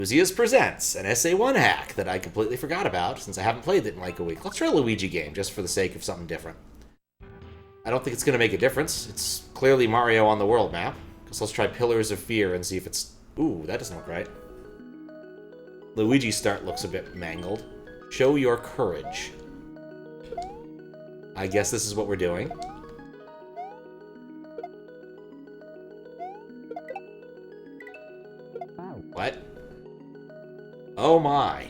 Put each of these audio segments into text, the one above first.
Buosius presents an SA1 hack that I completely forgot about since I haven't played it in like a week. Let's try a Luigi game just for the sake of something different. I don't think it's going to make a difference. It's clearly Mario on the world map. So let's try Pillars of Fear and see if it's... Ooh, that doesn't look right. Luigi's start looks a bit mangled. Show your courage. I guess this is what we're doing. What? Oh my.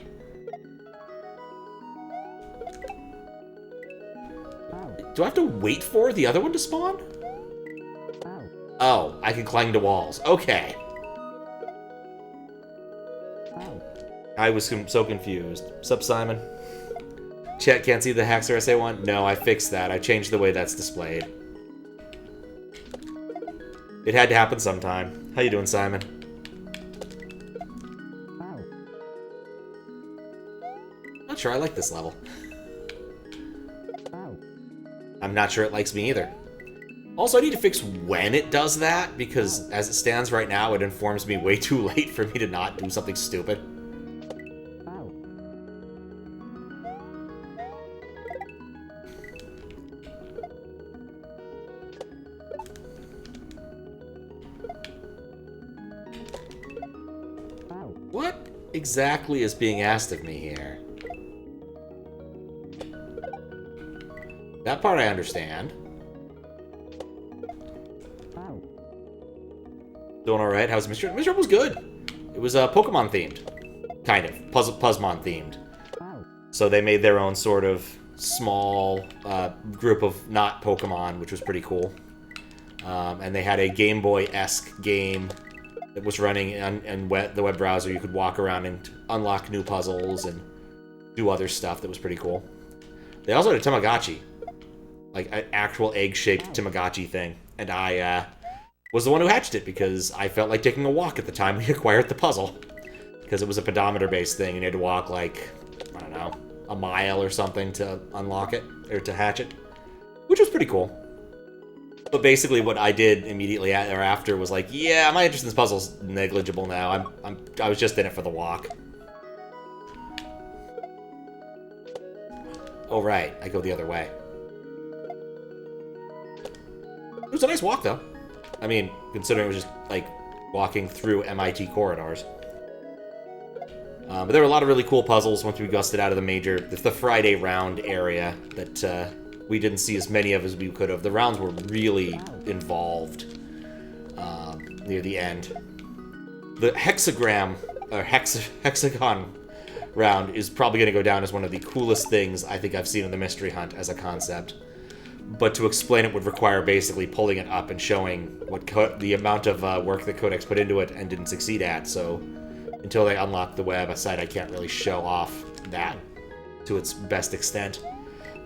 Do I have to wait for the other one to spawn? Oh, I can climb to walls. Okay. I was so confused. Sup, Simon? Chat can't see the hacks or SA1? No, I fixed that. I changed the way that's displayed. It had to happen sometime. How you doing, Simon? Not sure I like this level. I'm not sure it likes me either. Also, I need to fix when it does that, because as it stands right now, it informs me way too late for me to not do something stupid. What exactly is being asked of me here? That part I understand. Doing alright. How's Mr. Mr. was good. It was Pokemon themed. Kind of. Puzzmon themed. So they made their own sort of small group of not Pokemon, which was pretty cool. And they had a Game Boy-esque game that was running in the web browser. You could walk around and unlock new puzzles and do other stuff that was pretty cool. They also had a Tamagotchi. Like an actual egg-shaped Tamagotchi thing. And I was the one who hatched it because I felt like taking a walk at the time we acquired the puzzle. Because it was a pedometer-based thing and you had to walk like, I don't know, a mile or something to unlock it, or to hatch it. Which was pretty cool. But basically what I did immediately thereafter was like, yeah, my interest in this puzzle's negligible now. I was just in it for the walk. Oh right, I go the other way. It was a nice walk, though. I mean, considering it was just, like, walking through MIT corridors. But there were a lot of really cool puzzles once we gusted out of the Friday round area that we didn't see as many of as we could have. The rounds were really involved near the end. The hexagon round is probably going to go down as one of the coolest things I think I've seen in the Mystery Hunt as a concept. But to explain it would require basically pulling it up and showing what the amount of work that Codex put into it and didn't succeed at. So until they unlock the web site, I can't really show off that to its best extent.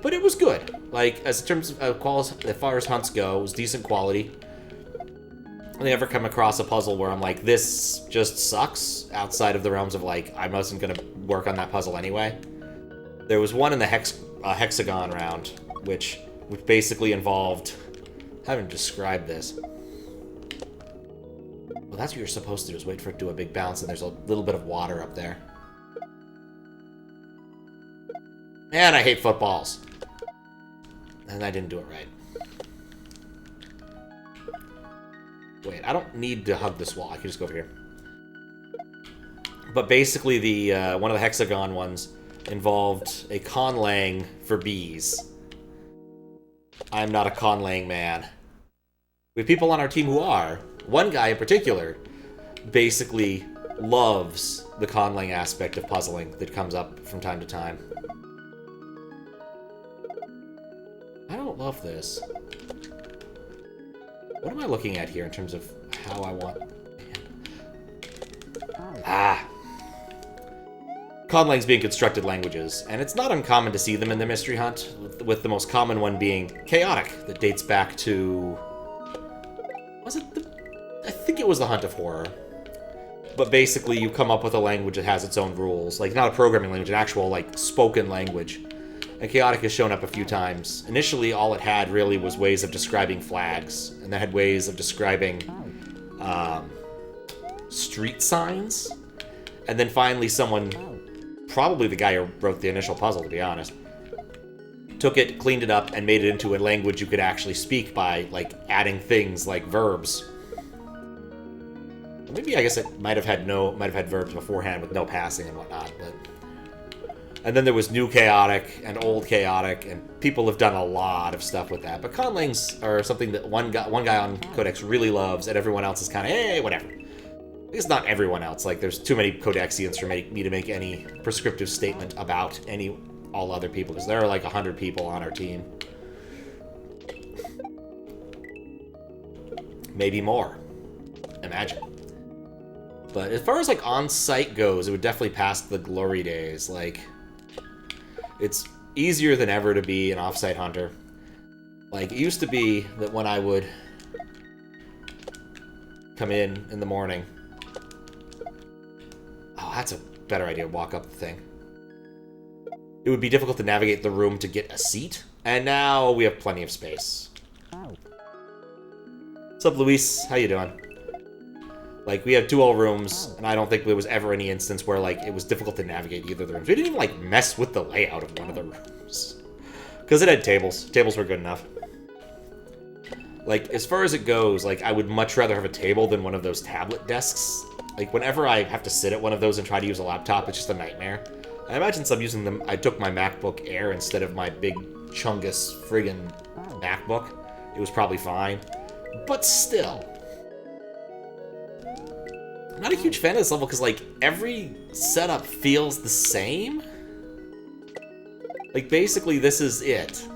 But it was good. Like, as in terms of as far as hunts go, it was decent quality. I never come across a puzzle where I'm like, this just sucks, outside of the realms of like, I wasn't going to work on that puzzle anyway. There was one in the hexagon round, which basically involved... I haven't described this. Well, that's what you're supposed to do, is wait for it to do a big bounce, and there's a little bit of water up there. Man, I hate footballs. And I didn't do it right. Wait, I don't need to hug this wall. I can just go over here. But basically, the one of the hexagon ones involved a conlang for bees. I'm not a conlang man. We have people on our team who are. One guy in particular basically loves the conlang aspect of puzzling that comes up from time to time. I don't love this. What am I looking at here in terms of how I want... Conlangs being constructed languages, and it's not uncommon to see them in the Mystery Hunt, with the most common one being Chaotic, that dates back to... Was it the... I think it was the Hunt of Horror. But basically, you come up with a language that has its own rules. Like, not a programming language, an actual, like, spoken language. And Chaotic has shown up a few times. Initially, all it had really was ways of describing flags, and that had ways of describing street signs. And then finally someone, probably the guy who wrote the initial puzzle, to be honest, took it, cleaned it up, and made it into a language you could actually speak by, like, adding things like verbs. Maybe, I guess it might have had verbs beforehand with no passing and whatnot, but... And then there was New Chaotic and Old Chaotic, and people have done a lot of stuff with that. But conlings are something that one guy on Codex really loves, and everyone else is kind of, eh, whatever. It's not everyone else. Like, there's too many Codexians for me to make any prescriptive statement about all other people, because there are like 100 people on our team. Maybe more. Imagine. But as far as, like, on-site goes, it would definitely pass the glory days. Like, it's easier than ever to be an off-site hunter. Like, it used to be that when I would come in the morning... Oh, that's a better idea, walk up the thing. It would be difficult to navigate the room to get a seat, and now we have plenty of space. What's up, Luis? How you doing? Like, we have dual rooms, and I don't think there was ever any instance where, like, it was difficult to navigate either of the rooms. We didn't even, like, mess with the layout of one of the rooms. Because it had tables. Tables were good enough. Like, as far as it goes, like, I would much rather have a table than one of those tablet desks. Like, whenever I have to sit at one of those and try to use a laptop, it's just a nightmare. I imagine some using them... I took my MacBook Air instead of my big chungus friggin' MacBook. It was probably fine. But still... I'm not a huge fan of this level because, like, every setup feels the same. Like, basically, this is it.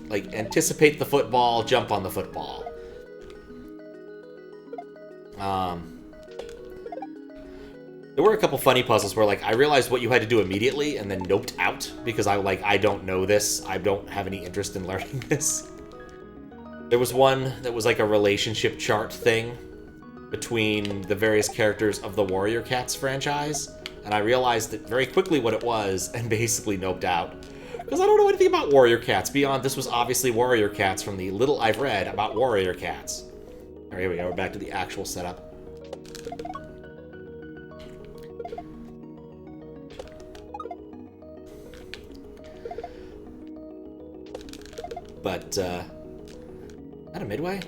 Like, anticipate the football, jump on the football. There were a couple funny puzzles where, like, I realized what you had to do immediately and then noped out because I don't know this. I don't have any interest in learning this. There was one that was, like, a relationship chart thing between the various characters of the Warrior Cats franchise, and I realized that very quickly what it was, and basically noped out. Because I don't know anything about Warrior Cats, beyond this was obviously Warrior Cats from the little I've read about Warrior Cats. Alright, here we go, we're back to the actual setup. But, is that a midway?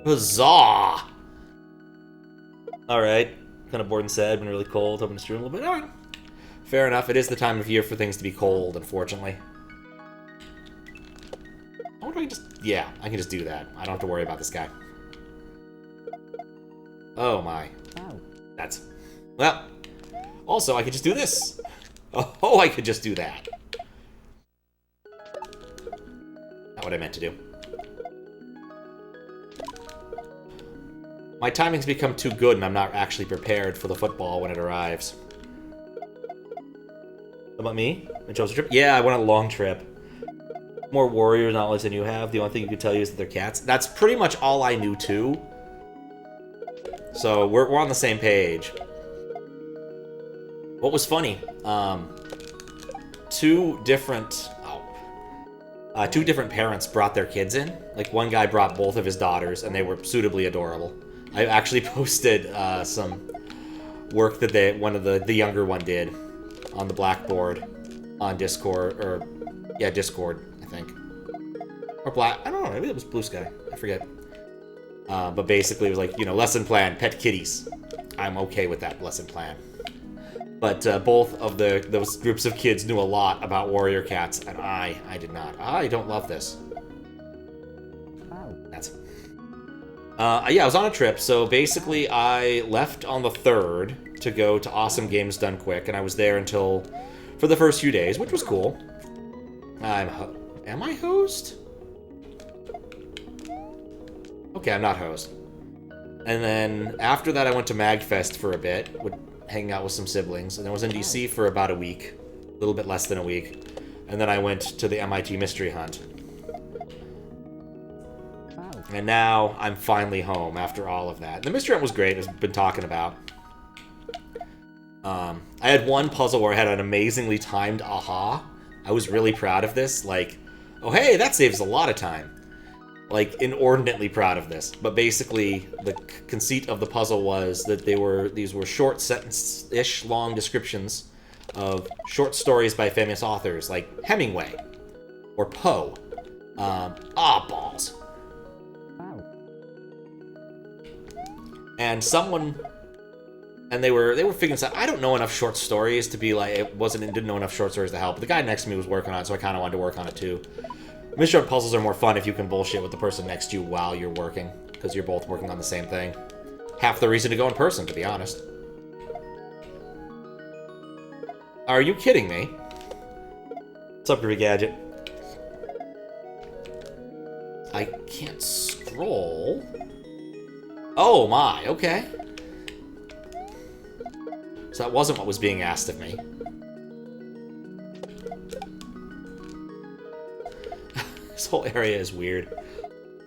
Huzzah! Alright, kind of bored and sad, been really cold, hoping to stream a little bit. Alright. Fair enough, it is the time of year for things to be cold, unfortunately. How do I just... Yeah, I can just do that. I don't have to worry about this guy. Oh my. That's... Well, also, I could just do this. Oh, I could just do that. Not what I meant to do. My timing's become too good, and I'm not actually prepared for the football when it arrives. How about me? I chose a trip? Yeah, I went on a long trip. More warrior knowledge than you have. The only thing you can tell you is that they're cats. That's pretty much all I knew, too. So, we're on the same page. What was funny, two different parents brought their kids in. Like, one guy brought both of his daughters, and they were suitably adorable. I actually posted some work that the younger one did on the Blackboard on Discord, or yeah, Discord, I think, or I don't know, maybe it was Blue Sky, I forget. But basically, it was like, you know, lesson plan, pet kitties. I'm okay with that lesson plan. But both of those groups of kids knew a lot about Warrior Cats, and I did not. I don't love this. That's... yeah, I was on a trip, so basically I left on the 3rd to go to Awesome Games Done Quick, and I was there for the first few days, which was cool. Am I host? Okay, I'm not host. And then after that I went to MagFest for a bit, hanging out with some siblings, and I was in DC for about a week, a little bit less than a week, and then I went to the MIT Mystery Hunt. And now I'm finally home after all of that. The Mystery Hunt was great, as I've been talking about. I had one puzzle where I had an amazingly timed aha. I was really proud of this. Like, oh hey, that saves a lot of time. like, inordinately proud of this. But basically, the conceit of the puzzle was that these were short sentence-ish long descriptions of short stories by famous authors like Hemingway or Poe. Balls. And they were figuring this out. I don't know enough short stories to be like, didn't know enough short stories to help. But the guy next to me was working on it, so I kind of wanted to work on it too. Mystery puzzles are more fun if you can bullshit with the person next to you while you're working, because you're both working on the same thing. Half the reason to go in person, to be honest. Are you kidding me? What's up, Groovy Gadget? I can't scroll. Oh my, okay. So that wasn't what was being asked of me. This whole area is weird.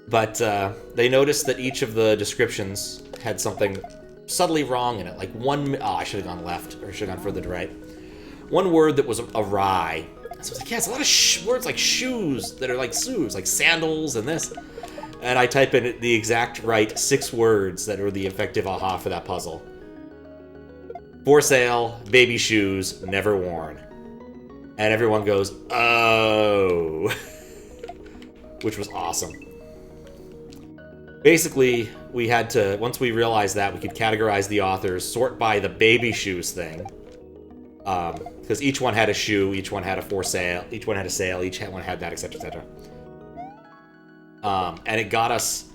But they noticed that each of the descriptions had something subtly wrong in it. Like one... Oh, I should have gone left, or should have gone further to right. One word that was awry. So I was like, yeah, it's a lot of words like shoes that are like shoes, like sandals and this. And I type in the exact right 6 words that are the effective aha for that puzzle. For sale, baby shoes, never worn. And everyone goes, oh. Which was awesome. Basically, we had to, once we realized that, we could categorize the authors, sort by the baby shoes thing. Because each one had a shoe, each one had a for sale, each one had a sale, each one had that, etc., etc. And it got us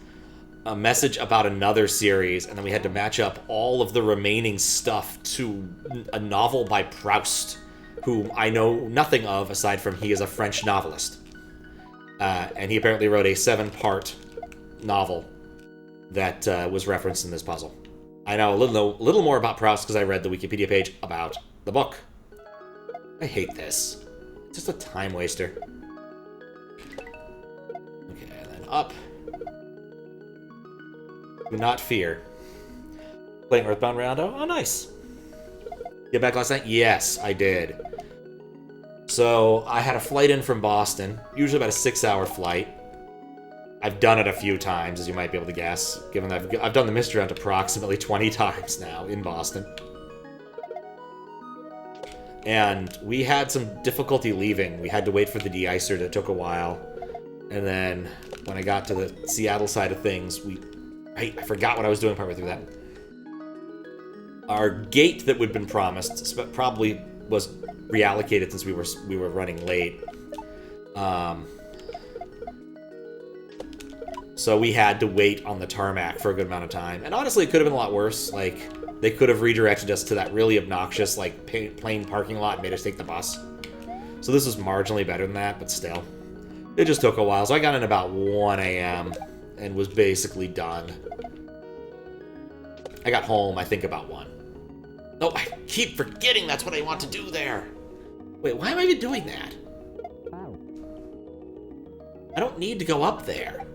a message about another series, and then we had to match up all of the remaining stuff to a novel by Proust, whom I know nothing of aside from he is a French novelist. And he apparently wrote a 7-part novel that was referenced in this puzzle. I know a little more about Proust because I read the Wikipedia page about the book. I hate this. It's just a time waster. Okay, and then up. Do not fear. Playing Earthbound Rondo? Oh, nice. Get back last night? Yes, I did. So, I had a flight in from Boston, usually about a 6-hour flight. I've done it a few times, as you might be able to guess, given that I've done the mystery round approximately 20 times now in Boston. And we had some difficulty leaving. We had to wait for the de-icer that took a while. And then, when I got to the Seattle side of things, I forgot what I was doing partway through that. Our gate that we'd been promised probably was reallocated since we were running late. So we had to wait on the tarmac for a good amount of time. And honestly, it could have been a lot worse. Like, they could have redirected us to that really obnoxious, like, plane parking lot and made us take the bus. So this was marginally better than that, but still. It just took a while. So I got in about 1 a.m. and was basically done. I got home, I think, about 1. No, I keep forgetting that's what I want to do there. Wait, why am I even doing that? I don't need to go up there.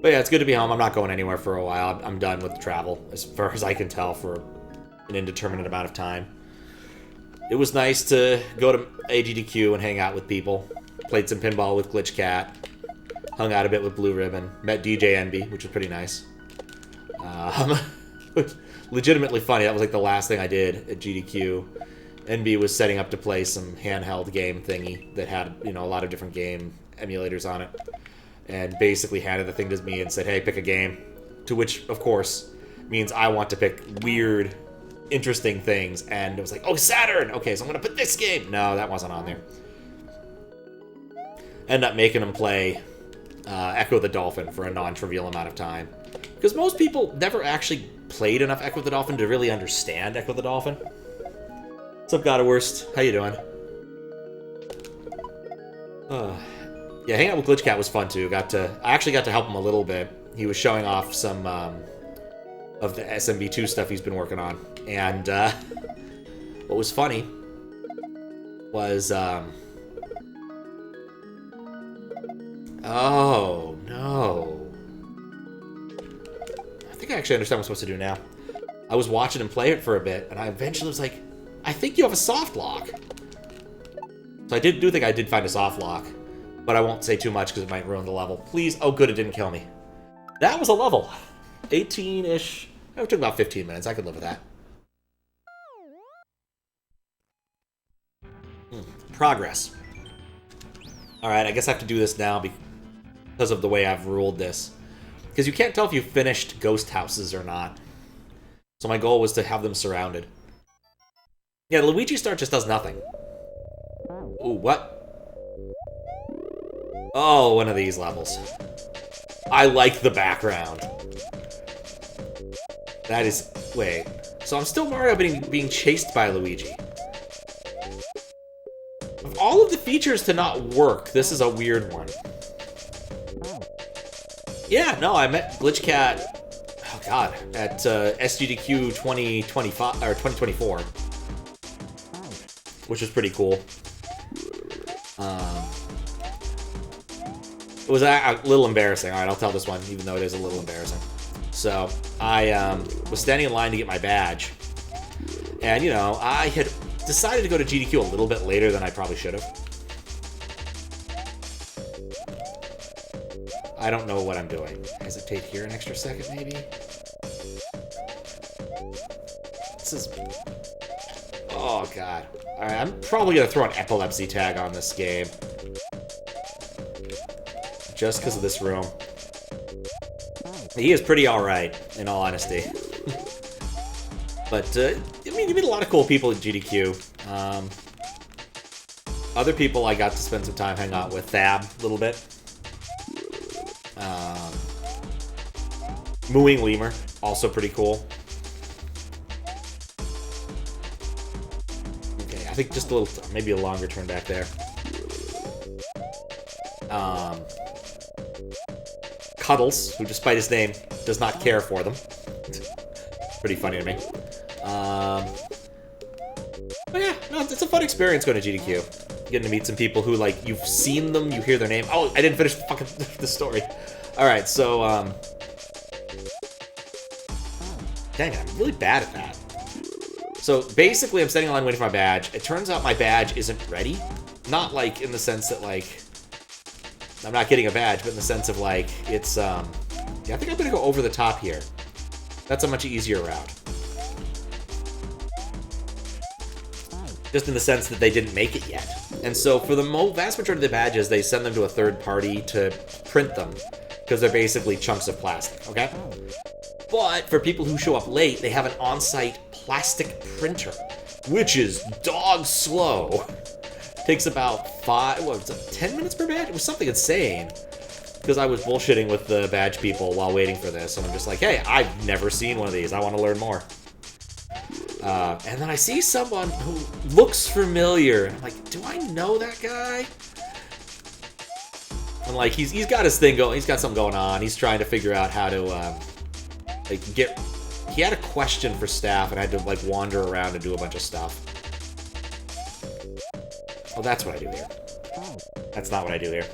But yeah, it's good to be home. I'm not going anywhere for a while. I'm done with travel, as far as I can tell, for an indeterminate amount of time. It was nice to go to AGDQ and hang out with people. Played some pinball with Glitch Cat. Hung out a bit with Blue Ribbon. Met DJ Enby, which was pretty nice. Legitimately funny. That was like the last thing I did at GDQ. Enby was setting up to play some handheld game thingy that had, a lot of different game emulators on it. And basically handed the thing to me and said, hey, pick a game. To which, of course, means I want to pick weird, interesting things. And it was like, oh, Saturn! Okay, so I'm going to put this game! No, that wasn't on there. Ended up making him play Echo the Dolphin for a non-trivial amount of time. Because most people never actually played enough Echo the Dolphin to really understand Echo the Dolphin. What's up, Godawurst? How you doing? Yeah, hanging out with Glitch Cat was fun too. I actually got to help him a little bit. He was showing off some of the SMB2 stuff he's been working on. And what was funny was oh no. I think I actually understand what I'm supposed to do now. I was watching him play it for a bit, and I eventually was like, I think you have a soft lock. So I do think I did find a soft lock. But I won't say too much because it might ruin the level. Please. Oh, good, it didn't kill me. That was a level. 18-ish. It took about 15 minutes. I could live with that. Progress. Alright, I guess I have to do this now because of the way I've ruled this. Because you can't tell if you've finished ghost houses or not. So my goal was to have them surrounded. Yeah, the Luigi start just does nothing. Ooh, what? Oh, one of these levels. I like the background. That is... Wait. So I'm still Mario being chased by Luigi. Of all of the features to not work, this is a weird one. Yeah, no, I met Glitch Cat... Oh, God. At SGDQ 2025... Or 2024. Which was pretty cool. It was a little embarrassing. Alright, I'll tell this one, even though it is a little embarrassing. So, I was standing in line to get my badge. And, you know, I had decided to go to GDQ a little bit later than I probably should have. I don't know what I'm doing. Hesitate here an extra second, maybe? This is... Oh, God. Alright, I'm probably going to throw an epilepsy tag on this game. Just because of this room. He is pretty alright, in all honesty. But, I mean, you meet a lot of cool people at GDQ. Other people I got to spend some time hanging out with. Thab, a little bit. Mooing Lemur, also pretty cool. Okay, I think just a little, maybe a longer turn back there. Cuddles, who despite his name, does not care for them. Pretty funny to me. But yeah, no, it's a fun experience going to GDQ. Getting to meet some people who, like, you've seen them, you hear their name. Oh, I didn't finish the story. Alright, so, dang it, I'm really bad at that. So, basically, I'm standing in line waiting for my badge. It turns out my badge isn't ready. Not, like, in the sense that, like... I'm not getting a badge, but in the sense of, like, it's, yeah, I think I'm gonna go over the top here. That's a much easier route. Just in the sense that they didn't make it yet. And so, for the vast majority of the badges, they send them to a third party to print them. Because they're basically chunks of plastic, okay? But, for people who show up late, they have an on-site plastic printer. Which is dog slow. Takes about 10 minutes per badge? It was something insane. Because I was bullshitting with the badge people while waiting for this. And I'm just like, hey, I've never seen one of these. I want to learn more. And then I see someone who looks familiar. And I'm like, do I know that guy? And like, he's got his thing going. He's got something going on. He's trying to figure out how to, like, get... He had a question for staff and I had to, like, wander around and do a bunch of stuff. Oh, that's what I do here. That's not what I do here.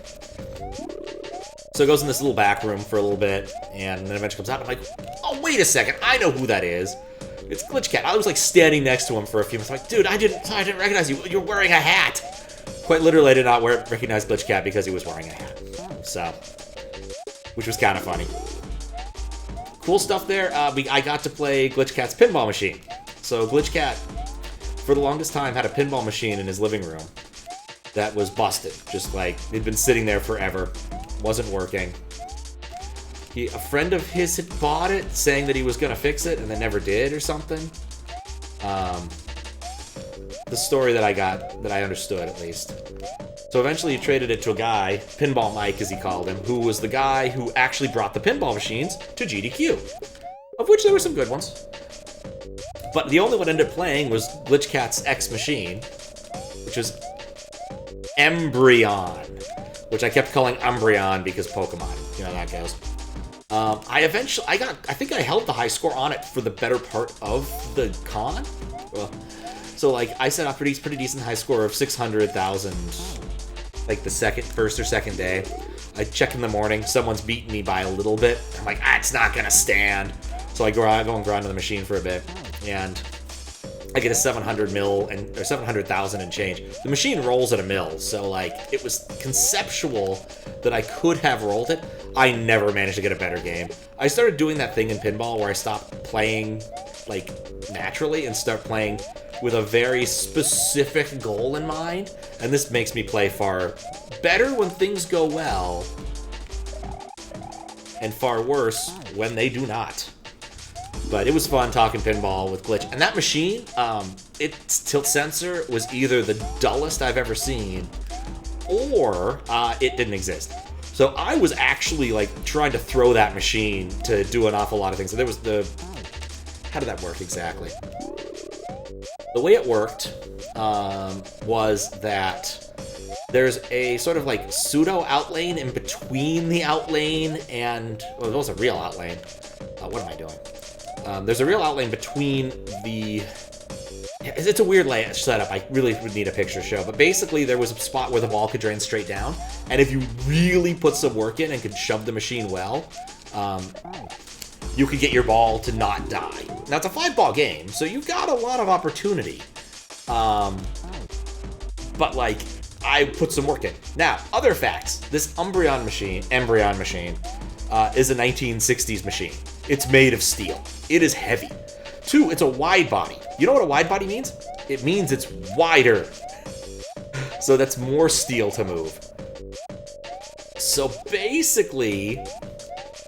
So it goes in this little back room for a little bit, and then eventually comes out, and I'm like, oh, wait a second, I know who that is. It's Glitch Cat. I was, like, standing next to him for a few minutes. I'm like, dude, I didn't recognize you. You're wearing a hat. Quite literally, I did not recognize Glitch Cat because he was wearing a hat. So, which was kind of funny. Cool stuff there. I got to play Glitch Cat's pinball machine. So Glitch Cat, for the longest time, had a pinball machine in his living room that was busted. Just like, it'd been sitting there forever. Wasn't working. A friend of his had bought it, saying that he was going to fix it, and then never did or something. The story that I got, that I understood at least. So eventually he traded it to a guy, Pinball Mike as he called him, who was the guy who actually brought the pinball machines to GDQ. Of which there were some good ones. But the only one I ended up playing was Glitch Cat's X machine, which was Embryon, which I kept calling Umbreon because Pokemon, you know how that goes. I think I held the high score on it for the better part of the con. So like I set a pretty decent high score of 600,000, like the first or second day. I check in the morning, someone's beating me by a little bit. I'm like, it's not gonna stand. So I go and grind on the machine for a bit, and I get a 700 mil and or 700,000 and change. The machine rolls at a mil, so like it was conceptual that I could have rolled it. I never managed to get a better game. I started doing that thing in pinball where I stopped playing like naturally and start playing with a very specific goal in mind, and this makes me play far better when things go well, and far worse when they do not. But it was fun talking pinball with Glitch. And that machine, its tilt sensor was either the dullest I've ever seen, or it didn't exist. So I was actually like trying to throw that machine to do an awful lot of things. So there was how did that work exactly? The way it worked was that there's a sort of like pseudo outlane in between the outlane and, well, there's a real outlane. What am I doing? There's a real outlane between the... It's a weird setup. I really would need a picture show. But basically, there was a spot where the ball could drain straight down. And if you really put some work in and could shove the machine well, you could get your ball to not die. Now, it's a 5-ball game, so you've got a lot of opportunity. But, like, I put some work in. Now, other facts. This embryon machine, is a 1960s machine. It's made of steel. It is heavy. 2, it's a wide body. You know what a wide body means? It means it's wider. So that's more steel to move. So basically,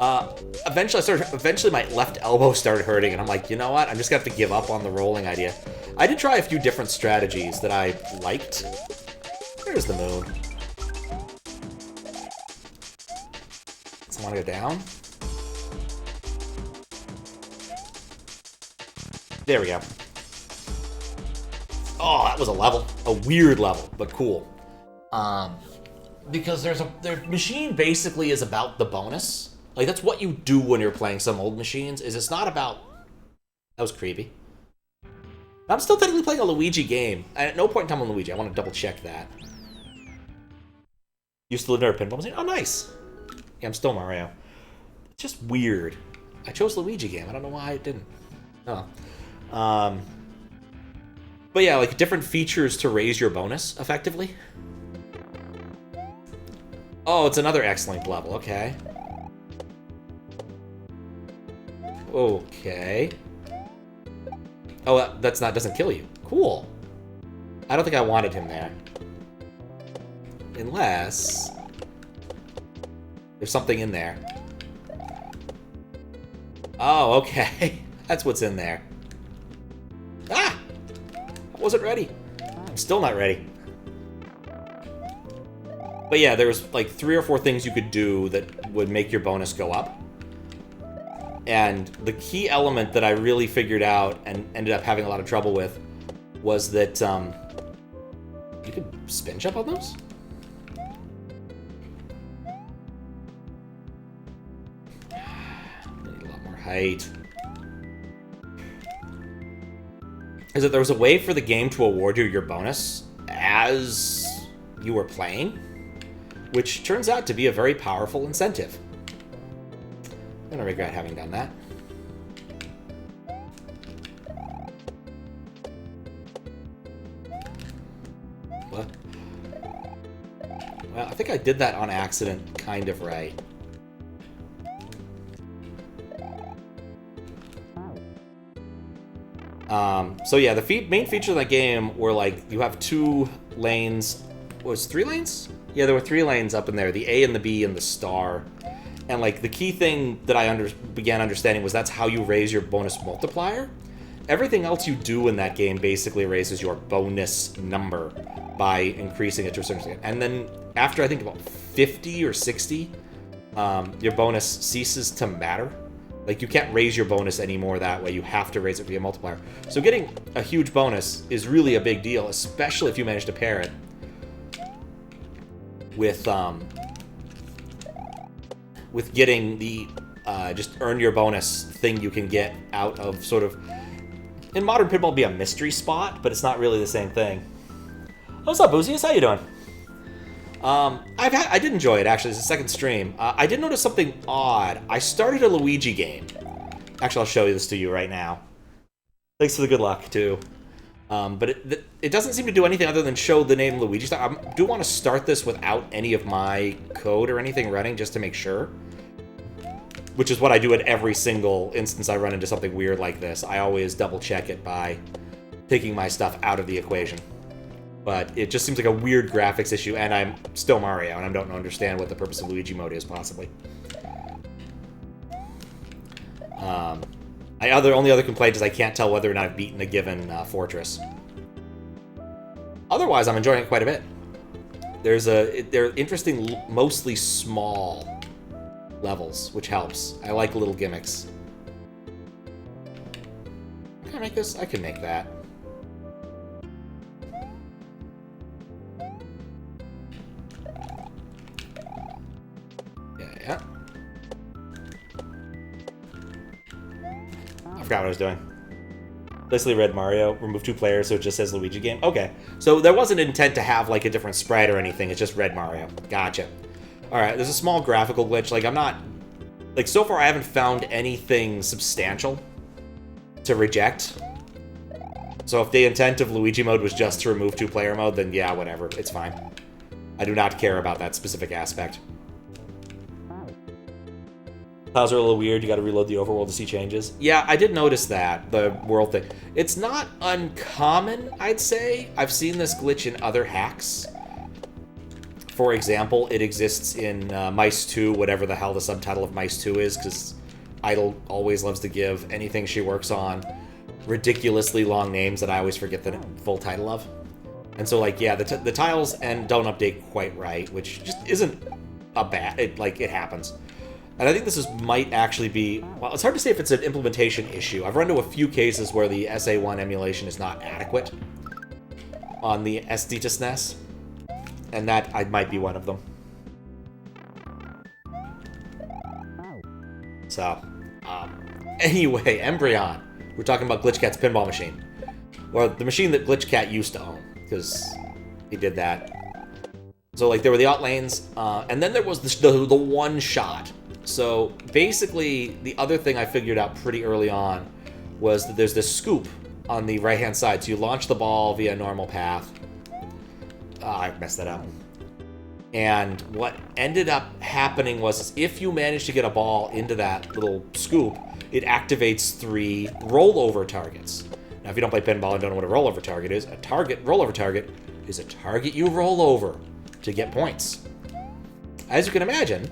eventually my left elbow started hurting, and I'm like, you know what? I'm just gonna have to give up on the rolling idea. I did try a few different strategies that I liked. There's the moon. Does it want to go down? There we go. Oh, that was a level. A weird level, but cool. Because their machine basically is about the bonus. Like, that's what you do when you're playing some old machines, is it's not about... That was creepy. I'm still technically playing a Luigi game. At no point in time on Luigi. I want to double check that. Used to live near a pinball machine? Oh, nice. Yeah, I'm still Mario. It's just weird. I chose Luigi game. I don't know why I didn't. Oh. But yeah, like different features to raise your bonus effectively. Oh, it's another X-Link level. Okay. Okay. Oh, doesn't kill you. Cool. I don't think I wanted him there. Unless there's something in there. Oh, okay. That's what's in there. Ah! I wasn't ready. I'm still not ready. But yeah, there was like 3 or 4 things you could do that would make your bonus go up. And the key element that I really figured out and ended up having a lot of trouble with was that you could spin jump on those? Need a lot more height. Is that there was a way for the game to award you your bonus as you were playing, which turns out to be a very powerful incentive. I'm gonna regret having done that. What? Well, I think I did that on accident, kind of right. So yeah, the main feature of the game were like, you have 2 lanes. Was 3 lanes? Yeah, there were 3 lanes up in there, the A and the B and the star. And like the key thing that I began understanding was that's how you raise your bonus multiplier. Everything else you do in that game basically raises your bonus number by increasing it to a certain extent. And then after I think about 50 or 60, your bonus ceases to matter. Like, you can't raise your bonus anymore that way. You have to raise it via multiplier. So getting a huge bonus is really a big deal, especially if you manage to pair it with getting the just earn your bonus thing you can get out of sort of... In modern pinball, be a mystery spot, but it's not really the same thing. What's up, Boosius? How you doing? I did enjoy it, actually. It's the second stream. I did notice something odd. I started a Luigi game. Actually, I'll show you this to you right now. Thanks for the good luck, too. But it doesn't seem to do anything other than show the name Luigi. I do want to start this without any of my code or anything running just to make sure. Which is what I do at every single instance I run into something weird like this. I always double check it by taking my stuff out of the equation. But it just seems like a weird graphics issue, and I'm still Mario, and I don't understand what the purpose of Luigi mode is, possibly. Only other complaint is I can't tell whether or not I've beaten a given fortress. Otherwise, I'm enjoying it quite a bit. They're interesting, mostly small levels, which helps. I like little gimmicks. Can I make this? I can make that. Yeah. I forgot what I was doing. Basically read Mario, remove 2 players, so it just says Luigi game. Okay, so there wasn't an intent to have like a different sprite or anything, it's just red Mario. Gotcha. Alright, there's a small graphical glitch. Like, I'm not... Like, so far I haven't found anything substantial to reject. So if the intent of Luigi mode was just to remove 2-player mode, then yeah, whatever. It's fine. I do not care about that specific aspect. Tiles are a little weird. You gotta reload the overworld to see changes. Yeah, I did notice that, the world thing. It's not uncommon, I'd say. I've seen this glitch in other hacks. For example, it exists in Mice 2, whatever the hell the subtitle of Mice 2 is, because Idle always loves to give anything she works on ridiculously long names that I always forget the full title of. And so, like, yeah, the tiles and don't update quite right, which just isn't a bad... it happens. And I think this might actually be... Well, it's hard to say if it's an implementation issue. I've run into a few cases where the SA1 emulation is not adequate on the SD to SNES. And that might be one of them. So, anyway, Embryon. We're talking about Glitch Cat's pinball machine. Or the machine that Glitch Cat used to own, because he did that. So, like, there were the out lanes, and then there was the one shot. So, basically, the other thing I figured out pretty early on was that there's this scoop on the right-hand side. So you launch the ball via a normal path. I messed that up. And what ended up happening was if you manage to get a ball into that little scoop, it activates 3 rollover targets. Now, if you don't play pinball and don't know what a rollover target is, rollover target is a target you roll over to get points. As you can imagine,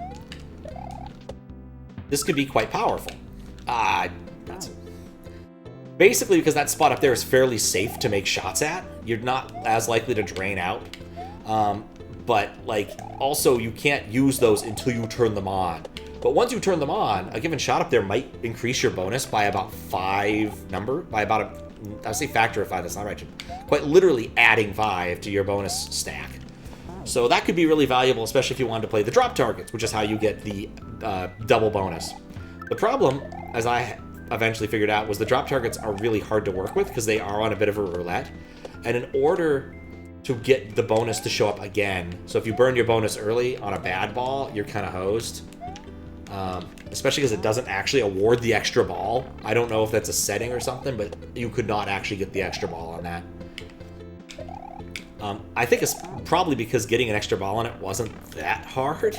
this could be quite powerful. Basically, because that spot up there is fairly safe to make shots at, you're not as likely to drain out. But, like, also you can't use those until you turn them on. But once you turn them on, a given shot up there might increase your bonus by about 5 number, by about I say factor of 5, that's not right. Quite literally adding 5 to your bonus stack. So that could be really valuable, especially if you wanted to play the drop targets, which is how you get the double bonus. The problem, as I eventually figured out, was the drop targets are really hard to work with because they are on a bit of a roulette. And in order to get the bonus to show up again, so if you burn your bonus early on a bad ball, you're kind of hosed. Especially because it doesn't actually award the extra ball. I don't know if that's a setting or something, but you could not actually get the extra ball on that. I think it's probably because getting an extra ball on it wasn't that hard.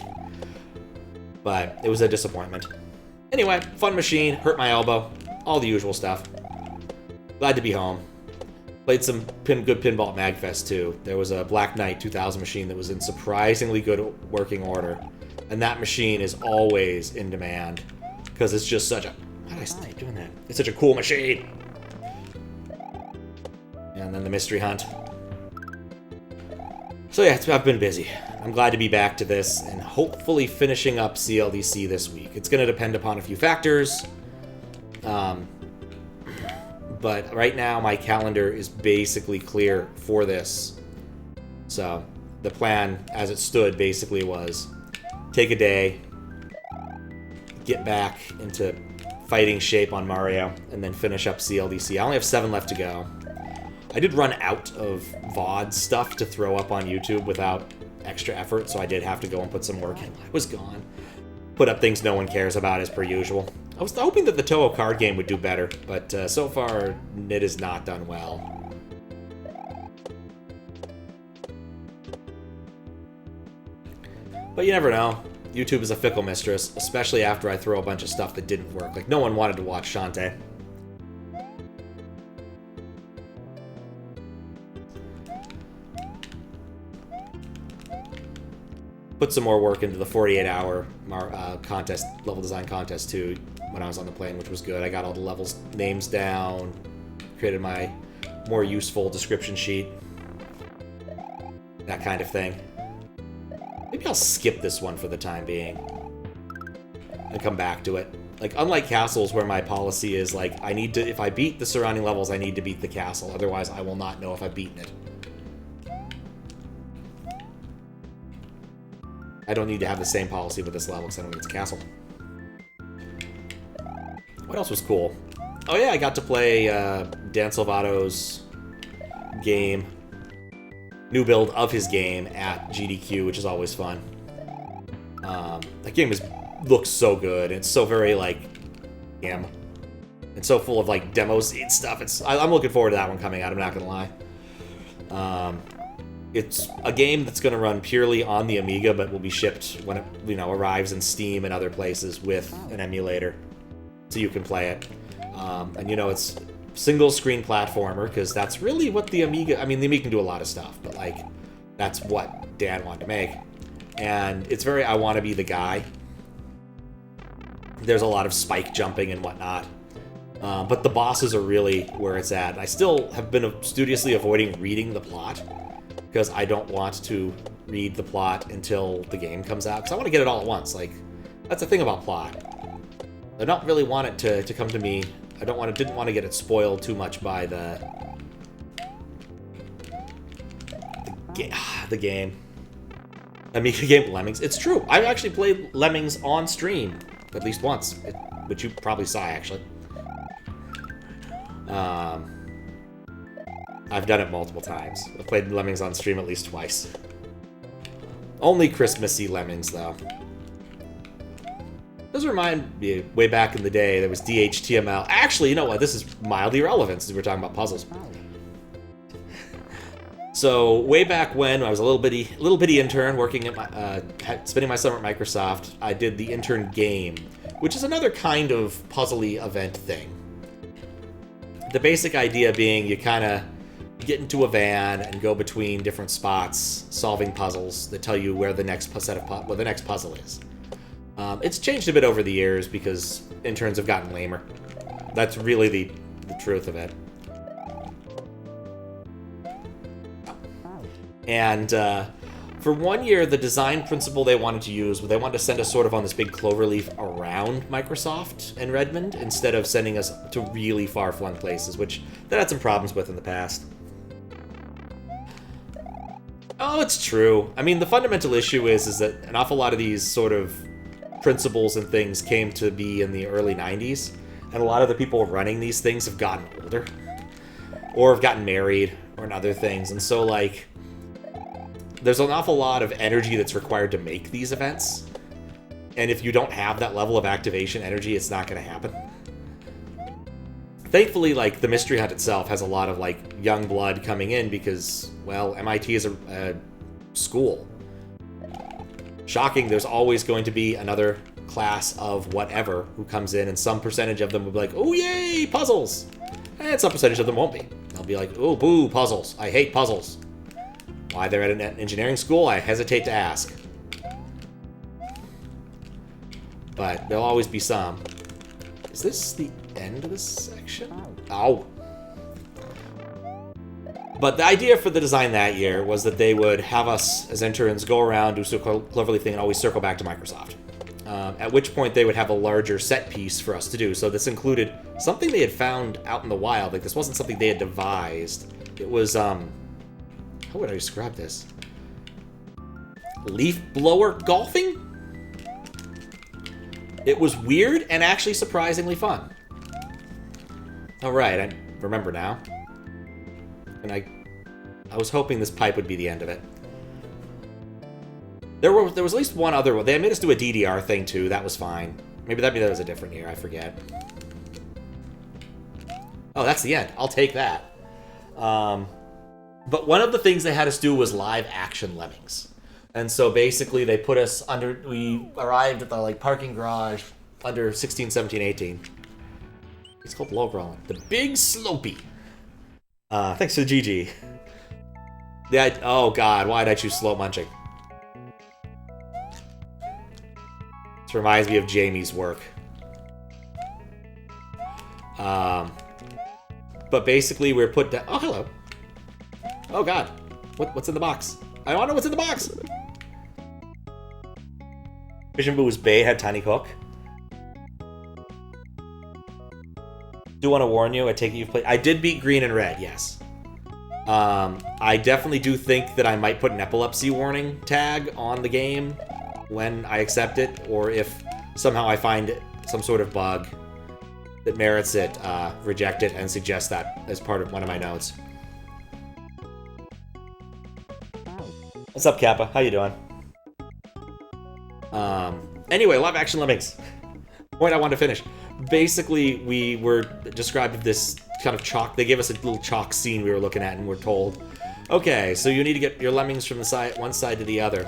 But it was a disappointment. Anyway, fun machine, hurt my elbow, all the usual stuff. Glad to be home. Played some good pinball at MagFest too. There was a Black Knight 2000 machine that was in surprisingly good working order. And that machine is always in demand. Because it's just such a... Why did I stop doing that? It's such a cool machine. And then the mystery hunt. So yeah, I've been busy. I'm glad to be back to this and hopefully finishing up CLDC this week. It's going to depend upon a few factors. But right now my calendar is basically clear for this. So the plan as it stood basically was take a day, get back into fighting shape on Mario, and then finish up CLDC. I only have 7 left to go. I did run out of VOD stuff to throw up on YouTube without extra effort, so I did have to go and put some work in. I was gone. Put up things no one cares about as per usual. I was hoping that the Toho card game would do better, but so far it has not done well. But you never know. YouTube is a fickle mistress, especially after I throw a bunch of stuff that didn't work. Like, no one wanted to watch Shantae. Put some more work into the 48-hour contest, level design contest, too, when I was on the plane, which was good. I got all the levels names down, created my more useful description sheet, that kind of thing. Maybe I'll skip this one for the time being and come back to it. Like, unlike castles where my policy is, like, I need to, if I beat the surrounding levels, I need to beat the castle. Otherwise, I will not know if I've beaten it. I don't need to have the same policy with this level because I don't think it's a castle. What else was cool? Oh yeah, I got to play Dan Salvato's game, new build of his game at GDQ, which is always fun. That game looks so good. It's so very, like, him. It's so full of, like, demos and stuff. I'm looking forward to that one coming out, I'm not gonna lie. It's a game that's going to run purely on the Amiga, but will be shipped when it, arrives in Steam and other places with an emulator, so you can play it. And it's single-screen platformer, because that's really what the Amiga... I mean, the Amiga can do a lot of stuff, but, like, that's what Dan wanted to make. And it's very I want to be the guy. There's a lot of spike jumping and whatnot. But the bosses are really where it's at. I still have been studiously avoiding reading the plot, because I don't want to read the plot until the game comes out, because I want to get it all at once. Like, that's the thing about plot. I don't really want it to come to me. I didn't want to get it spoiled too much by the game. Amiga game Lemmings. It's true. I've actually played Lemmings on stream at least once, which you probably saw, actually. I've done it multiple times. I've played Lemmings on stream at least twice. Only Christmassy Lemmings, though. Does remind me, way back in the day, there was DHTML. Actually, you know what? This is mildly irrelevant since we're talking about puzzles. So, way back when I was a little bitty intern working at spending my summer at Microsoft, I did the intern game, which is another kind of puzzly event thing. The basic idea being you kind of get into a van and go between different spots, solving puzzles that tell you where the next puzzle is. It's changed a bit over the years because interns have gotten lamer. That's really the truth of it. And for 1 year, the design principle they wanted to use was they wanted to send us sort of on this big cloverleaf around Microsoft and Redmond instead of sending us to really far-flung places, which they had some problems with in the past. Oh, it's true. I mean, the fundamental issue is that an awful lot of these sort of principles and things came to be in the early 90s, and a lot of the people running these things have gotten older, or have gotten married, or other things, and so, like, there's an awful lot of energy that's required to make these events, and if you don't have that level of activation energy, it's not going to happen. Thankfully, like, the Mystery Hunt itself has a lot of, like, young blood coming in because, well, MIT is a school. Shocking, there's always going to be another class of whatever who comes in, and some percentage of them will be like, oh, yay, puzzles! And some percentage of them won't be. They'll be like, oh, boo, puzzles. I hate puzzles. Why they're at an engineering school, I hesitate to ask. But there'll always be some. Is this the end of this section? Ow. But the idea for the design that year was that they would have us, as interns, go around, do some cleverly thing, and always circle back to Microsoft. At which point they would have a larger set piece for us to do. So this included something they had found out in the wild. Like, this wasn't something they had devised. It was, how would I describe this? Leaf blower golfing? It was weird and actually surprisingly fun. Alright, I remember now. And I was hoping this pipe would be the end of it. There was at least one other one. They made us do a DDR thing too. That was fine. Maybe that was a different year. I forget. Oh, that's the end. I'll take that. But one of the things they had us do was live action Lemmings. And so basically they put us under, we arrived at the like parking garage under 16, 17, 18. It's called Log Rollin. The Big Slopey. Thanks to GG. Yeah, oh god, why did I choose slow munching? This reminds me of Jamie's work. But basically we're put down, oh hello. Oh god, what's in the box? I want to know what's in the box! Vision Boo's Bay had Tiny Cook. Do want to warn you, I take it you've played... I did beat Green and Red, yes. I definitely do think that I might put an epilepsy warning tag on the game when I accept it, or if somehow I find some sort of bug that merits it, reject it and suggest that as part of one of my notes. What's up, Kappa? How you doing? Anyway, live action lemmings. Point I wanted to finish. Basically, we were described this kind of chalk. They gave us a little chalk scene we were looking at, and we're told, okay, so you need to get your lemmings from the side, one side to the other.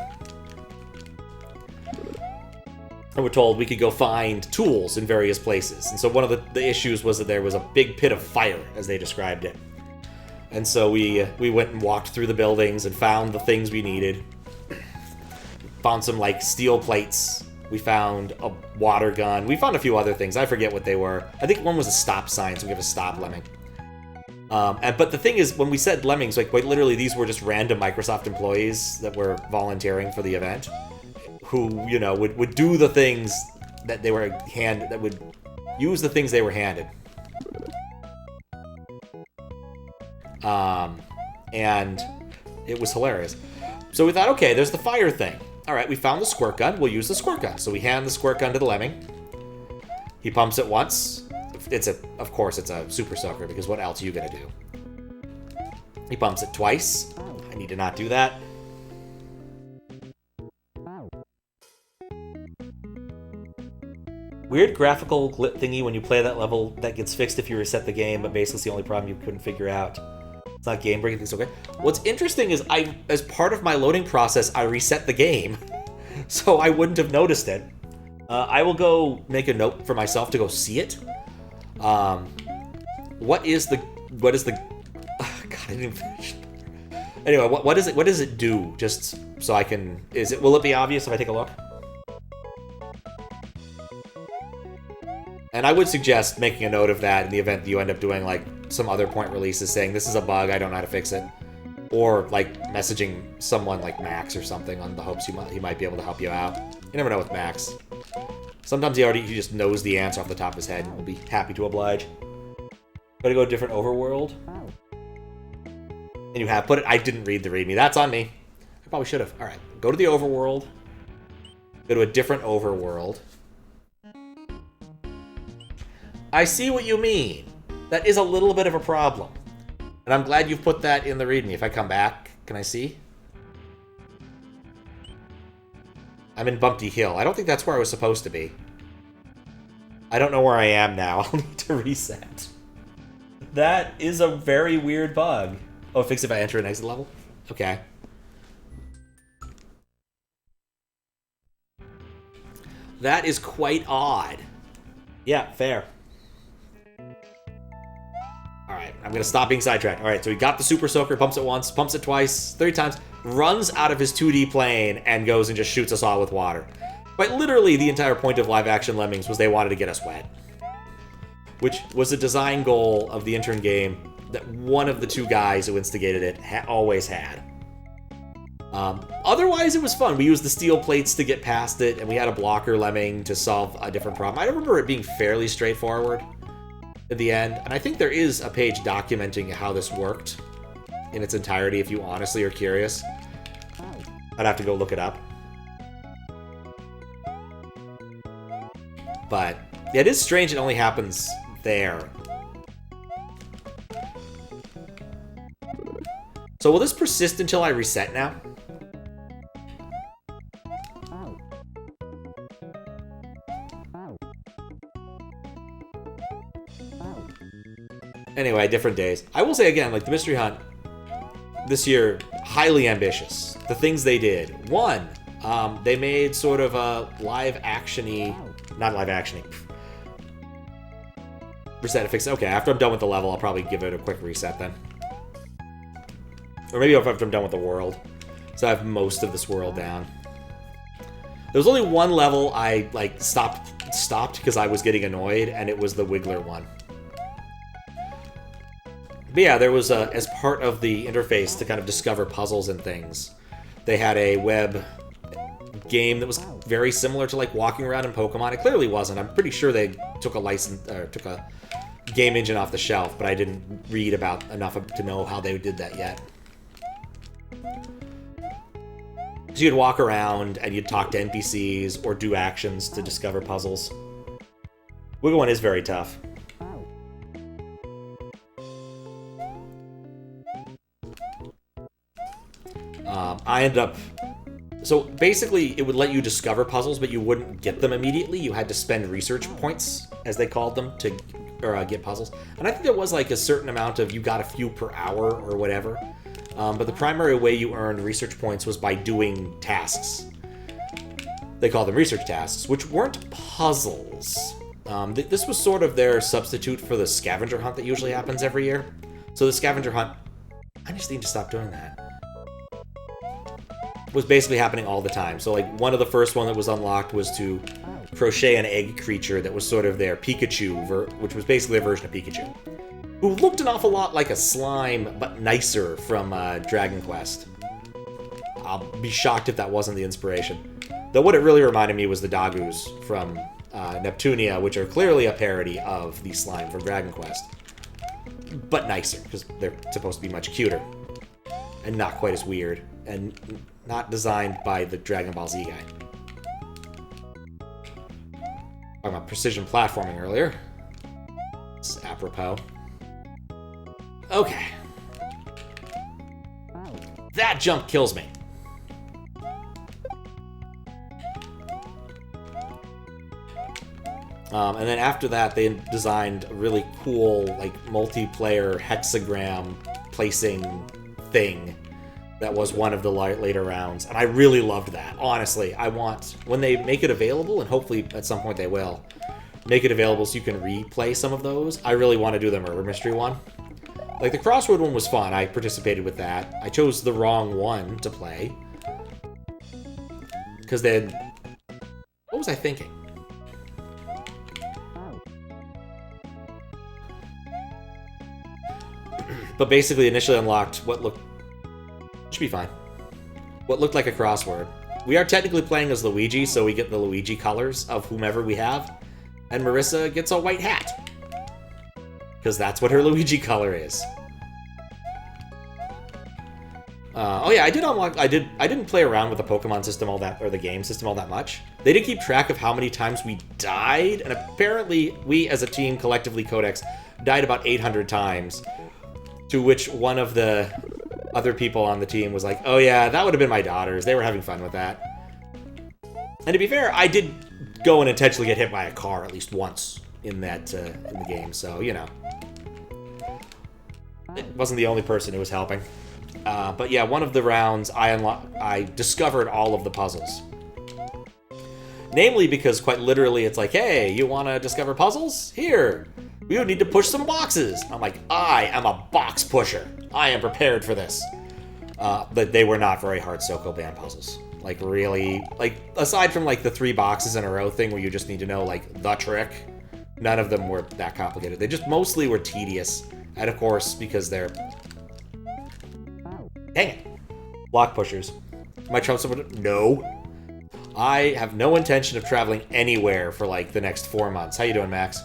And we're told we could go find tools in various places. And so one of the issues was that there was a big pit of fire, as they described it. And so we went and walked through the buildings and found the things we needed. Found some, like, steel plates. We found a water gun. We found a few other things. I forget what they were. I think one was a stop sign, so we have a stop lemming. But the thing is, when we said lemmings, like, literally these were just random Microsoft employees that were volunteering for the event, who, you know, would do the things that they were handed, that would use the things they were handed. And it was hilarious. So we thought, okay, there's the fire thing. All right, we found the squirt gun. We'll use the squirt gun. So we hand the squirt gun to the lemming. He pumps it once. Of course, it's a super soaker, because what else are you gonna do? He pumps it twice. I need to not do that. Weird graphical glitch thingy when you play that level that gets fixed if you reset the game, but basically it's the only problem you couldn't figure out. It's not game breaking, it's okay. What's interesting is as part of my loading process, I reset the game, so I wouldn't have noticed it. I will go make a note for myself to go see it. What is the God, I didn't even finish. Anyway, what does it do? Just so I can, will it be obvious if I take a look? And I would suggest making a note of that in the event that you end up doing, like, some other point releases saying, this is a bug, I don't know how to fix it. Or, like, messaging someone like Max or something on the hopes he might be able to help you out. You never know with Max. Sometimes he just knows the answer off the top of his head and will be happy to oblige. Gotta go to a different overworld. And you have put it, I didn't read the readme, that's on me. I probably should have. Alright, go to the overworld. Go to a different overworld. I see what you mean. That is a little bit of a problem. And I'm glad you've put that in the readme. If I come back, can I see? I'm in Bumpty Hill. I don't think that's where I was supposed to be. I don't know where I am now. I'll need to reset. That is a very weird bug. Oh, fix if I enter an exit level? Okay. That is quite odd. Yeah, fair. Alright, I'm gonna stop being sidetracked. Alright, so he got the Super Soaker, pumps it once, pumps it twice, 3 times, runs out of his 2D plane, and goes and just shoots us all with water. But literally, the entire point of live-action Lemmings was they wanted to get us wet. Which was a design goal of the intern game that one of the 2 guys who instigated it always had. Otherwise, it was fun. We used the steel plates to get past it, and we had a blocker lemming to solve a different problem. I remember it being fairly straightforward at the end, and I think there is a page documenting how this worked in its entirety if you honestly are curious. I'd have to go look it up. But yeah, it is strange it only happens there. So will this persist until I reset now? Anyway, different days. I will say again, like, the Mystery Hunt this year highly ambitious. The things they did. One, they made sort of a live-action-y... Not live-action-y. Reset it, fix it. Okay, after I'm done with the level, I'll probably give it a quick reset then. Or maybe after I'm done with the world. So I have most of this world down. There was only one level I, like, stopped because I was getting annoyed, and it was the Wiggler one. But yeah, there was, as part of the interface to kind of discover puzzles and things, they had a web game that was very similar to, like, walking around in Pokemon. It clearly wasn't. I'm pretty sure they took a game engine off the shelf, but I didn't read about enough to know how they did that yet. So you'd walk around and you'd talk to NPCs or do actions to discover puzzles. Wiggle one is very tough. I ended up... So basically, it would let you discover puzzles, but you wouldn't get them immediately. You had to spend research points, as they called them, to get puzzles. And I think there was like a certain amount of, you got a few per hour or whatever. But the primary way you earned research points was by doing tasks. They called them research tasks, which weren't puzzles. This was sort of their substitute for the scavenger hunt that usually happens every year. So the scavenger hunt... I just need to stop doing that. Was basically happening all the time. So like one of the first one that was unlocked was to crochet an egg creature that was sort of their Pikachu, which was basically a version of Pikachu, who looked an awful lot like a slime, but nicer from Dragon Quest. I'll be shocked if that wasn't the inspiration. Though what it really reminded me was the Dagus from Neptunia, which are clearly a parody of the slime from Dragon Quest. But nicer, because they're supposed to be much cuter. And not quite as weird. And not designed by the Dragon Ball Z guy. Talking about precision platforming earlier. It's apropos. Okay. That jump kills me. And then after that, they designed a really cool, like, multiplayer hexagram placing thing that was one of the later rounds. And I really loved that. Honestly, I want, when they make it available, and hopefully at some point they will, make it available so you can replay some of those. I really want to do the murder mystery one. Like, the crossword one was fun. I participated with that. I chose the wrong one to play. Because then... What was I thinking? But basically initially unlocked what looked... Should be fine. What looked like a crossword. We are technically playing as Luigi, so we get the Luigi colors of whomever we have. And Marissa gets a white hat. Because that's what her Luigi color is. Oh yeah, I did unlock... I didn't play around with the Pokemon system all that, or the game system all that much. They did keep track of how many times we died, and apparently we as a team, collectively Codex, died about 800 times. To which one of the other people on the team was like, oh yeah, that would have been my daughters. They were having fun with that. And to be fair, I did go and intentionally get hit by a car at least once in that in the game, so, you know. It wasn't the only person who was helping. But yeah, one of the rounds, I discovered all of the puzzles. Namely because, quite literally, it's like, hey, you want to discover puzzles? Here! We would need to push some boxes. I'm like, I am a box pusher. I am prepared for this. But they were not very hard Soko Band puzzles. Like, really, like, aside from, like, the 3 boxes in a row thing where you just need to know, like, the trick, none of them were that complicated. They just mostly were tedious. And, of course, because they're... Dang it. Block pushers. Am I trying someone? No. I have no intention of traveling anywhere for, like, the next 4 months. How you doing, Max?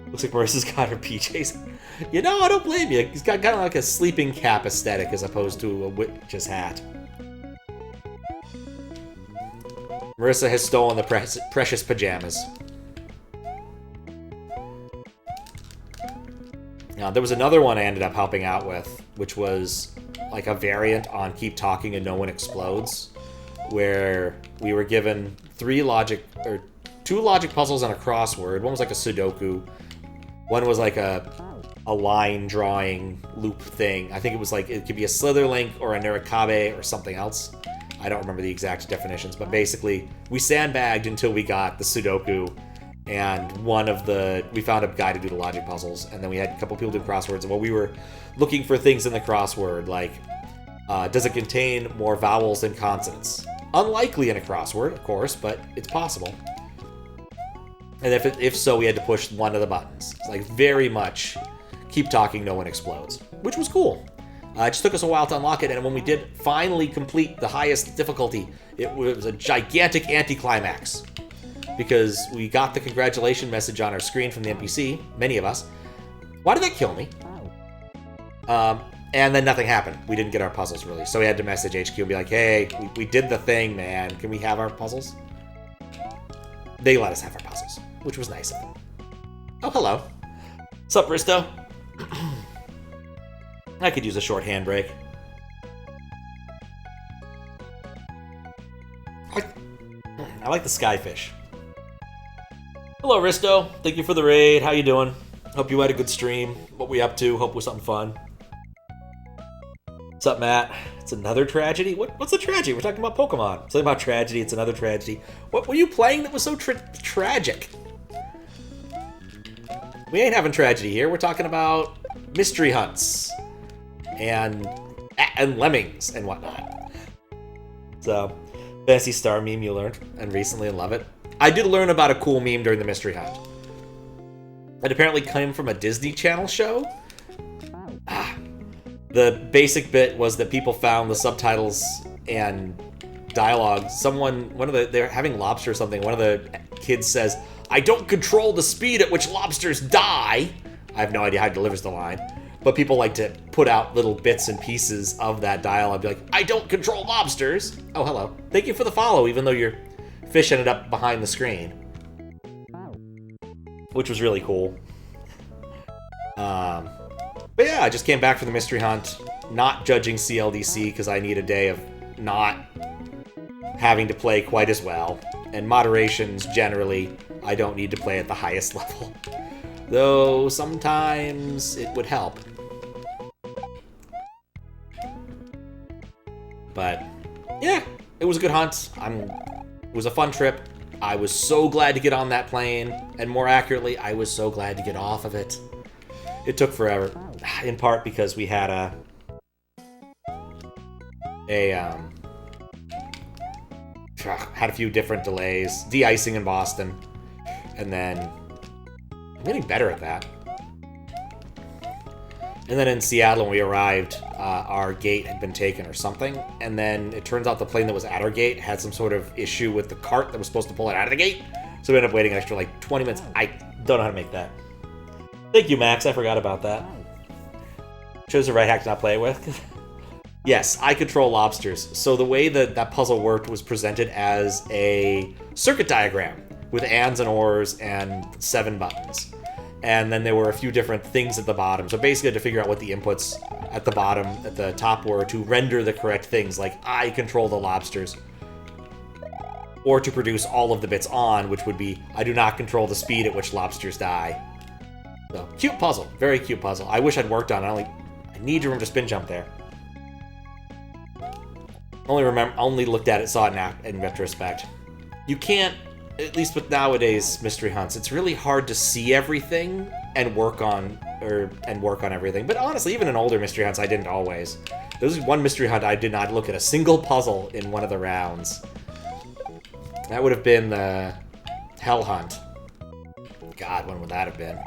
Looks like Marissa's got her PJs. You know, I don't blame you. He's got kind of like a sleeping cap aesthetic as opposed to a witch's hat. Marissa has stolen the precious pajamas. Now, there was another one I ended up helping out with, which was like a variant on Keep Talking and No One Explodes, where we were given 2 logic puzzles and a crossword. One was like a Sudoku. One was like a line drawing loop thing. I think it was like, it could be a Slitherlink or a Narakabe or something else. I don't remember the exact definitions, but basically we sandbagged until we got the Sudoku, and we found a guy to do the logic puzzles, and then we had a couple people do crosswords, and while we were looking for things in the crossword, like, does it contain more vowels than consonants? Unlikely in a crossword, of course, but it's possible. And if so, we had to push one of the buttons. It's like very much keep talking, no one explodes, which was cool. It just took us a while to unlock it, and when we did finally complete the highest difficulty, it was a gigantic anticlimax. Because we got the congratulation message on our screen from the NPC, many of us. Why did that kill me? And then nothing happened. We didn't get our puzzles released, so we had to message HQ and be like, hey, we did the thing, man. Can we have our puzzles? They let us have our puzzles, which was nice of them. Oh, hello. What's up, Risto? I could use a short handbrake. I like the skyfish. Hello, Risto. Thank you for the raid. How you doing? Hope you had a good stream. What we up to? Hope it was something fun. What's up, Matt? It's another tragedy? What's the tragedy? We're talking about Pokemon. Something about tragedy. It's another tragedy. What were you playing that was so tragic? We ain't having tragedy here. We're talking about mystery hunts and lemmings and whatnot. So, Fantasy Star meme you learned and recently and love it. I did learn about a cool meme during the mystery hunt. It apparently came from a Disney Channel show. The basic bit was that people found the subtitles and dialogue. They're having lobster or something. One of the kids says, "I don't control the speed at which lobsters die." I have no idea how he delivers the line. But people like to put out little bits and pieces of that dialogue. Be like, "I don't control lobsters." Oh, hello. Thank you for the follow, even though your fish ended up behind the screen. Which was really cool. But yeah, I just came back from the mystery hunt, not judging CLDC because I need a day of not having to play quite as well. And moderations, generally, I don't need to play at the highest level. Though sometimes it would help. But yeah, it was a good hunt. It was a fun trip. I was so glad to get on that plane, and more accurately, I was so glad to get off of it. It took forever, in part because we had had a few different delays, de-icing in Boston, and then I'm getting better at that. And then in Seattle, when we arrived, our gate had been taken or something, and then it turns out the plane that was at our gate had some sort of issue with the cart that was supposed to pull it out of the gate, so we ended up waiting an extra, 20 minutes. I don't know how to make that. Thank you, Max. I forgot about that. Chose the right hack to not play it with. Yes, I control lobsters. So the way that puzzle worked was presented as a circuit diagram with ands and ors and 7 buttons. And then there were a few different things at the bottom. So basically I had to figure out what the inputs at the top were to render the correct things, like I control the lobsters. Or to produce all of the bits on, which would be I do not control the speed at which lobsters die. So, cute puzzle. Very cute puzzle. I wish I'd worked on it. I need to remember to spin jump there. Only looked at it, saw it in retrospect. You can't, at least with nowadays mystery hunts, it's really hard to see everything and work on everything. But honestly, even in older mystery hunts, I didn't always. There was one mystery hunt I did not look at a single puzzle in one of the rounds. That would have been the Hell Hunt. God, when would that have been?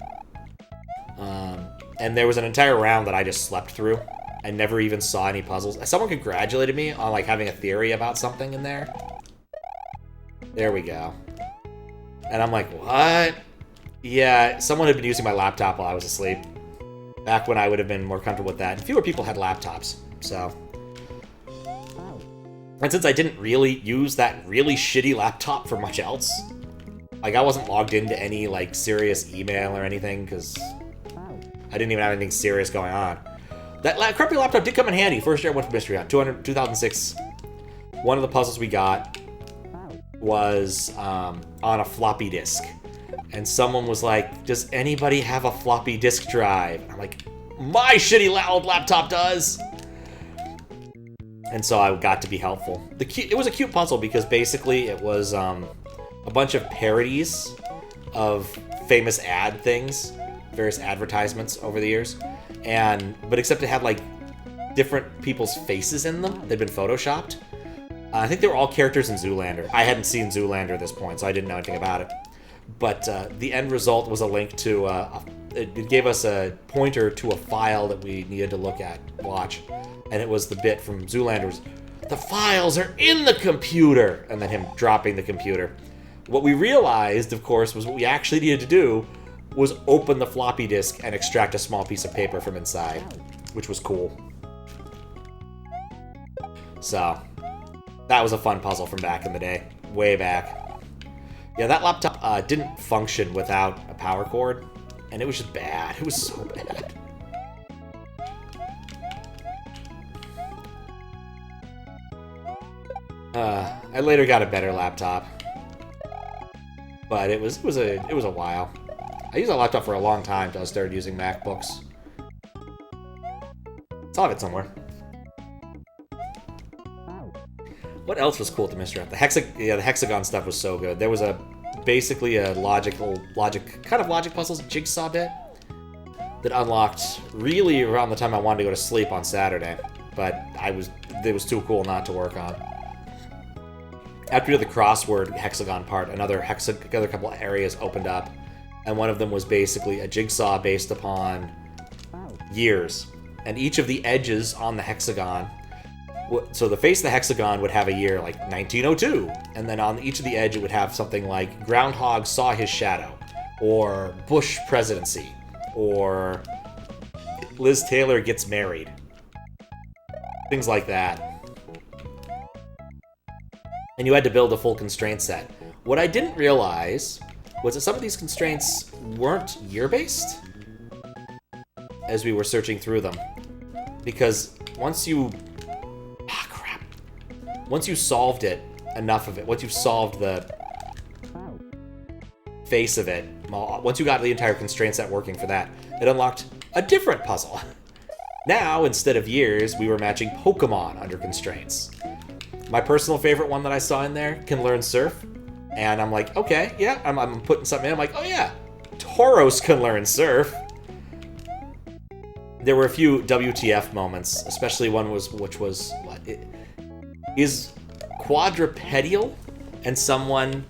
And there was an entire round that I just slept through. I never even saw any puzzles. Someone congratulated me on having a theory about something in there. There we go. And I'm like, what? Yeah, someone had been using my laptop while I was asleep. Back when I would have been more comfortable with that. And fewer people had laptops, so. And since I didn't really use that really shitty laptop for much else, I wasn't logged into any, serious email or anything, because I didn't even have anything serious going on. That crappy laptop did come in handy. First year I went for Mystery Hunt, 2006. One of the puzzles we got was on a floppy disk. and someone was like, does anybody have a floppy disk drive? And I'm like, my shitty old laptop does! And so I got to be helpful. It was a cute puzzle because basically it was a bunch of parodies of famous ad things, various advertisements over the years, but except it had like different people's faces in them. They'd been photoshopped. I think they were all characters in Zoolander. I hadn't seen Zoolander at this point, so I didn't know anything about it. But the end result was a link to it gave us a pointer to a file that we needed to watch. And it was the bit from Zoolander, the files are in the computer! And then him dropping the computer. What we realized, of course, was what we actually needed to do was open the floppy disk and extract a small piece of paper from inside, which was cool. So, that was a fun puzzle from back in the day. Way back. Yeah, that laptop didn't function without a power cord, and it was just bad. It was so bad. I later got a better laptop, but it was a while. I used a laptop for a long time until I started using MacBooks. I'll have it somewhere. What else was cool to Mr. F? The hexagon stuff was so good. There was basically a logic puzzles jigsaw bit that unlocked really around the time I wanted to go to sleep on Saturday, but it was too cool not to work on. After we did the crossword hexagon part, another couple of areas opened up, and one of them was basically a jigsaw based upon years, and each of the edges on the hexagon. So the face of the hexagon would have a year like 1902, and then on each of the edge it would have something like Groundhog saw his shadow, or Bush presidency, or Liz Taylor gets married. Things like that. And you had to build a full constraint set. What I didn't realize was that some of these constraints weren't year-based as we were searching through them. Because once you solved it, enough of it, once you solved the face of it, once you got the entire constraint set working for that, it unlocked a different puzzle. Now, instead of years, we were matching Pokemon under constraints. My personal favorite one that I saw in there, Can Learn Surf. And I'm like, okay, yeah, I'm putting something in. I'm like, oh yeah, Tauros can learn surf. There were a few WTF moments, especially one which was what is quadrupedial, and someone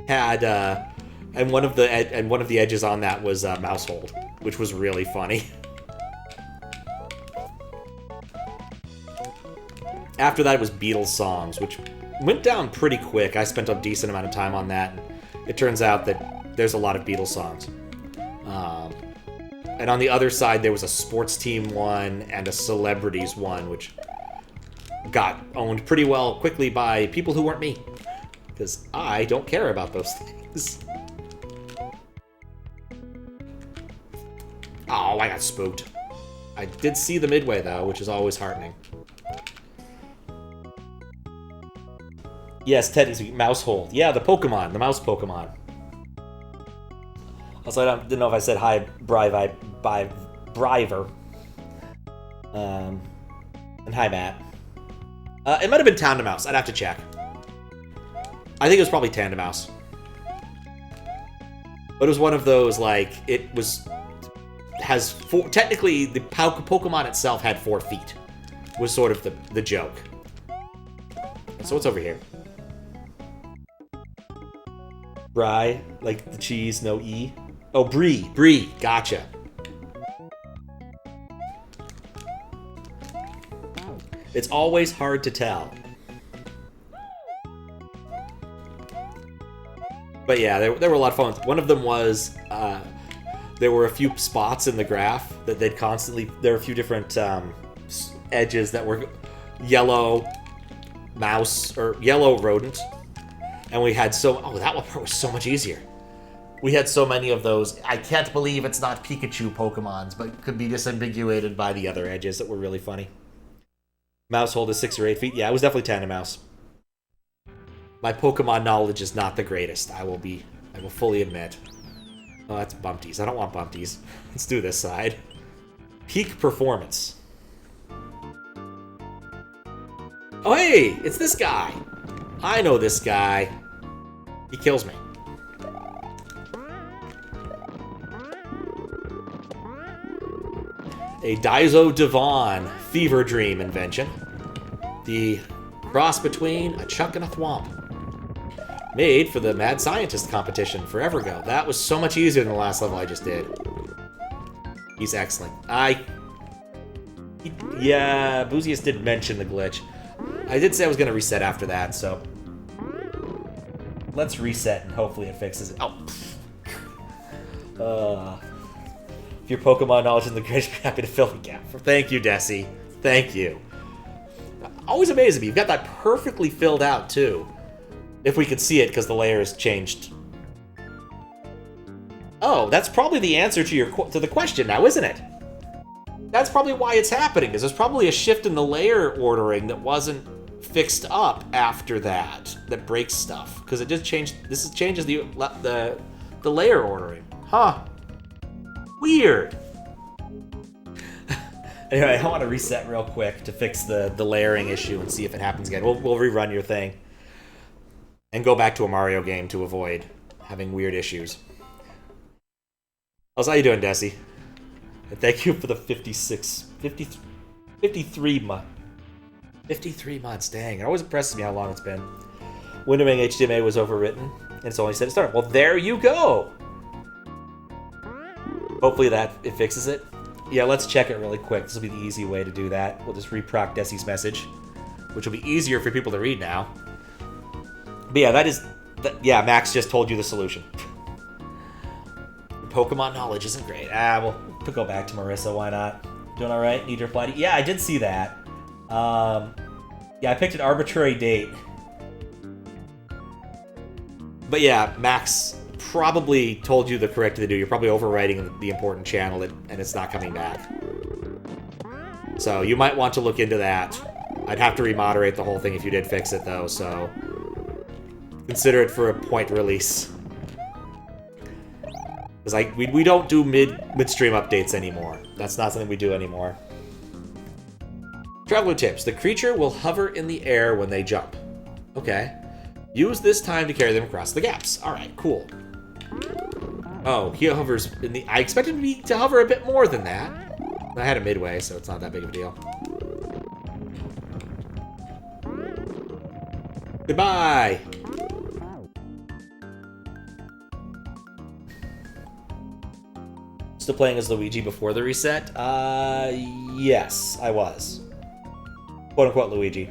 had and one of the edges on that was Mousehold, which was really funny. After that, it was Beatles songs, which went down pretty quick. I spent a decent amount of time on that. It turns out that there's a lot of Beatles songs. And on the other side, there was a sports team one and a celebrities one, which got owned pretty well quickly by people who weren't me. Because I don't care about those things. Oh, I got spooked. I did see the midway, though, which is always heartening. Yes, Ted is Mousehold. Yeah, the Pokemon, the mouse Pokemon. Also, I didn't know if I said hi, Briver. And hi, Matt. It might have been Tandemouse. I'd have to check. I think it was probably Tandemouse. But it was one of those, like, has four... Technically, the Pokemon itself had 4 feet. Was sort of the joke. So what's over here? Brie, like the cheese, no E. Oh, Brie, gotcha. It's always hard to tell. But yeah, there were a lot of fun. One of them was, there were a few spots in the graph that they'd constantly... There were a few different edges that were yellow mouse, or yellow rodent. And we had that one part was so much easier. We had so many of those. I can't believe it's not Pikachu Pokemons, but could be disambiguated by the other edges that were really funny. Mousehold is 6 or 8 feet. Yeah, it was definitely Tandemouse. My Pokemon knowledge is not the greatest. I will fully admit. Oh, that's Bumpties. I don't want Bumpties. Let's do this side. Peak performance. Oh, hey! It's this guy! I know this guy. He kills me. A Daiso Devon fever dream invention. The cross between a chuck and a thwomp. Made for the Mad Scientist competition forever ago. That was so much easier than the last level I just did. He's excellent. Yeah, Boosius did mention the glitch. I did say I was going to reset after that, so... Let's reset and hopefully it fixes it. Oh. If your Pokemon knowledge in the glitch, I'm happy to fill the gap. Thank you, Desi. Thank you. Always amazing me. You've got that perfectly filled out, too. If we could see it, because the layer has changed. Oh, that's probably the answer to the question now, isn't it? That's probably why it's happening, because there's probably a shift in the layer ordering that wasn't fixed up after that breaks stuff. Because it just changed. This changes the layer ordering. Huh. Weird. Anyway, I want to reset real quick to fix the layering issue and see if it happens again. We'll rerun your thing. And go back to a Mario game to avoid having weird issues. How you doing, Desi? And thank you for the 53 months. 53 months, dang. It always impresses me how long it's been. Windowing HDMA was overwritten, and it's only said to start. Well, there you go! Hopefully it fixes it. Yeah, let's check it really quick. This will be the easy way to do that. We'll just reproc Desi's message, which will be easier for people to read now. But yeah, yeah, Max just told you the solution. Pokemon knowledge isn't great. We'll go back to Marissa, why not? Doing alright? Need to reply to... Yeah, I did see that. Yeah, I picked an arbitrary date. But yeah, Max probably told you the correct thing to do. You're probably overwriting the important channel and it's not coming back. So you might want to look into that. I'd have to remoderate the whole thing if you did fix it, though, so... Consider it for a point release. Because we don't do midstream updates anymore. That's not something we do anymore. Traveler tips. The creature will hover in the air when they jump. Okay. Use this time to carry them across the gaps. Alright, cool. Oh, he hovers in the... I expected me to hover a bit more than that. I had a midway, so it's not that big of a deal. Goodbye! Still playing as Luigi before the reset? Yes, I was. Quote-unquote Luigi.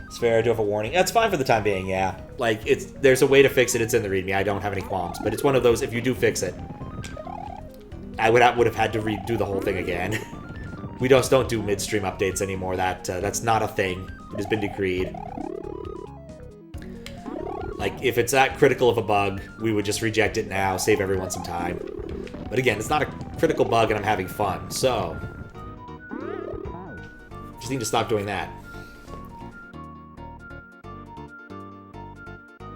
It's fair, I do have a warning. That's fine for the time being, yeah. Like, there's a way to fix it, it's in the README, I don't have any qualms. But it's one of those, if you do fix it, I would have had to redo the whole thing again. We just don't do midstream updates anymore, that's not a thing. It has been decreed. Like, if it's that critical of a bug, we would just reject it now, save everyone some time. But again, it's not a critical bug and I'm having fun, so... Just need to stop doing that.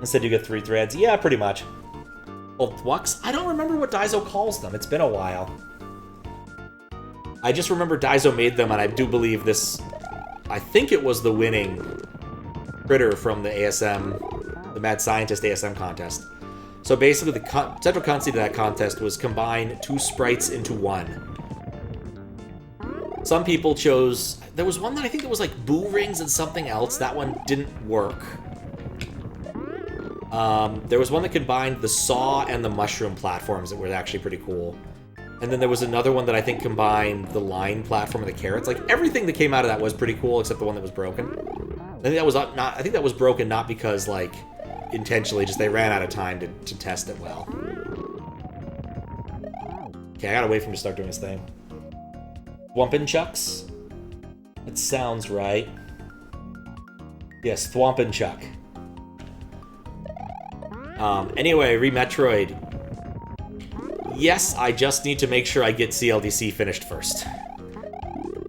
Instead you get 3 threads. Yeah, pretty much. Well, Thwux? I don't remember what Daiso calls them. It's been a while. I just remember Daiso made them, and I do believe this... I think it was the winning critter from the ASM, the Mad Scientist ASM contest. So basically, the central concept of that contest was combine 2 sprites into 1. Some people chose... There was one that I think it was like Boo Rings and something else. That one didn't work. There was one that combined the saw and the mushroom platforms that were actually pretty cool. And then there was another one that I think combined the line platform and the carrots. Like, everything that came out of that was pretty cool, except the one that was broken. I think that was not... I think that was broken not because, like... intentionally, just they ran out of time to test it well. Okay, I gotta wait for him to start doing his thing. Thwompin' Chucks? It sounds right. Yes, Thwompin' Chuck. Anyway, Re-Metroid. Yes, I just need to make sure I get CLDC finished first.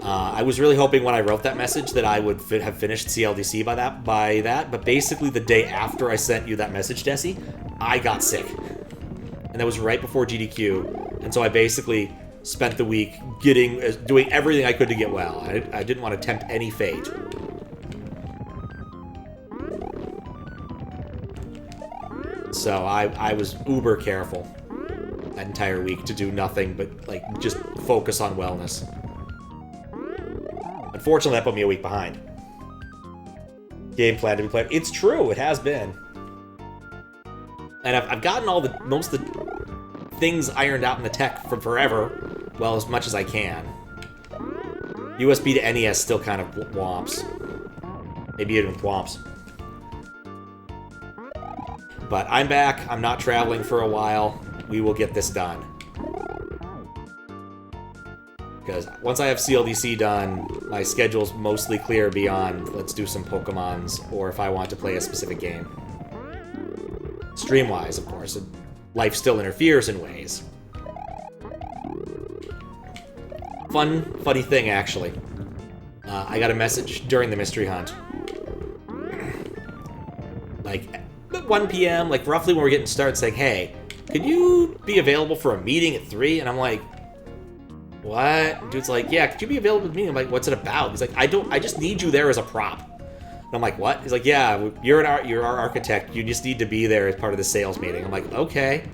I was really hoping when I wrote that message that I would have finished CLDC by that, but basically the day after I sent you that message, Desi, I got sick. and that was right before GDQ, and so I basically spent the week doing everything I could to get well. I didn't want to tempt any fate. So I was uber careful that entire week to do nothing but, like, just focus on wellness. Unfortunately, that put me a week behind. Game plan to be played. It's true, it has been. And I've gotten most of the things ironed out in the tech from forever, well, as much as I can. USB to NES still kind of womps. Maybe even thwomps. But I'm back. I'm not traveling for a while. We will get this done. Because once I have CLDC done, my schedule's mostly clear beyond let's do some Pokemons, or if I want to play a specific game. Stream-wise, of course. Life still interferes in ways. Funny thing, actually. I got a message during the mystery hunt. Like, at 1 p.m., like roughly when we're getting started, saying, hey, could you be available for a meeting at 3? And I'm like, what? Dude's like, yeah, could you be available at the meeting? I'm like, what's it about? He's like, I just need you there as a prop. And I'm like, what? He's like, yeah, you're our architect. You just need to be there as part of the sales meeting. I'm like, okay.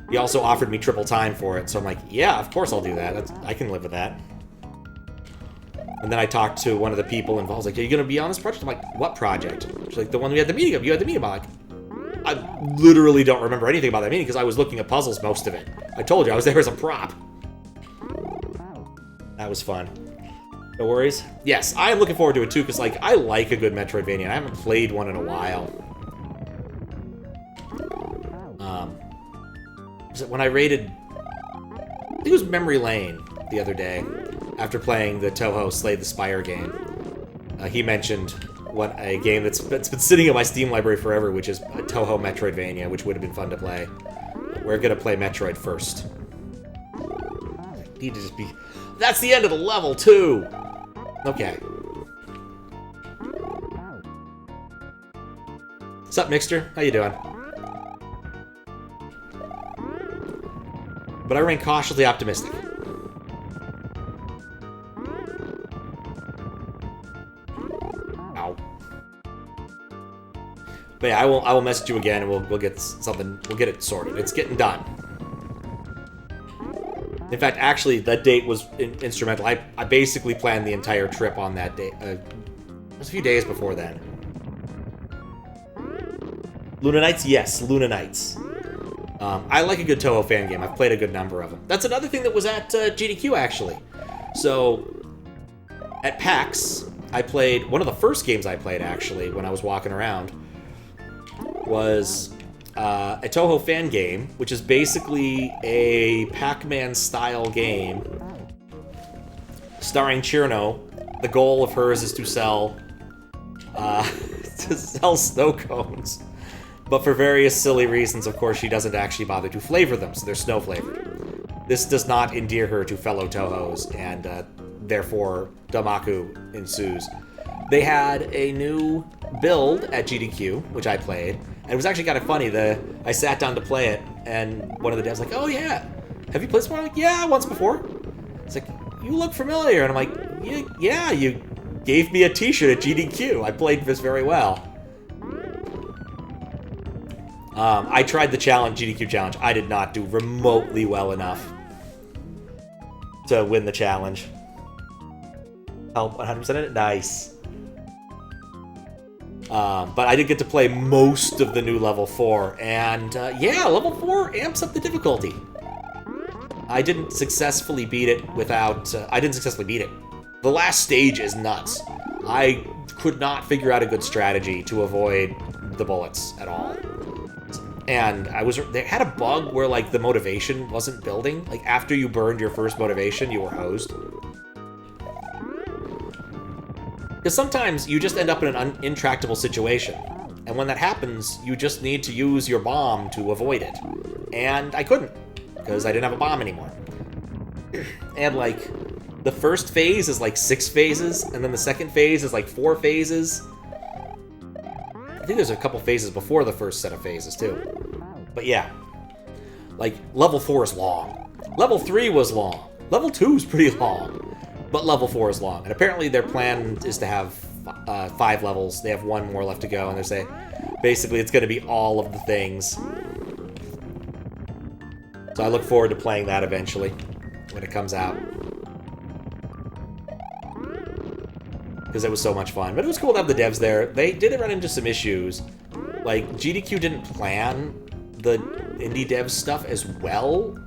He also offered me triple time for it, so I'm like, yeah, of course I'll do that. I can live with that. And then I talked to one of the people involved. I was like, are you going to be on this project? I'm like, what project? She's like, the one we had the meeting of. You had the meeting about. I'm like, I literally don't remember anything about that meeting because I was looking at puzzles most of it. I told you, I was there as a prop. That was fun. No worries. Yes, I am looking forward to it too, because like I like a good Metroidvania, and I haven't played one in a while. When I raided, I think it was Memory Lane the other day, after playing the Toho Slay the Spire game. He mentioned a game that's been sitting in my Steam library forever, which is a Toho Metroidvania, which would have been fun to play. We're gonna play Metroid first. I need to just be... That's the end of the level, too! Okay. What's up, Mixter? How you doing? But I remain cautiously optimistic. Ow. But yeah, I will message you again, and we'll get something. We'll get it sorted. It's getting done. In fact, actually, that date was instrumental. I basically planned the entire trip on that day. It was a few days before then. Luna Nights? Yes, Luna Nights. I like a good Toho fan game. I've played a good number of them. That's another thing that was at GDQ, actually. So, at PAX, I played... One of the first games I played, actually, when I was walking around, was... a Toho fan game, which is basically a Pac-Man-style game starring Chirno. The goal of hers is to sell snow cones. But for various silly reasons, of course, she doesn't actually bother to flavor them, so they're snow-flavored. This does not endear her to fellow Tohos, and therefore, Damaku ensues. They had a new build at GDQ, which I played, and it was actually kind of funny. I sat down to play it, and one of the devs was like, oh yeah, have you played this before? I'm like, yeah, once before. It's like, you look familiar. And I'm like, yeah, you gave me a t-shirt at GDQ. I played this very well. I tried the challenge, GDQ challenge. I did not do remotely well enough to win the challenge. Help 100% in it? Nice. But I did get to play most of the new level 4, and yeah, level 4 amps up the difficulty. I didn't successfully beat it without... I didn't successfully beat it. The last stage is nuts. I could not figure out a good strategy to avoid the bullets at all. And they had a bug where, like, the motivation wasn't building. Like, after you burned your first motivation, you were hosed. Because sometimes you just end up in an intractable situation. And when that happens, you just need to use your bomb to avoid it. And I couldn't, because I didn't have a bomb anymore. And, like, the first phase is, like, 6 phases, and then the second phase is, like, 4 phases. I think there's a couple phases before the first set of phases, too. But yeah. Like, level 4 is long. Level 3 was long. Level 2 is pretty long. But level 4 is long. And apparently their plan is to have 5 levels. They have 1 more left to go, and they say, basically, it's going to be all of the things. So I look forward to playing that eventually, when it comes out. Because it was so much fun. But it was cool to have the devs there. They did run into some issues. Like, GDQ didn't plan the indie dev stuff as well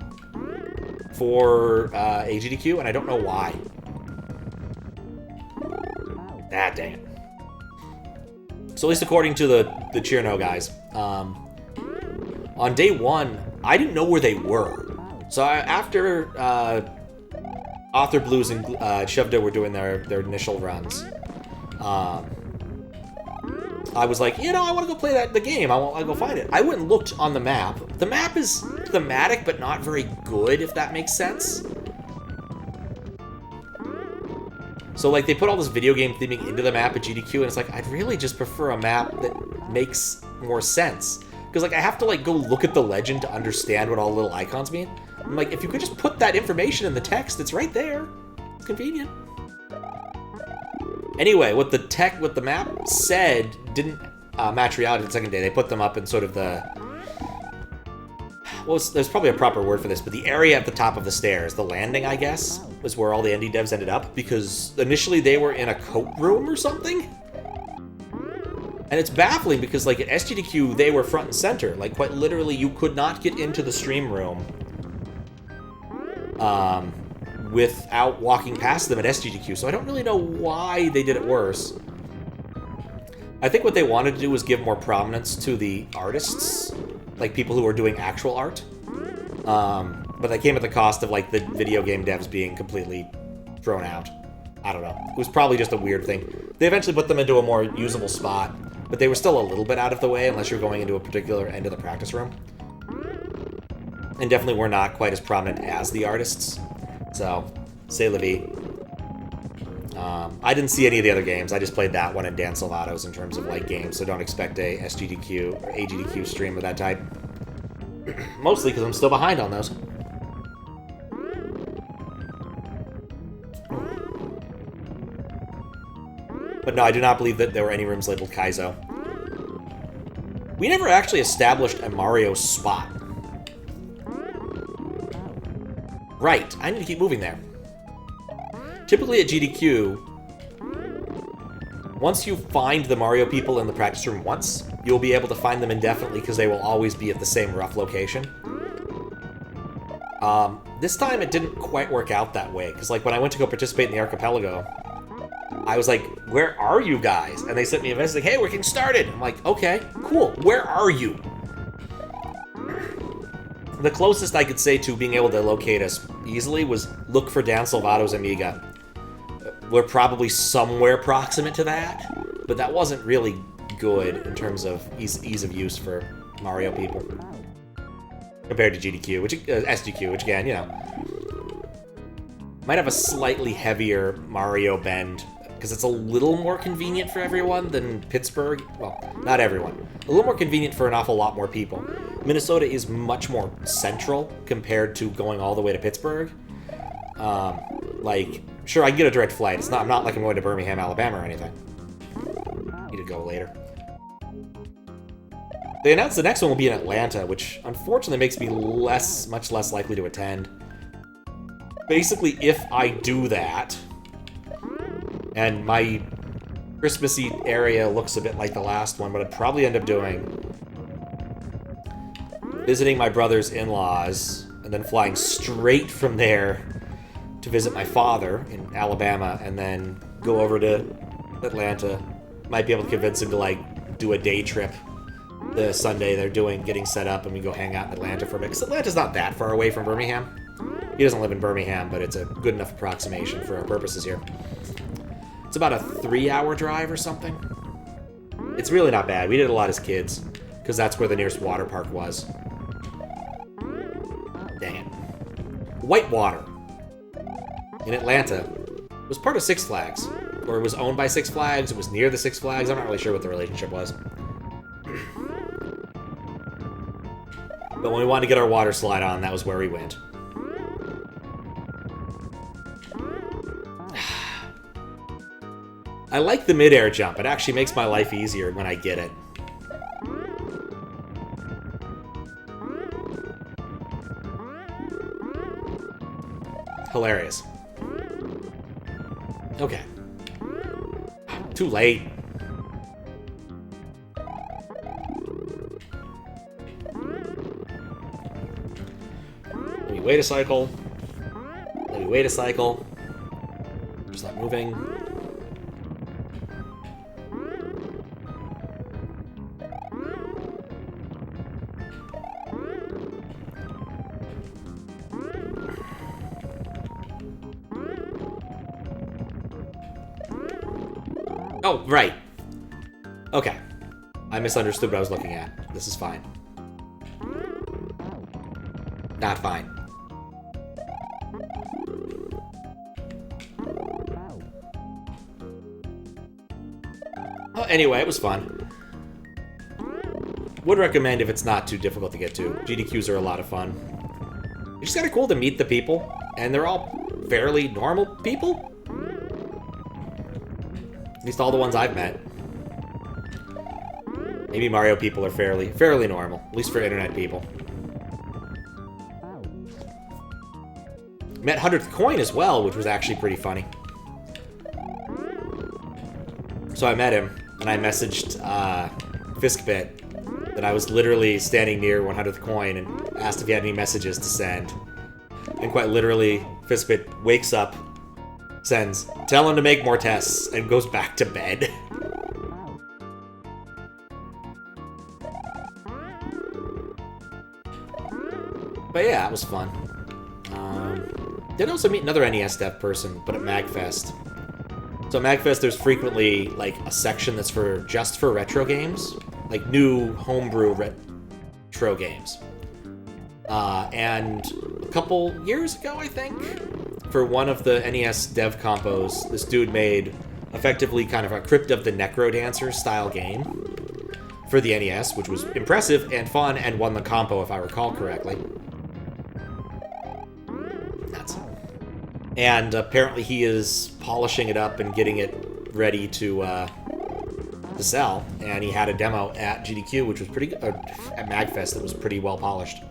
for AGDQ, and I don't know why. Ah, dang it. So at least according to the Cheerno guys, on day 1, I didn't know where they were. So after Author Blues and Shovdo were doing their initial runs, I was like, you know, I want to go play the game. I'll go find it. I went and looked on the map. The map is thematic, but not very good, if that makes sense. So, like, they put all this video game theming into the map at GDQ, and it's like, I'd really just prefer a map that makes more sense. Because, like, I have to, like, go look at the legend to understand what all the little icons mean. I'm like, if you could just put that information in the text, it's right there. It's convenient. Anyway, what the map said didn't match reality the second day. They put them up in sort of the... Well, there's probably a proper word for this, but the area at the top of the stairs, the landing, I guess, was where all the indie devs ended up, because initially they were in a coat room or something? And it's baffling because, like, at SGDQ, they were front and center. Like, quite literally, you could not get into the stream room without walking past them at SGDQ, so I don't really know why they did it worse. I think what they wanted to do was give more prominence to the artists, like people who are doing actual art. But that came at the cost of, like, the video game devs being completely thrown out. I don't know. It was probably just a weird thing. They eventually put them into a more usable spot, but they were still a little bit out of the way unless you're going into a particular end of the practice room. And definitely were not quite as prominent as the artists. So, c'est la vie. I didn't see any of the other games. I just played that one and Dan Salvato's in terms of, like, games, so don't expect a SGDQ or AGDQ stream of that type. Mostly because I'm still behind on those. But no, I do not believe that there were any rooms labeled Kaizo. We never actually established a Mario spot. Right, I need to keep moving there. Typically at GDQ, once you find the Mario people in the practice room once, you'll be able to find them indefinitely because they will always be at the same rough location. This time it didn't quite work out that way, because, like, when I went to go participate in the archipelago, I was like, where are you guys? And they sent me a message like, hey, we're getting started. I'm like, okay, cool, where are you? The closest I could say to being able to locate us easily was look for Dan Salvato's Amiga. We're probably somewhere proximate to that, but that wasn't really good in terms of ease of use for Mario people. Compared to GDQ, which SGQ, which again, you know, might have a slightly heavier Mario bend, because it's a little more convenient for everyone than Pittsburgh. Well, not everyone. A little more convenient for an awful lot more people. Minnesota is much more central compared to going all the way to Pittsburgh. Like, sure, I can get a direct flight. I'm not like I'm going to Birmingham, Alabama or anything. Need to go later. They announced the next one will be in Atlanta, which unfortunately makes me much less likely to attend. Basically, if I do that, and my Christmassy area looks a bit like the last one, what I'd probably end up doing, visiting my brother's in-laws, and then flying straight from there to visit my father in Alabama, and then go over to Atlanta. Might be able to convince him to, like, do a day trip the Sunday they're getting set up, and we go hang out in Atlanta for a bit. Because Atlanta's not that far away from Birmingham. He doesn't live in Birmingham, but it's a good enough approximation for our purposes here. It's about a 3-hour drive or something. It's really not bad. We did a lot as kids, because that's where the nearest water park was. Dang it. Whitewater in Atlanta was part of Six Flags, or it was owned by Six Flags, it was near the Six Flags, I'm not really sure what the relationship was. But when we wanted to get our water slide on, that was where we went. I like the mid-air jump. It actually makes my life easier when I get it. Hilarious. Okay. Too late. Let me wait a cycle. Let me wait a cycle. Just not moving. Oh, right. Okay. I misunderstood what I was looking at. This is fine. Not fine. Oh, anyway, it was fun. Would recommend if it's not too difficult to get to. GDQs are a lot of fun. It's just kind of cool to meet the people, and they're all fairly normal people. At least all the ones I've met. Maybe Mario people are fairly normal, at least for internet people. Met 100th Coin as well, which was actually pretty funny. So I met him, and I messaged Fiskbit that I was literally standing near 100th Coin and asked if he had any messages to send. And quite literally, Fiskbit wakes up, sends, "Tell him to make more tests," and goes back to bed. But yeah, it was fun. Did also meet another NES dev person, but at MagFest. So at MagFest, there's frequently like a section that's just for retro games, like new homebrew retro games. And a couple years ago, I think, for one of the NES dev compos, this dude made effectively kind of a Crypt of the Necrodancer style game for the NES, which was impressive and fun and won the compo, if I recall correctly. Nuts. And apparently he is polishing it up and getting it ready to sell. And he had a demo at GDQ, which was pretty good, at MagFest, that was pretty well polished.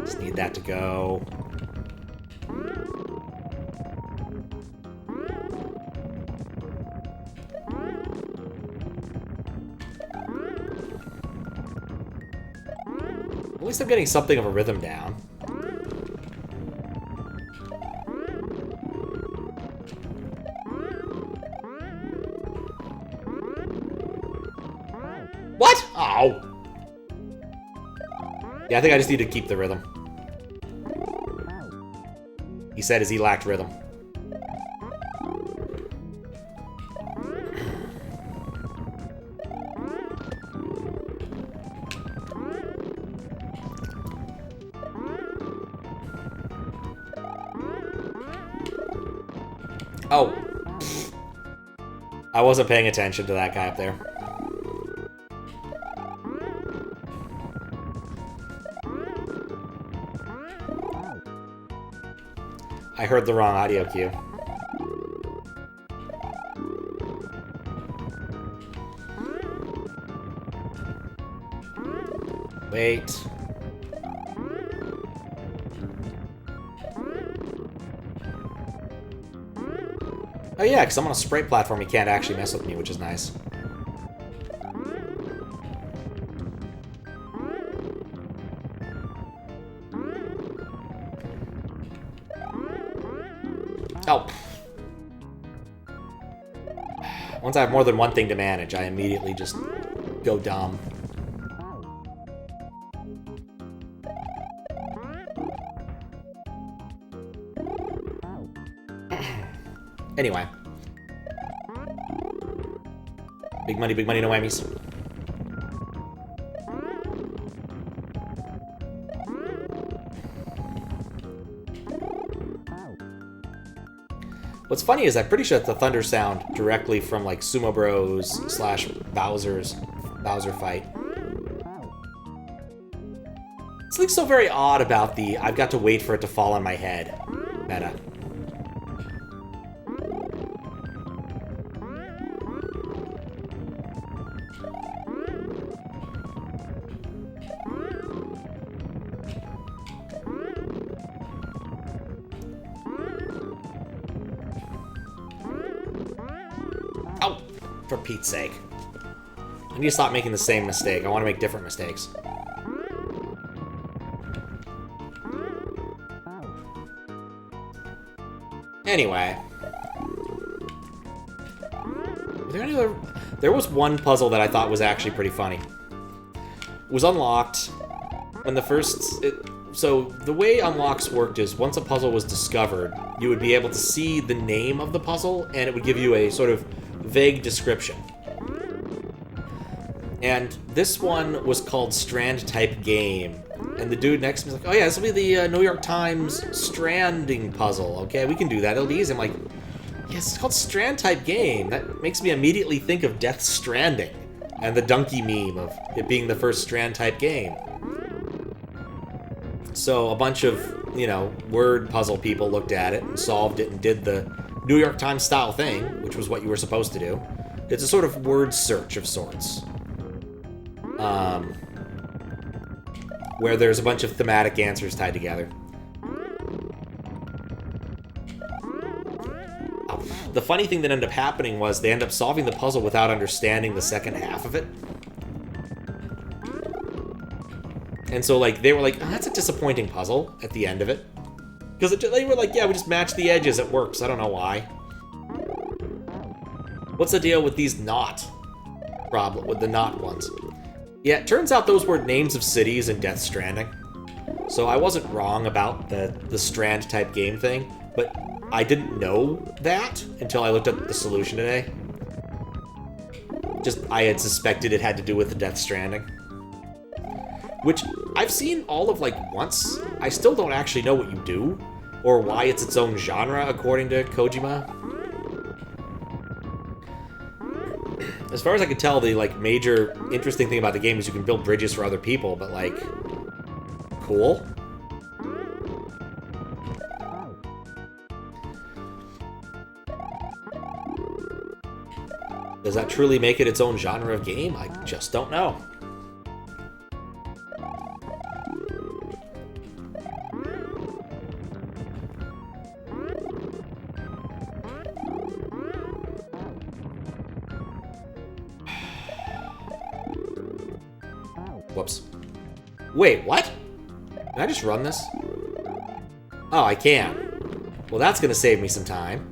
Just need that to go. At least I'm getting something of a rhythm down. What? Oh! Yeah, I think I just need to keep the rhythm. He said as he lacked rhythm. Oh. I wasn't paying attention to that guy up there. I heard the wrong audio cue. Wait. Oh yeah, because I'm on a sprite platform, he can't actually mess with me, which is nice. Oh. Once I have more than one thing to manage, I immediately just go dumb. Anyway. Big money, no whammies. What's funny is I'm pretty sure it's the thunder sound directly from like Sumo Bros / Bowser fight. Something so very odd about the I've got to wait for it to fall on my head meta. Oh, for Pete's sake. I need to stop making the same mistake. I want to make different mistakes. Anyway. Are there any other... There was one puzzle that I thought was actually pretty funny. It was unlocked when the first... So, the way unlocks worked is once a puzzle was discovered, you would be able to see the name of the puzzle, and it would give you a sort of vague description. And this one was called Strand Type Game. And the dude next to me was like, oh yeah, this will be the New York Times Stranding puzzle. Okay, we can do that. It'll be easy. I'm like, yes, it's called Strand Type Game. That makes me immediately think of Death Stranding and the donkey meme of it being the first Strand Type game. So a bunch of, you know, word puzzle people looked at it and solved it and did the New York Times style thing, which was what you were supposed to do. It's a sort of word search of sorts. Where there's a bunch of thematic answers tied together. The funny thing that ended up happening was they ended up solving the puzzle without understanding the second half of it. And so, like, they were like, oh, that's a disappointing puzzle at the end of it. Because they were like, yeah, we just matched the edges, it works. I don't know why. What's the deal with these not problem, with the not ones? Yeah, it turns out those were names of cities in Death Stranding. So I wasn't wrong about the Strand type game thing, but I didn't know that until I looked at the solution today. Just, I had suspected it had to do with the Death Stranding. Which, I've seen all of, like, once. I still don't actually know what you do, or why it's its own genre, according to Kojima. As far as I can tell, the, like, major interesting thing about the game is you can build bridges for other people, but, like, cool. Does that truly make it its own genre of game? I just don't know. Whoops. Wait, what? Can I just run this? Oh, I can. Well, that's gonna save me some time.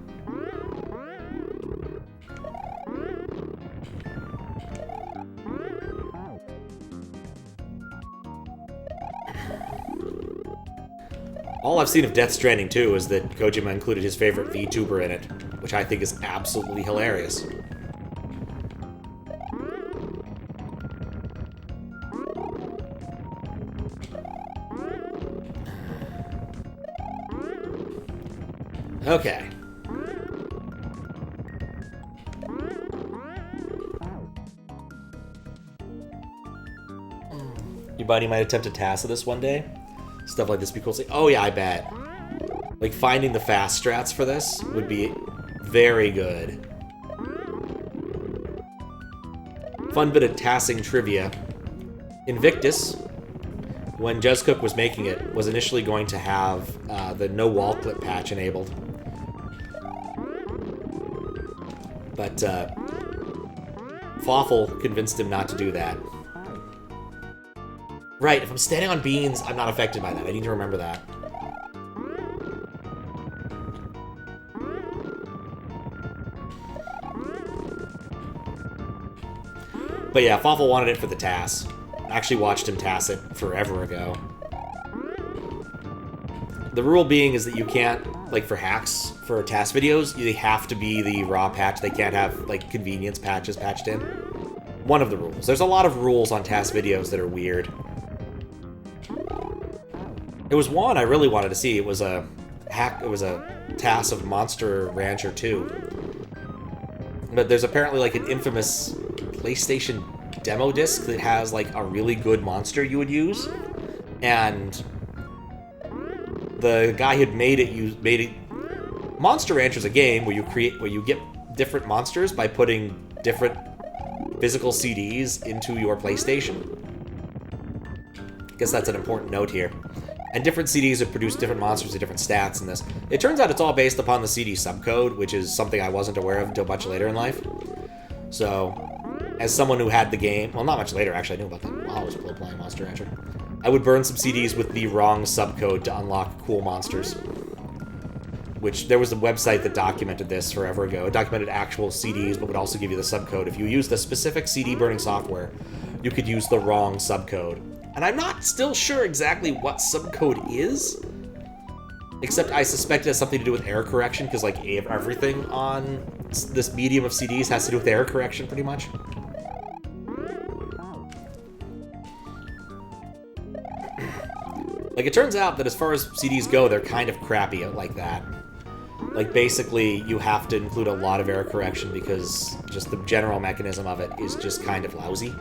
All I've seen of Death Stranding 2 is that Kojima included his favorite VTuber in it, which I think is absolutely hilarious. Okay. Your buddy might attempt a task of this one day. Stuff like this would be cool. It's like, oh yeah, I bet. Like, finding the fast strats for this would be very good. Fun bit of tassing trivia. Invictus, when Jezcook was making it, was initially going to have the no wall clip patch enabled. But Fawful convinced him not to do that. Right, if I'm standing on beans, I'm not affected by that. I need to remember that. But yeah, Fawful wanted it for the TAS. I actually watched him TAS it forever ago. The rule being is that you can't, like for hacks, for TAS videos, they have to be the raw patch. They can't have, like, convenience patches patched in. One of the rules. There's a lot of rules on TAS videos that are weird. There was one I really wanted to see. It was a TAS of Monster Rancher 2. But there's apparently like an infamous PlayStation demo disc that has like a really good monster you would use, and the guy who had made it. Monster Rancher is a game where you get different monsters by putting different physical CDs into your PlayStation. I guess that's an important note here. And different CDs would produce different monsters with different stats in this. It turns out it's all based upon the CD subcode, which is something I wasn't aware of until much later in life. So, as someone who had the game, well, not much later, actually, I knew about that while I was playing Monster Rancher. I would burn some CDs with the wrong subcode to unlock cool monsters. Which, there was a website that documented this forever ago. It documented actual CDs, but would also give you the subcode. If you used the specific CD burning software, you could use the wrong subcode. And I'm not still sure exactly what subcode is, except I suspect it has something to do with error correction, because like everything on this medium of CDs has to do with error correction, pretty much. Like, it turns out that as far as CDs go, they're kind of crappy like that. Like, basically, you have to include a lot of error correction because just the general mechanism of it is just kind of lousy.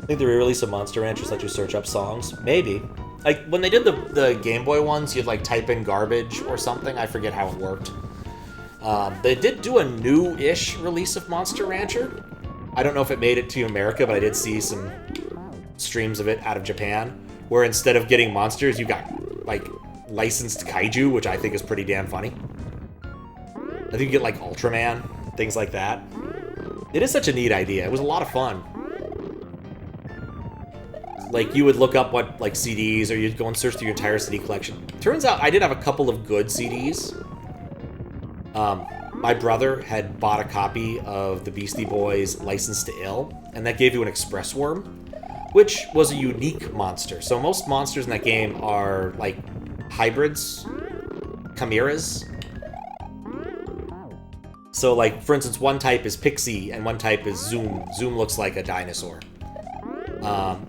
I think the re-release of Monster Ranchers let you search up songs. Maybe. Like, when they did the Game Boy ones, you'd, like, type in garbage or something. I forget how it worked. They did do a new-ish release of Monster Rancher. I don't know if it made it to America, but I did see some streams of it out of Japan, where instead of getting monsters, you got, like, licensed kaiju, which I think is pretty damn funny. I think you get, like, Ultraman, things like that. It is such a neat idea. It was a lot of fun. Like, you would look up what, like, CDs, or you'd go and search through your entire CD collection. Turns out I did have a couple of good CDs. My brother had bought a copy of the Beastie Boys' License to Ill, and that gave you an Express Worm, which was a unique monster. So most monsters in that game are, like, hybrids, chimeras. So, like, for instance, one type is Pixie, and one type is Zoom. Zoom looks like a dinosaur.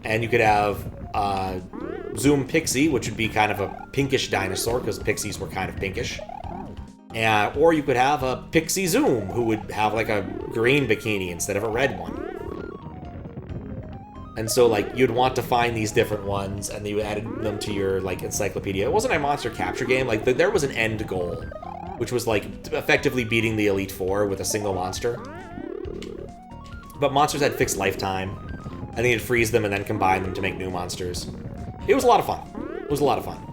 And you could have Zoom Pixie, which would be kind of a pinkish dinosaur, because pixies were kind of pinkish. Or you could have a Pixie Zoom, who would have like a green bikini instead of a red one. And so, like, you'd want to find these different ones, and you added them to your, like, encyclopedia. It wasn't a monster capture game. Like, there was an end goal, which was, like, effectively beating the Elite Four with a single monster. But monsters had fixed lifetime. I think you'd freeze them and then combine them to make new monsters. It was a lot of fun. It was a lot of fun.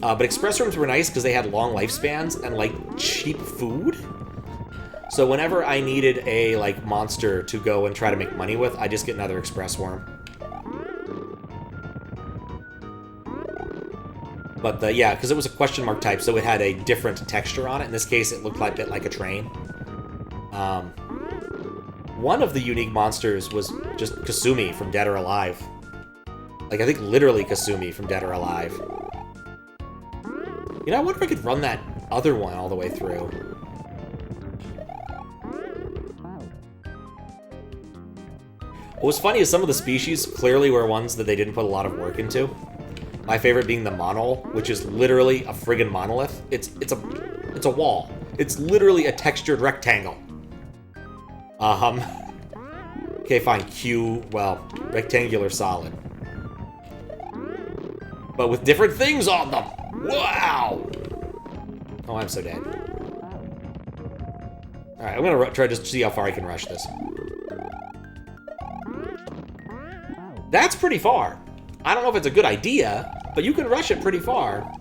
But Express Rooms were nice because they had long lifespans and, like, cheap food. So whenever I needed a, like, monster to go and try to make money with, I just get another Express Worm. But, yeah, because it was a question mark type, so it had a different texture on it. In this case, it looked like a bit like a train. One of the unique monsters was just Kasumi from Dead or Alive. Like, I think literally Kasumi from Dead or Alive. You know, I wonder if I could run that other one all the way through. What was funny is some of the species clearly were ones that they didn't put a lot of work into. My favorite being the Monol, which is literally a friggin' monolith. It's a wall. It's literally a textured rectangle. Okay, fine. Q, well, rectangular solid. But with different things on them. Wow! Oh, I'm so dead. Alright, I'm gonna try to just see how far I can rush this. That's pretty far. I don't know if it's a good idea, but you can rush it pretty far.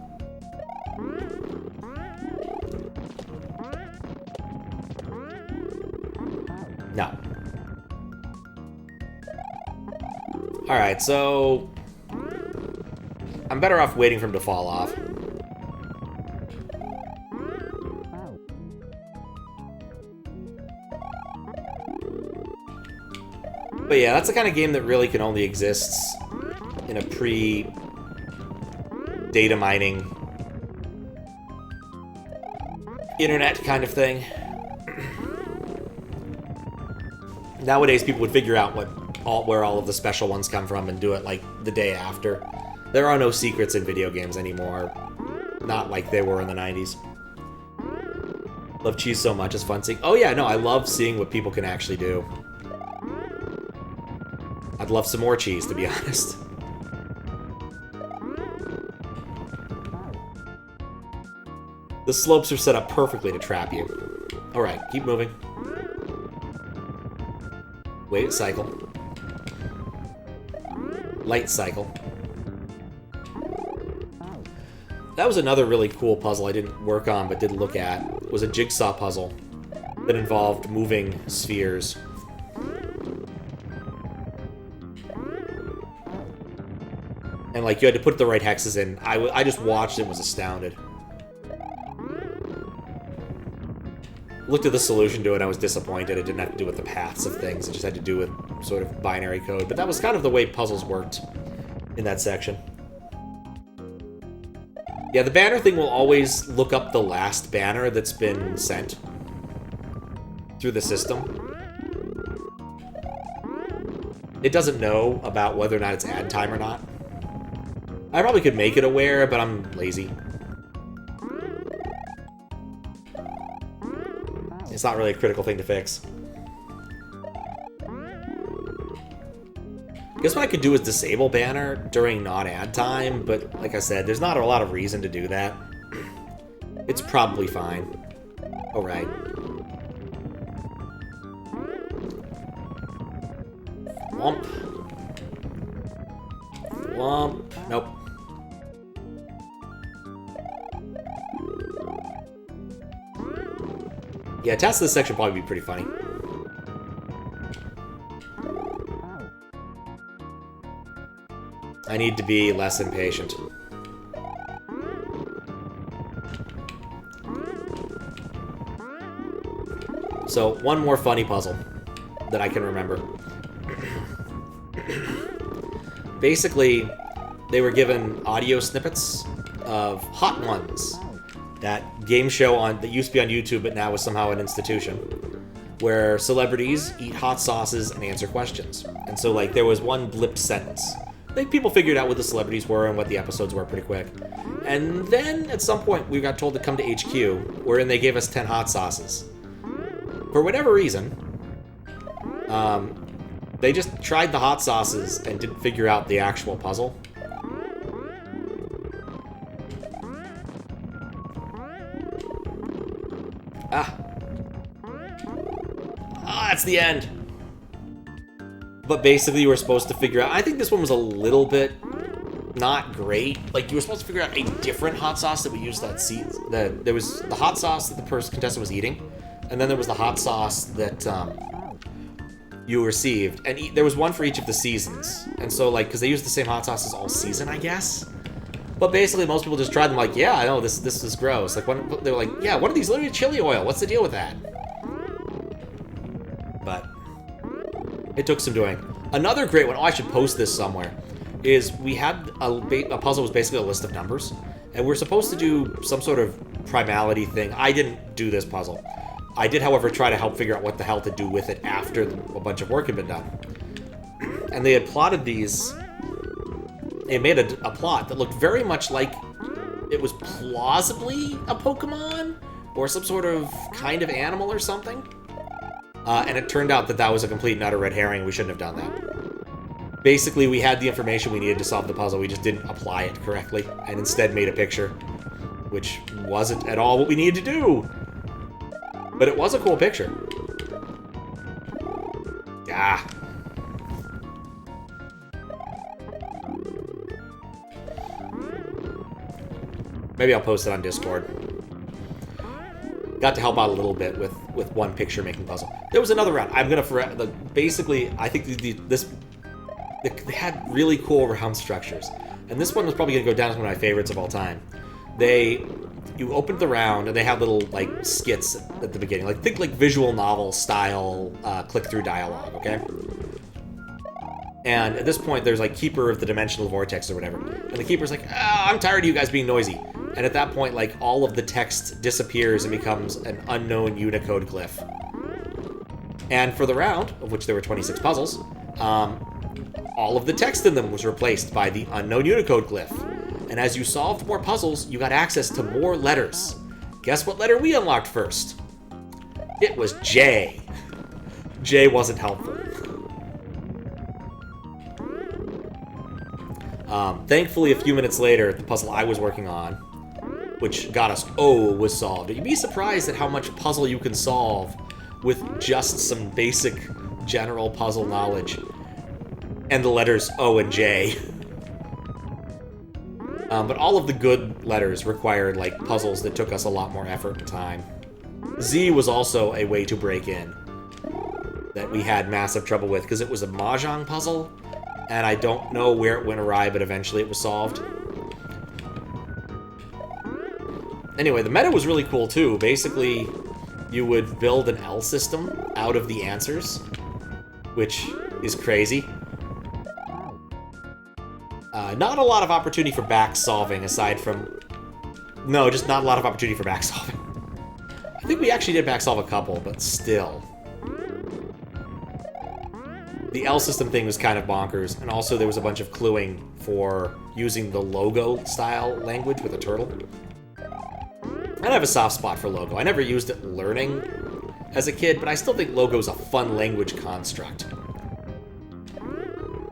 No. Alright, so I'm better off waiting for him to fall off. But yeah, that's the kind of game that really can only exist in a pre-data mining internet kind of thing. Nowadays, people would figure out what where all of the special ones come from and do it like the day after. There are no secrets in video games anymore. Not like they were in the 90s. Love cheese so much, it's fun seeing. Oh yeah, no, I love seeing what people can actually do. I'd love some more cheese, to be honest. The slopes are set up perfectly to trap you. Alright, keep moving. Wait, cycle. Light cycle. That was another really cool puzzle I didn't work on but did look at. It was a jigsaw puzzle that involved moving spheres. And like you had to put the right hexes in. I just watched and was astounded. Looked at the solution to it, I was disappointed. It didn't have to do with the paths of things. It just had to do with sort of binary code. But that was kind of the way puzzles worked in that section. Yeah, the banner thing will always look up the last banner that's been sent through the system. It doesn't know about whether or not it's ad time or not. I probably could make it aware, but I'm lazy. It's not really a critical thing to fix. I guess what I could do is disable banner during non-ad time, but like I said, there's not a lot of reason to do that. It's probably fine. Alright. Womp. Womp. Nope. Yeah, tasks this section would probably be pretty funny. I need to be less impatient. So, one more funny puzzle that I can remember. Basically, they were given audio snippets of Hot Ones, that game show that used to be on YouTube but now is somehow an institution, where celebrities eat hot sauces and answer questions. And so, like, there was one blipped sentence. Like, people figured out what the celebrities were and what the episodes were pretty quick. And then, at some point, we got told to come to HQ, wherein they gave us 10 hot sauces. For whatever reason, they just tried the hot sauces and didn't figure out the actual puzzle. That's the end. But basically, you were supposed to figure out... I think this one was a little bit not great. Like, you were supposed to figure out a different hot sauce that we used that there was the hot sauce that the contestant was eating, and then there was the hot sauce that you received. And there was one for each of the seasons. And so, like, because they used the same hot sauces all season, I guess. But basically, most people just tried them like, yeah, I know, this is gross. Like, they were like, yeah, what are these? Literally chili oil. What's the deal with that? But it took some doing. Another great one, I should post this somewhere, is we had a puzzle was basically a list of numbers, and we're supposed to do some sort of primality thing. I didn't do this puzzle. I did, however, try to help figure out what the hell to do with it after a bunch of work had been done. And they had plotted these... They made a plot that looked very much like it was plausibly a Pokemon, or some sort of kind of animal or something. And it turned out that that was a complete and utter red herring. We shouldn't have done that. Basically, we had the information we needed to solve the puzzle. We just didn't apply it correctly, and instead made a picture, which wasn't at all what we needed to do. But it was a cool picture. Ah. Maybe I'll post it on Discord. Got to help out a little bit with one picture-making puzzle. There was another round. I'm gonna basically, I think they had really cool round structures, and this one was probably gonna go down as one of my favorites of all time. You opened the round, and they had little like skits at the beginning, like think like visual novel style click-through dialogue, okay? And at this point, there's like Keeper of the Dimensional Vortex or whatever, and the Keeper's like, I'm tired of you guys being noisy. And at that point, like, all of the text disappears and becomes an unknown Unicode glyph. And for the round, of which there were 26 puzzles, all of the text in them was replaced by the unknown Unicode glyph. And as you solved more puzzles, you got access to more letters. Guess what letter we unlocked first? It was J. J wasn't helpful. Thankfully, a few minutes later, the puzzle I was working on, which got us O, was solved. You'd be surprised at how much puzzle you can solve with just some basic general puzzle knowledge and the letters O and J. But all of the good letters required like puzzles that took us a lot more effort and time. Z was also a way to break in that we had massive trouble with because it was a mahjong puzzle, and I don't know where it went awry, but eventually it was solved. Anyway, the meta was really cool too. Basically, you would build an L system out of the answers, which is crazy. Not a lot of opportunity for back solving aside from... No, just not a lot of opportunity for back solving. I think we actually did back solve a couple, but still. The L system thing was kind of bonkers, and also there was a bunch of cluing for using the logo style language with a turtle. I have a soft spot for logo. I never used it learning as a kid, but I still think logo's a fun language construct.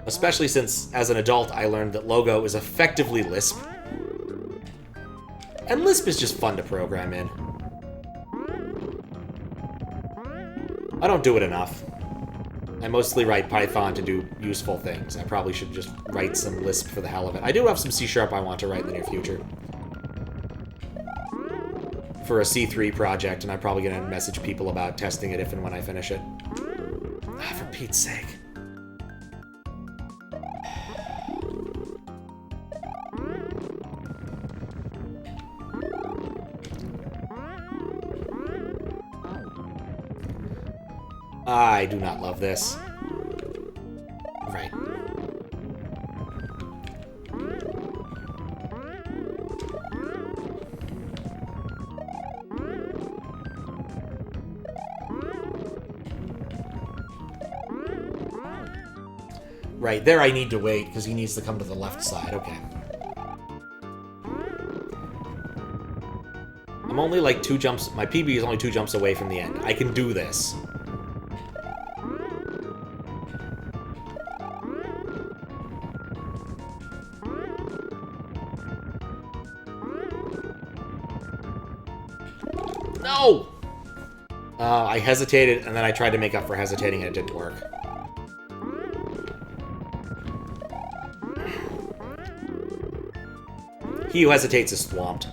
Especially since, as an adult, I learned that logo is effectively Lisp. And Lisp is just fun to program in. I don't do it enough. I mostly write Python to do useful things. I probably should just write some Lisp for the hell of it. I do have some C# I want to write in the near future. For a C3 project, and I'm probably going to message people about testing it if and when I finish it. Ah, for Pete's sake. I do not love this. Right. Right, there I need to wait, because he needs to come to the left side. Okay. I'm only like 2 jumps... My PB is only 2 jumps away from the end. I can do this. No! I hesitated, and then I tried to make up for hesitating, and it didn't work. He who hesitates is swamped.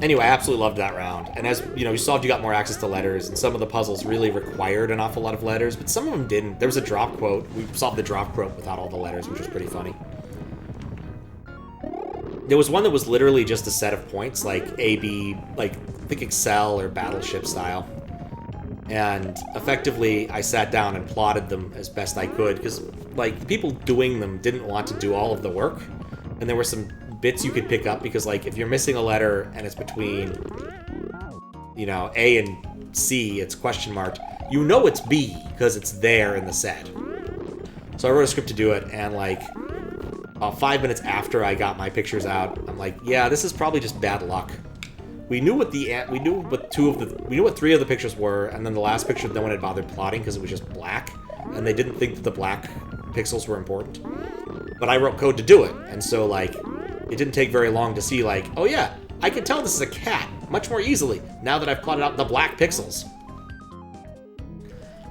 Anyway, I absolutely loved that round. And as you know, you solved, you got more access to letters, and some of the puzzles really required an awful lot of letters, but some of them didn't. There was a drop quote. We solved the drop quote without all the letters, which was pretty funny. There was one that was literally just a set of points, like A, B, like, I think Excel or Battleship style. And effectively, I sat down and plotted them as best I could, because, like, the people doing them didn't want to do all of the work. And there were some bits you could pick up, because, like, if you're missing a letter and it's between, you know, A and C, it's question marked, you know it's B, because it's there in the set. So I wrote a script to do it, and, like, about 5 minutes after I got my pictures out, I'm like, yeah, this is probably just bad luck. We knew what 3 of the pictures were, and then the last picture no one had bothered plotting because it was just black, and they didn't think that the black pixels were important. But I wrote code to do it, and so, like, it didn't take very long to see, like, oh yeah, I can tell this is a cat much more easily now that I've plotted out the black pixels.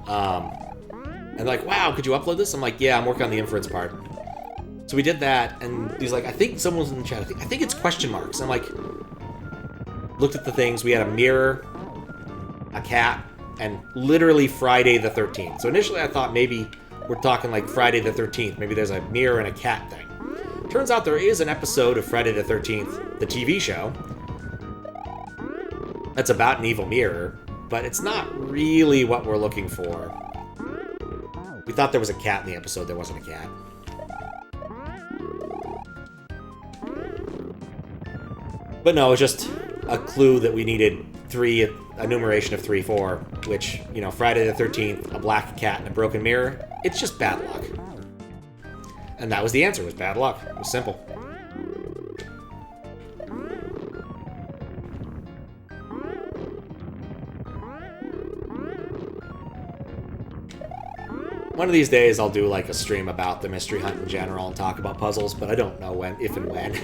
And like, wow, could you upload this? I'm like, yeah, I'm working on the inference part. So we did that, and he's like, I think someone's in the chat. I think it's question marks. I'm like, looked at the things. We had a mirror, a cat, and literally Friday the 13th. So initially I thought maybe we're talking like Friday the 13th. Maybe there's a mirror and a cat thing. Turns out there is an episode of Friday the 13th, the TV show, that's about an evil mirror, but it's not really what we're looking for. We thought there was a cat in the episode. There wasn't a cat. But no, it's just a clue that we needed a numeration of 3, 4, which, you know, Friday the 13th, a black cat and a broken mirror, it's just bad luck. And that was the answer, was bad luck. It was simple. One of these days I'll do like a stream about the mystery hunt in general and talk about puzzles, but I don't know when, if and when.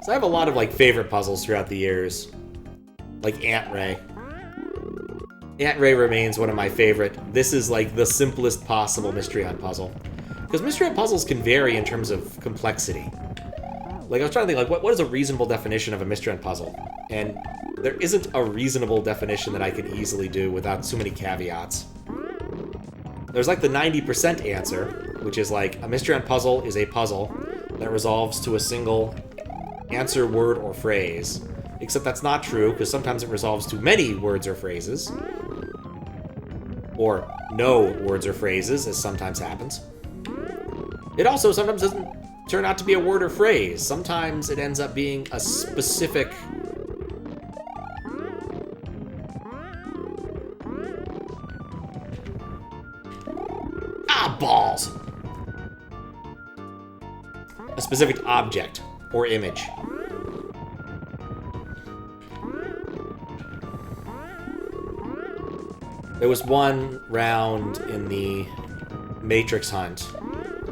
So I have a lot of like favorite puzzles throughout the years. Like Ant Ray. Ant Ray remains one of my favorite. This is like the simplest possible mystery hunt puzzle. Because mystery hunt puzzles can vary in terms of complexity. Like, I was trying to think, like, what is a reasonable definition of a mystery hunt puzzle? And there isn't a reasonable definition that I can easily do without too many caveats. There's like the 90% answer, which is like, a mystery hunt puzzle is a puzzle that resolves to a single answer, word, or phrase. Except that's not true, because sometimes it resolves to many words or phrases. Or no words or phrases, as sometimes happens. It also sometimes doesn't turn out to be a word or phrase. Sometimes it ends up being a specific... balls! A specific object or image. There was one round in the Matrix hunt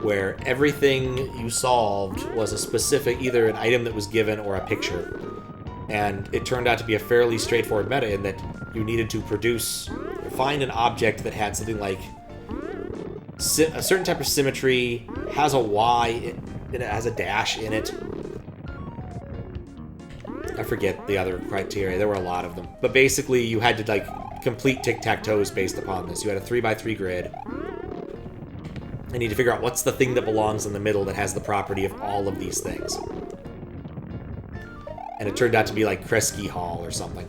where everything you solved was a specific, either an item that was given or a picture. And it turned out to be a fairly straightforward meta in that you needed to find an object that had something like a certain type of symmetry, has a Y, and it has a dash in it. I forget the other criteria, there were a lot of them. But basically you had to like complete tic-tac-toes based upon this. You had a 3x3 grid. I need to figure out what's the thing that belongs in the middle that has the property of all of these things. And it turned out to be like Kresge Hall or something.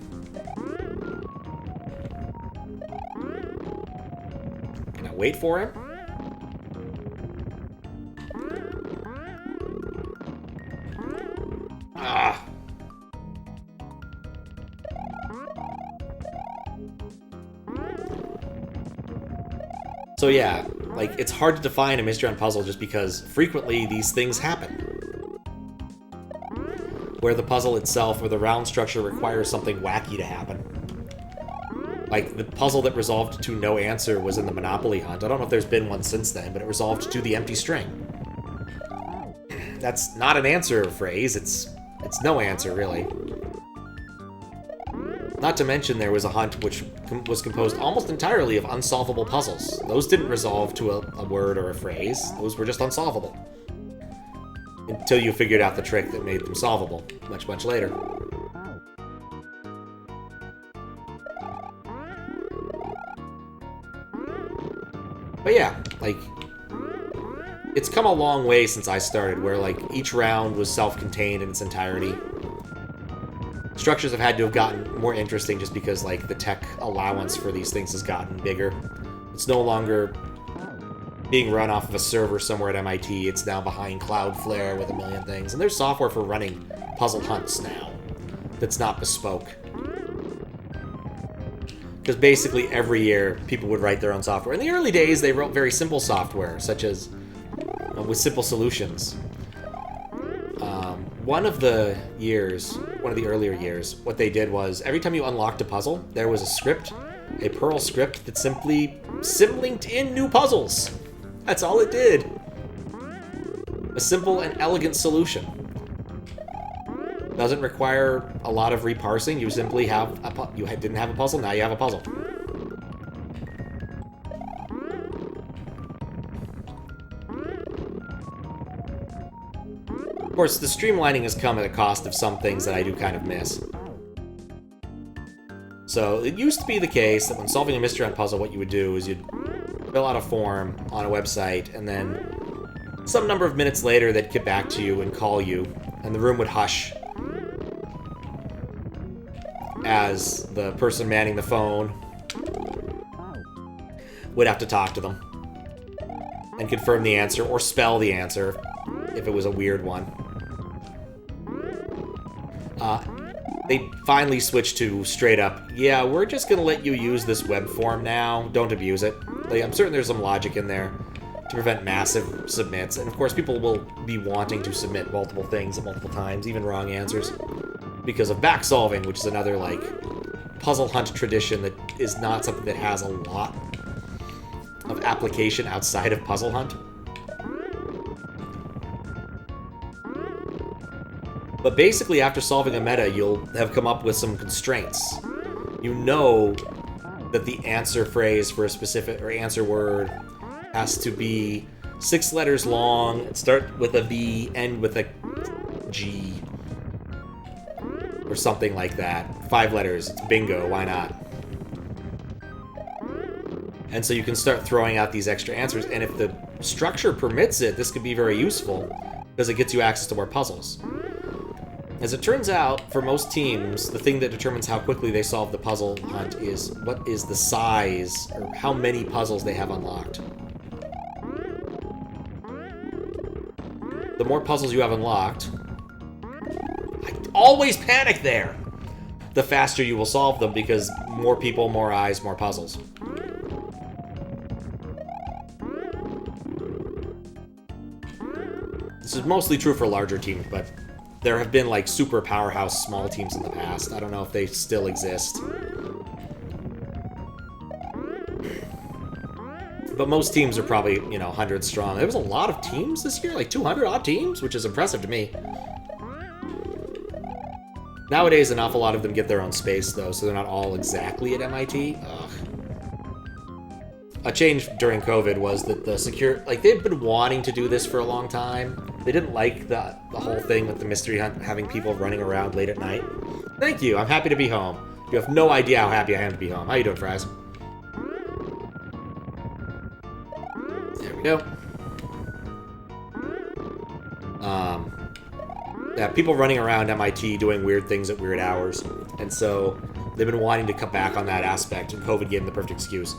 Can I wait for him? Ah! So yeah, like, it's hard to define a mystery hunt puzzle just because frequently these things happen. Where the puzzle itself or the round structure requires something wacky to happen. Like, the puzzle that resolved to no answer was in the Monopoly hunt. I don't know if there's been one since then, but it resolved to the empty string. That's not an answer phrase, it's no answer, really. Not to mention there was a hunt which was composed almost entirely of unsolvable puzzles. Those didn't resolve to a word or a phrase. Those were just unsolvable. Until you figured out the trick that made them solvable, much, much later. But yeah, like, it's come a long way since I started, where, like, each round was self-contained in its entirety. Structures have had to have gotten more interesting just because, like, the tech allowance for these things has gotten bigger. It's no longer being run off of a server somewhere at MIT. It's now behind Cloudflare with a million things. And there's software for running puzzle hunts now that's not bespoke. Because basically every year, people would write their own software. In the early days, they wrote very simple software, such as with simple solutions. One of the earlier years, what they did was, every time you unlocked a puzzle, there was a script, a Perl script that simply symlinked in new puzzles. That's all it did. A simple and elegant solution. Doesn't require a lot of reparsing. You simply have didn't have a puzzle, now you have a puzzle. Of course, the streamlining has come at a cost of some things that I do kind of miss. So, it used to be the case that when solving a mystery hunt puzzle, what you would do is you'd fill out a form on a website, and then some number of minutes later, they'd get back to you and call you, and the room would hush as the person manning the phone would have to talk to them and confirm the answer, or spell the answer if it was a weird one. They finally switched to straight up, yeah, we're just going to let you use this web form now. Don't abuse it. Like, I'm certain there's some logic in there to prevent massive submits. And of course, people will be wanting to submit multiple things at multiple times, even wrong answers, because of back solving, which is another, like, puzzle hunt tradition that is not something that has a lot of application outside of puzzle hunt. But basically, after solving a meta, you'll have come up with some constraints. You know that the answer phrase for a specific, or answer word, has to be 6 letters long, start with a V, end with a G, or something like that. 5 letters, it's bingo, why not? And so you can start throwing out these extra answers, and if the structure permits it, this could be very useful, because it gets you access to more puzzles. As it turns out, for most teams, the thing that determines how quickly they solve the puzzle hunt is what is the size, or how many puzzles they have unlocked. The more puzzles you have unlocked, I always panic there, the faster you will solve them, because more people, more eyes, more puzzles. This is mostly true for larger teams, but there have been, like, super powerhouse small teams in the past. I don't know if they still exist. But most teams are probably, you know, 100 strong. There was a lot of teams this year, like 200 odd teams, which is impressive to me. Nowadays, an awful lot of them get their own space, though, so they're not all exactly at MIT. Ugh. A change during COVID was that the like, they've been wanting to do this for a long time. They didn't like the whole thing with the mystery hunt, having people running around late at night. Thank you, I'm happy to be home. You have no idea how happy I am to be home. How you doing, Fries? There we go. Yeah, people running around MIT doing weird things at weird hours. And so they've been wanting to cut back on that aspect, and COVID gave them the perfect excuse.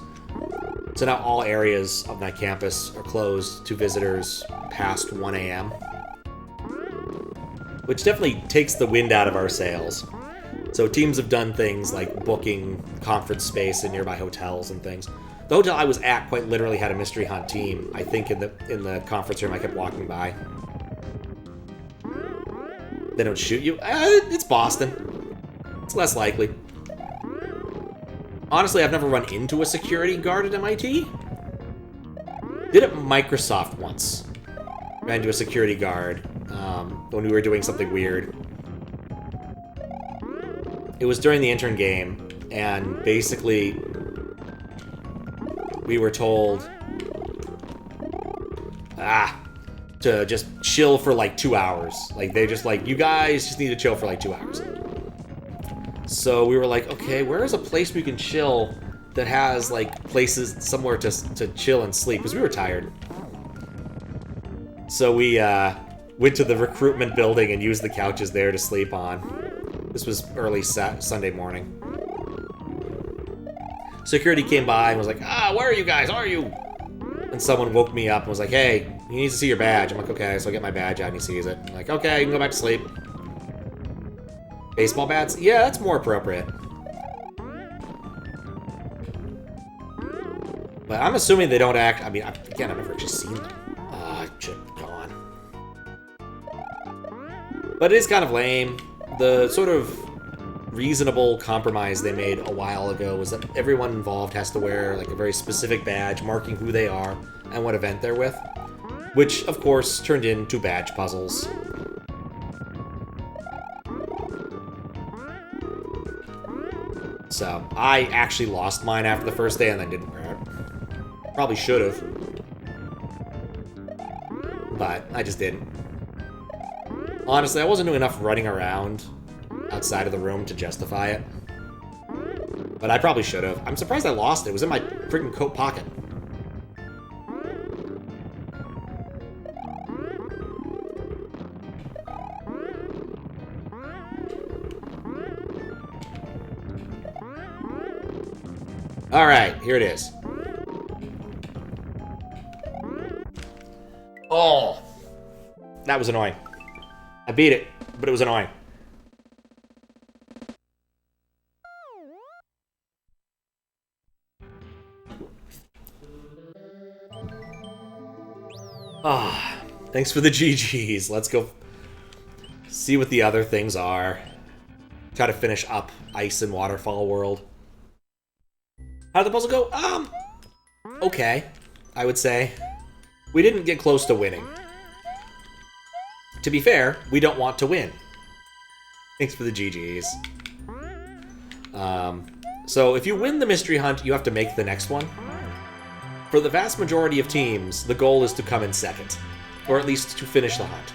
So now all areas of my campus are closed to visitors past 1 a.m. Which definitely takes the wind out of our sails. So teams have done things like booking conference space in nearby hotels and things. The hotel I was at quite literally had a mystery hunt team, I think, in the conference room I kept walking by. They don't shoot you? It's Boston. It's less likely. Honestly, I've never run into a security guard at MIT. Did at Microsoft once. Ran into a security guard when we were doing something weird. It was during the intern game, and basically we were told to just chill for like 2 hours. Like, they just like, you guys just need to chill for like 2 hours. So we were like, okay, where is a place we can chill that has, like, places somewhere to chill and sleep? Because we were tired. So we went to the recruitment building and used the couches there to sleep on. This was early Sunday morning. Security came by and was like, where are you guys? How are you? And someone woke me up and was like, hey, he needs to see your badge. I'm like, okay, so I get my badge out and he sees it. I'm like, okay, you can go back to sleep. Baseball bats? Yeah, that's more appropriate. But I'm assuming they don't act... I mean, again, I've never actually seen them. I should go on. But it is kind of lame. The sort of reasonable compromise they made a while ago was that everyone involved has to wear, like, a very specific badge marking who they are and what event they're with. Which, of course, turned into badge puzzles. So, I actually lost mine after the first day and then didn't wear it. Probably should have. But I just didn't. Honestly, I wasn't doing enough running around outside of the room to justify it. But I probably should have. I'm surprised I lost it. It was in my freaking coat pocket. Alright, here it is. Oh! That was annoying. I beat it, but it was annoying. Ah, thanks for the GGs. Let's go see what the other things are. Try to finish up Ice and Waterfall World. How'd the puzzle go? Okay, I would say. We didn't get close to winning. To be fair, we don't want to win. Thanks for the GGs. So if you win the mystery hunt, you have to make the next one. For the vast majority of teams, the goal is to come in second, or at least to finish the hunt.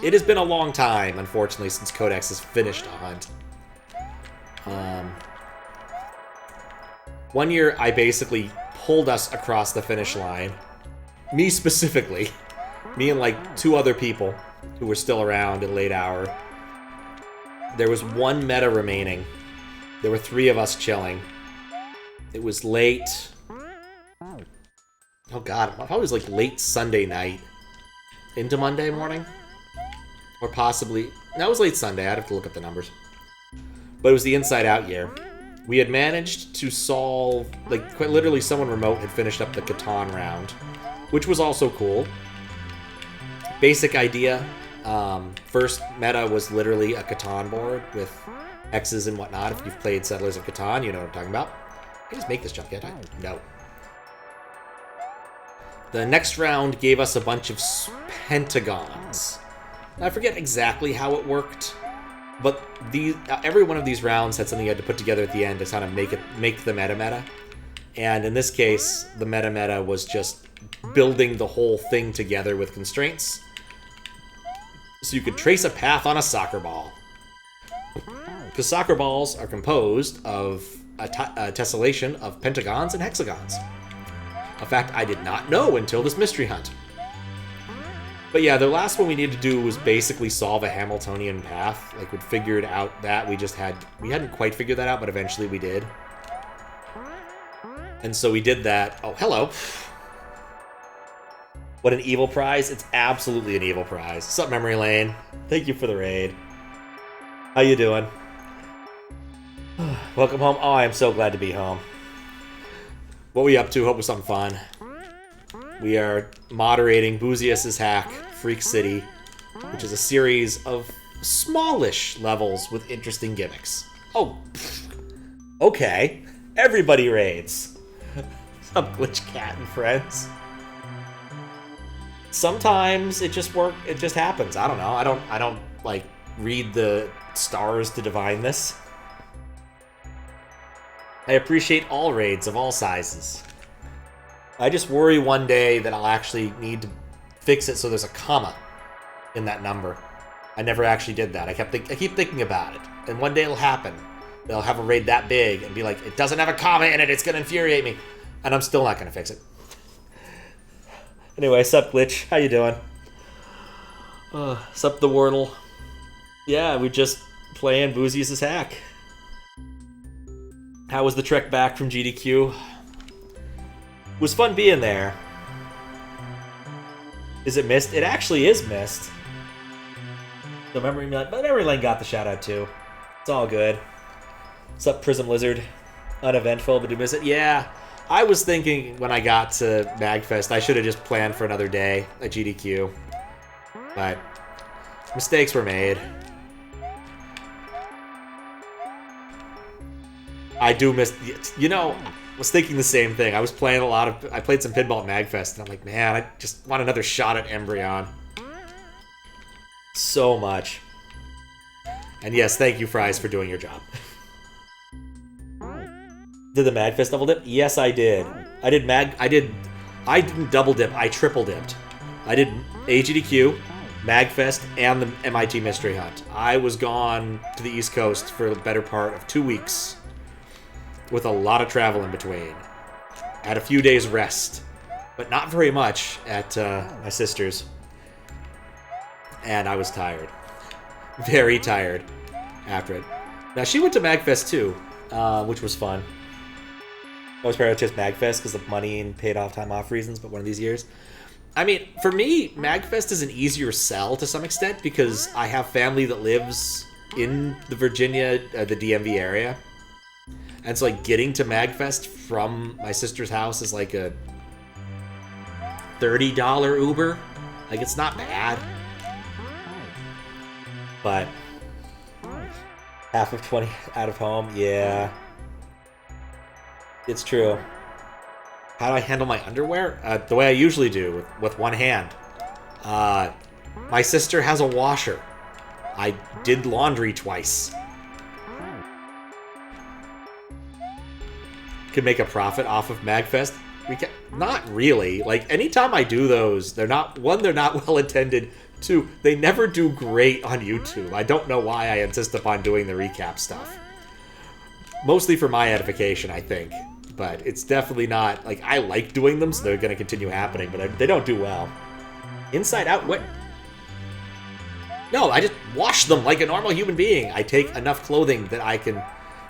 It has been a long time, unfortunately, since Codex has finished a hunt. One year, I basically pulled us across the finish line. Me specifically. Me and like 2 other people who were still around at late hour. There was 1 meta remaining. There were 3 of us chilling. It was late. Oh god, probably was like late Sunday night into Monday morning. Or possibly... No, it was late Sunday. I'd have to look up the numbers. But it was the Inside Out year. We had managed to solve... Like, quite literally someone remote had finished up the Catan round. Which was also cool. Basic idea. First meta was literally a Catan board with X's and whatnot. If you've played Settlers of Catan, you know what I'm talking about. I just make this jump, can't I? No. The next round gave us a bunch of pentagons. I forget exactly how it worked, but every one of these rounds had something you had to put together at the end to kind of make the meta-meta. And in this case, the meta-meta was just building the whole thing together with constraints. So you could trace a path on a soccer ball. Because soccer balls are composed of a tessellation of pentagons and hexagons. A fact I did not know until this mystery hunt. But yeah, the last one we needed to do was basically solve a Hamiltonian path. Like, we'd figured out that we hadn't quite figured that out, but eventually we did. And so we did that. Oh, hello. What an evil prize. It's absolutely an evil prize. What's up, Memory Lane? Thank you for the raid. How you doing? Welcome home. Oh, I am so glad to be home. What were you up to? Hope it was something fun. We are moderating Boosius' hack, Freak City, which is a series of smallish levels with interesting gimmicks. Oh, okay. Everybody raids. Some glitch cat and friends. Sometimes it just happens. I don't know. I don't like read the stars to divine this. I appreciate all raids of all sizes. I just worry one day that I'll actually need to fix it so there's a comma in that number. I never actually did that. I keep thinking about it. And one day it'll happen. They'll have a raid that big and be like, it doesn't have a comma in it, it's gonna infuriate me. And I'm still not gonna fix it. Anyway, sup Glitch, how you doing? Sup the Wordle. Yeah, we're just playing Boosius' hack. How was the trek back from GDQ? It was fun being there. Is it missed? It actually is missed. So Memory Lane got the shout out too. It's all good. What's up, Prism Lizard? Uneventful, but do miss it? Yeah. I was thinking when I got to MagFest, I should have just planned for another day at GDQ. But mistakes were made. I do miss... You know, I was thinking the same thing. I was playing I played some pinball at MagFest, and I'm like, man, I just want another shot at Embryon. So much. And yes, thank you, Fries, for doing your job. Did the MagFest double dip? Yes, I did. I didn't double dip, I triple dipped. I did AGDQ, MagFest, and the MIT Mystery Hunt. I was gone to the East Coast for the better part of 2 weeks. With a lot of travel in between. I had a few days rest, but not very much at my sister's. And I was tired. Very tired after it. Now, she went to MagFest too, which was fun. I was prioritized MagFest because of money and paid off time off reasons, but one of these years. I mean, for me, MagFest is an easier sell to some extent because I have family that lives in the Virginia, the DMV area. And so, like, getting to MagFest from my sister's house is like a $30 Uber. Like, it's not bad. But half of 20 out of home, yeah. It's true. How do I handle my underwear? The way I usually do, with one hand. My sister has a washer. I did laundry twice. Could make a profit off of MagFest. Not really. Like, anytime I do those, they're not well intended. Two, they never do great on YouTube. I don't know why I insist upon doing the recap stuff. Mostly for my edification, I think. But it's definitely not, like, I like doing them, so they're going to continue happening, but they don't do well. Inside Out, what? No, I just wash them like a normal human being. I take enough clothing that I can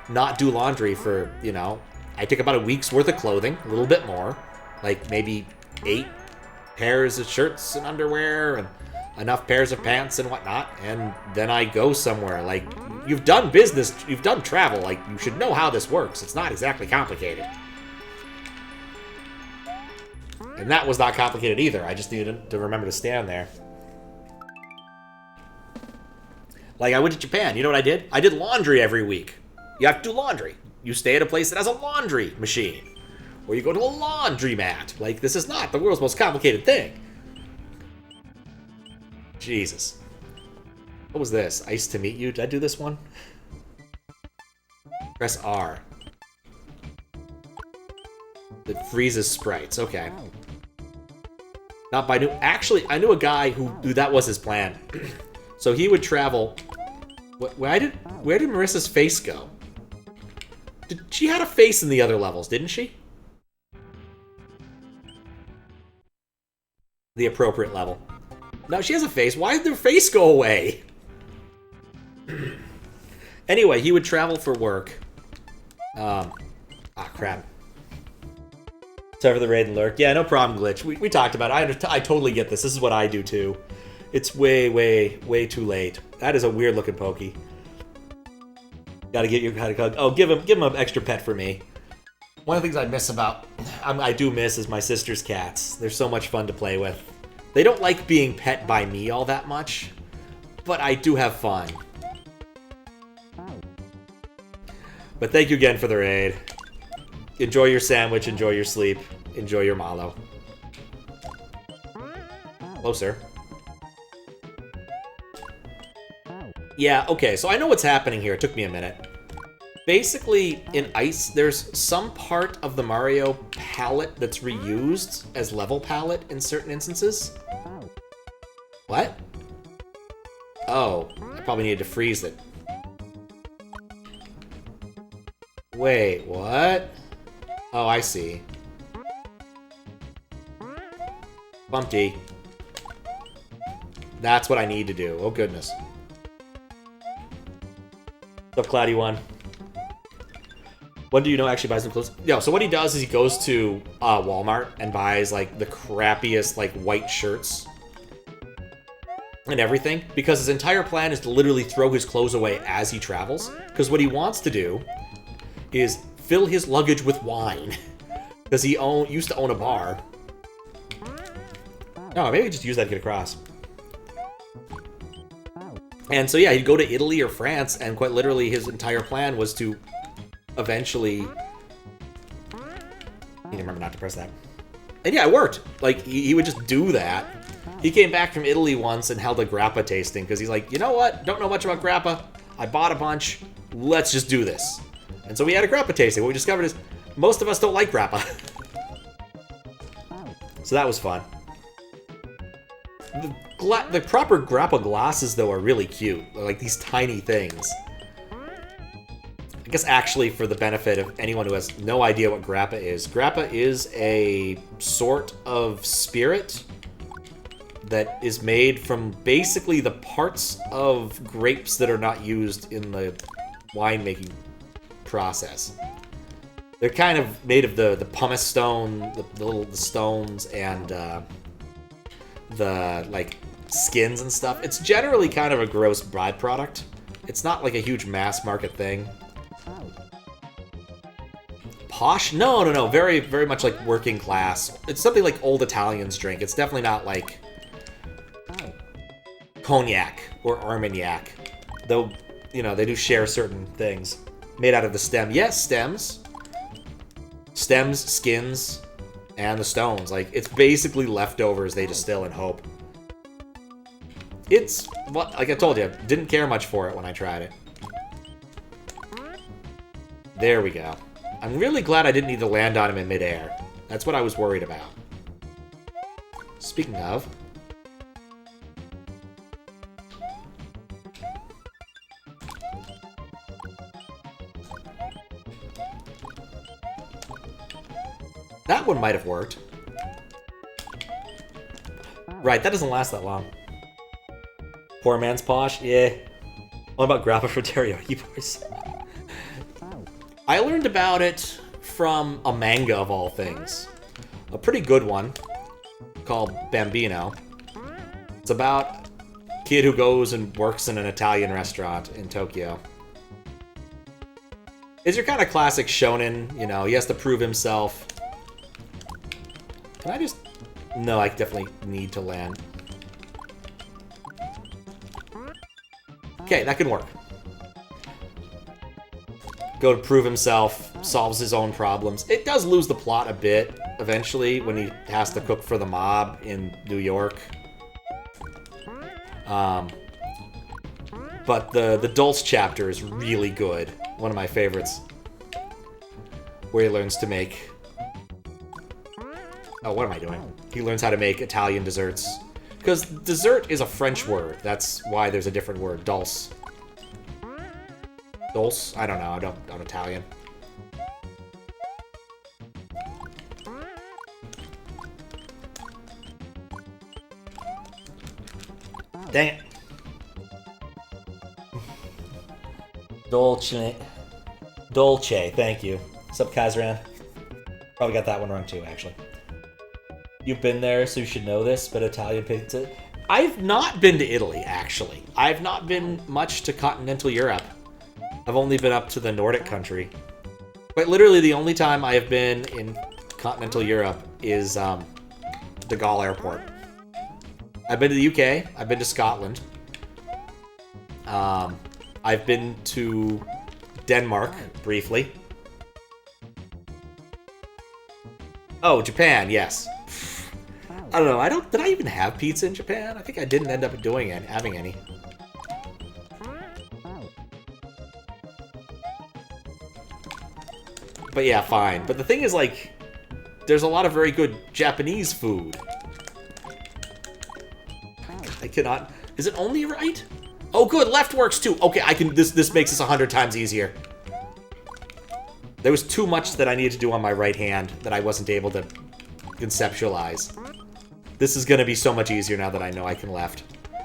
not do laundry for, you know, I take about a week's worth of clothing, a little bit more, like maybe 8 pairs of shirts and underwear and enough pairs of pants and whatnot, and then I go somewhere. Like, you've done business, you've done travel, like, you should know how this works. It's not exactly complicated. And that was not complicated either. I just needed to remember to stand there. Like, I went to Japan. You know what I did? I did laundry every week. You have to do laundry. You stay at a place that has a laundry machine. Or you go to a laundromat. Like, this is not the world's most complicated thing. Jesus. What was this? Ice to meet you? Did I do this one? Press R. It freezes sprites. Okay. Not by new. Actually, I knew a guy who that was his plan. So he would travel. Where did Marissa's face go? She had a face in the other levels, didn't she? The appropriate level. No, she has a face. Why did their face go away? Anyway, he would travel for work. Crap. Sorry for the raid and lurk. Yeah, no problem, Glitch. We talked about it. I totally get this. This is what I do, too. It's way too late. That is a weird-looking Pokey. Gotta get your kind of. Oh, give him an extra pet for me. One of the things I do miss is my sister's cats. They're so much fun to play with. They don't like being pet by me all that much, but I do have fun. But thank you again for the raid. Enjoy your sandwich, enjoy your sleep, enjoy your malo. Hello, sir. Yeah, okay, so I know what's happening here. It took me a minute. Basically, in Ice, there's some part of the Mario palette that's reused as level palette in certain instances. What? Oh, I probably needed to freeze it. Wait, what? Oh, I see. Bumpty. That's what I need to do. Oh, goodness. What's up, Cloudy One? When do you know actually buys some clothes? No, so what he does is he goes to Walmart and buys, like, the crappiest, like, white shirts and everything, because his entire plan is to literally throw his clothes away as he travels, because what he wants to do is fill his luggage with wine, because he used to own a bar. No, maybe just use that to get across. And so, yeah, he'd go to Italy or France, and quite literally his entire plan was to eventually... I need to remember not to press that. And yeah, it worked. Like, he would just do that. He came back from Italy once and held a grappa tasting, because he's like, you know what? Don't know much about grappa. I bought a bunch. Let's just do this. And so we had a grappa tasting. What we discovered is most of us don't like grappa. So that was fun. The proper grappa glasses, though, are really cute. They're like these tiny things. I guess actually, for the benefit of anyone who has no idea what grappa is a sort of spirit that is made from basically the parts of grapes that are not used in the winemaking process. They're kind of made of the pumice stone, the stones, and the, like, skins and stuff. It's generally kind of a gross byproduct. It's not like a huge mass market thing. posh? No, no, no. Very, very much like working class. It's something like old Italians drink. It's definitely not like cognac or Armagnac. Though, you know, they do share certain things. Made out of the stem. Yes, stems. Stems, skins, and the stones. Like, it's basically leftovers they distill and hope. It's, what, like I told you, didn't care much for it when I tried it. There we go. I'm really glad I didn't need to land on him in midair. That's what I was worried about. Speaking of... that one might have worked. Right, that doesn't last that long. Poor man's posh? Yeah. What about grappa for teriyaki boys? I learned about it from a manga of all things. A pretty good one called Bambino. It's about a kid who goes and works in an Italian restaurant in Tokyo. It's your kind of classic shonen, you know, he has to prove himself. Can I just... no, I definitely need to land. Okay, that can work. Go to prove himself, solves his own problems. It does lose the plot a bit, eventually, when he has to cook for the mob in New York. But the Dulce chapter is really good. One of my favorites. Where he learns to make... oh, what am I doing? He learns how to make Italian desserts. Because dessert is a French word. That's why there's a different word. Dulce. Dulce? I don't know. I'm Italian. Dang it. Dolce. Dolce, thank you. What's up, Kazran? Probably got that one wrong too, actually. You've been there, so you should know this, but Italian pizza... I've not been to Italy, actually. I've not been much to continental Europe. I've only been up to the Nordic country. But literally the only time I have been in continental Europe is De Gaulle Airport. I've been to the UK. I've been to Scotland. I've been to Denmark, briefly. Oh, Japan, yes. I don't know. Did I even have pizza in Japan? I think I didn't end up having any. But yeah, fine. But the thing is, like, there's a lot of very good Japanese food. I cannot... is it only right? Oh, good. Left works, too. Okay, I can... This makes this 100 times easier. There was too much that I needed to do on my right hand that I wasn't able to conceptualize. This is going to be so much easier now that I know I can left.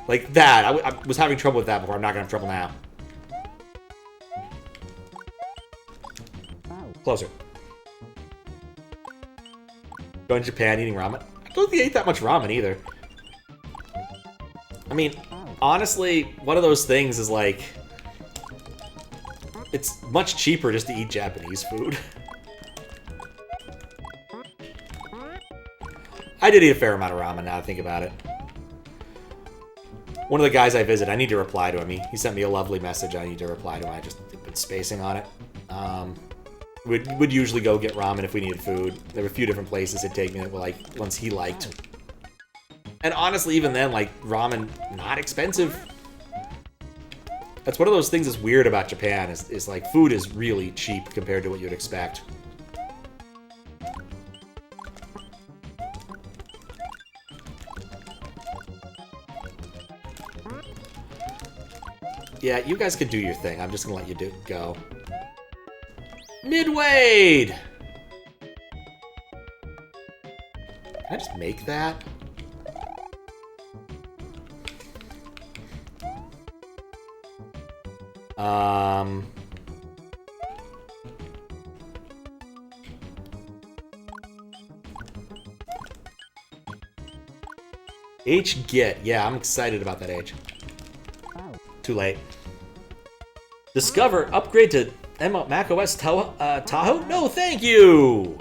Like that. I was having trouble with that before. I'm not going to have trouble now. Closer. Going to Japan, eating ramen. I don't think I ate that much ramen either. I mean, honestly, one of those things is like... it's much cheaper just to eat Japanese food. I did eat a fair amount of ramen now I think about it. One of the guys I visit, I need to reply to him. He sent me a lovely message I need to reply to him. I just been spacing on it. Would usually go get ramen if we needed food. There were a few different places it'd take me that were like ones he liked. And honestly, even then, like, ramen, not expensive. That's one of those things that's weird about Japan, is like, food is really cheap compared to what you'd expect. Yeah, you guys can do your thing. I'm just gonna let you go. Midway! Can I just make that? H get. Yeah, I'm excited about that H. Too late. Discover, upgrade to macOS Tahoe? No, thank you!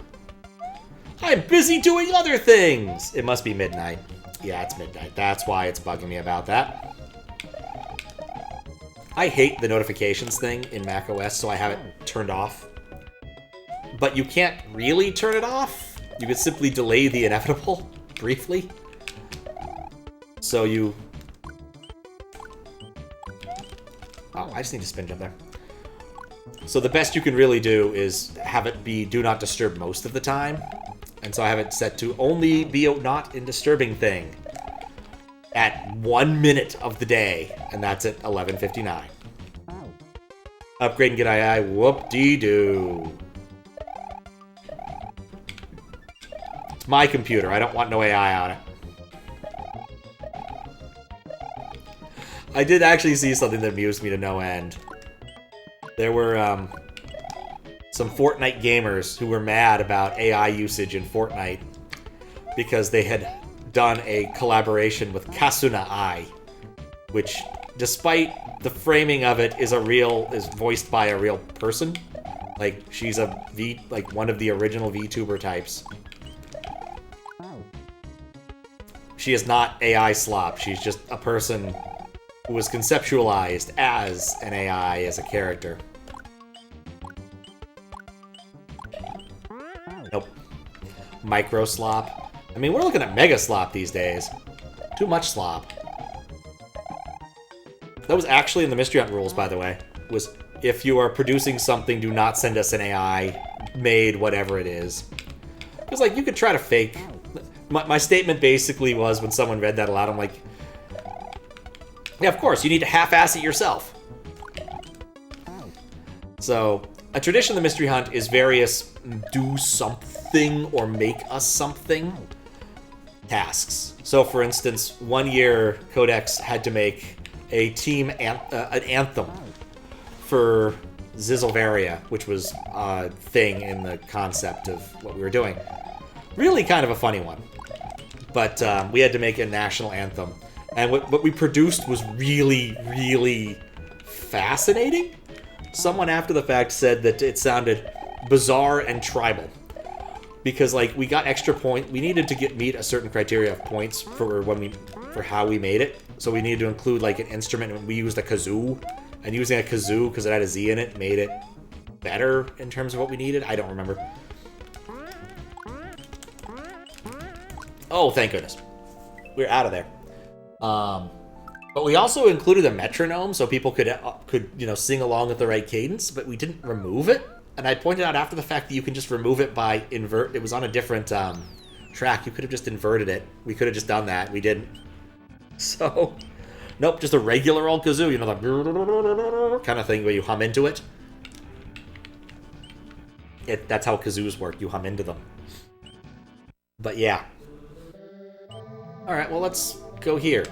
I'm busy doing other things! It must be midnight. Yeah, it's midnight. That's why it's bugging me about that. I hate the notifications thing in macOS, so I have it turned off. But you can't really turn it off. You can simply delay the inevitable, briefly. So you... Oh, I just need to spin jump there. So the best you can really do is have it be do not disturb most of the time. And so I have it set to only be a not in disturbing thing at 1 minute of the day, and that's at 11:59. Upgrade and get II, whoop-dee-doo. It's my computer, I don't want no AI on it. I did actually see something that amused me to no end. There were some Fortnite gamers who were mad about AI usage in Fortnite because they had done a collaboration with Kasuna Ai, which, despite the framing of it, is voiced by a real person. Like, she's one of the original VTuber types. She is not AI slop. She's just a person who was conceptualized as an AI, as a character. Nope. Micro slop. I mean, we're looking at mega slop these days. Too much slop. That was actually in the Mystery Hunt rules, by the way. Was if you are producing something, do not send us an AI made whatever it is. Because, like, you could try to fake. My statement basically was, when someone read that aloud, I'm like, yeah, of course, you need to half-ass it yourself. So, a tradition of the Mystery Hunt is various do something or make us something tasks. So, for instance, one year, Codex had to make a team an anthem for Zizzlevaria, which was a thing in the concept of what we were doing. Really kind of a funny one. But we had to make a national anthem. And what we produced was really, really fascinating. Someone after the fact said that it sounded bizarre and tribal. Because, like, we got extra points. We needed to meet a certain criteria of points for how we made it. So we needed to include, like, an instrument, and we used a kazoo. And using a kazoo, because it had a Z in it, made it better in terms of what we needed. I don't remember. Oh, thank goodness. We're out of there. But we also included a metronome so people could sing along at the right cadence, but we didn't remove it. And I pointed out after the fact that you can just remove it by invert. It was on a different track. You could have just inverted it. We could have just done that. We didn't. So, nope, just a regular old kazoo, you know, the kind of thing where you hum into it. That's how kazoos work. You hum into them. But yeah. Alright, well, let's go here.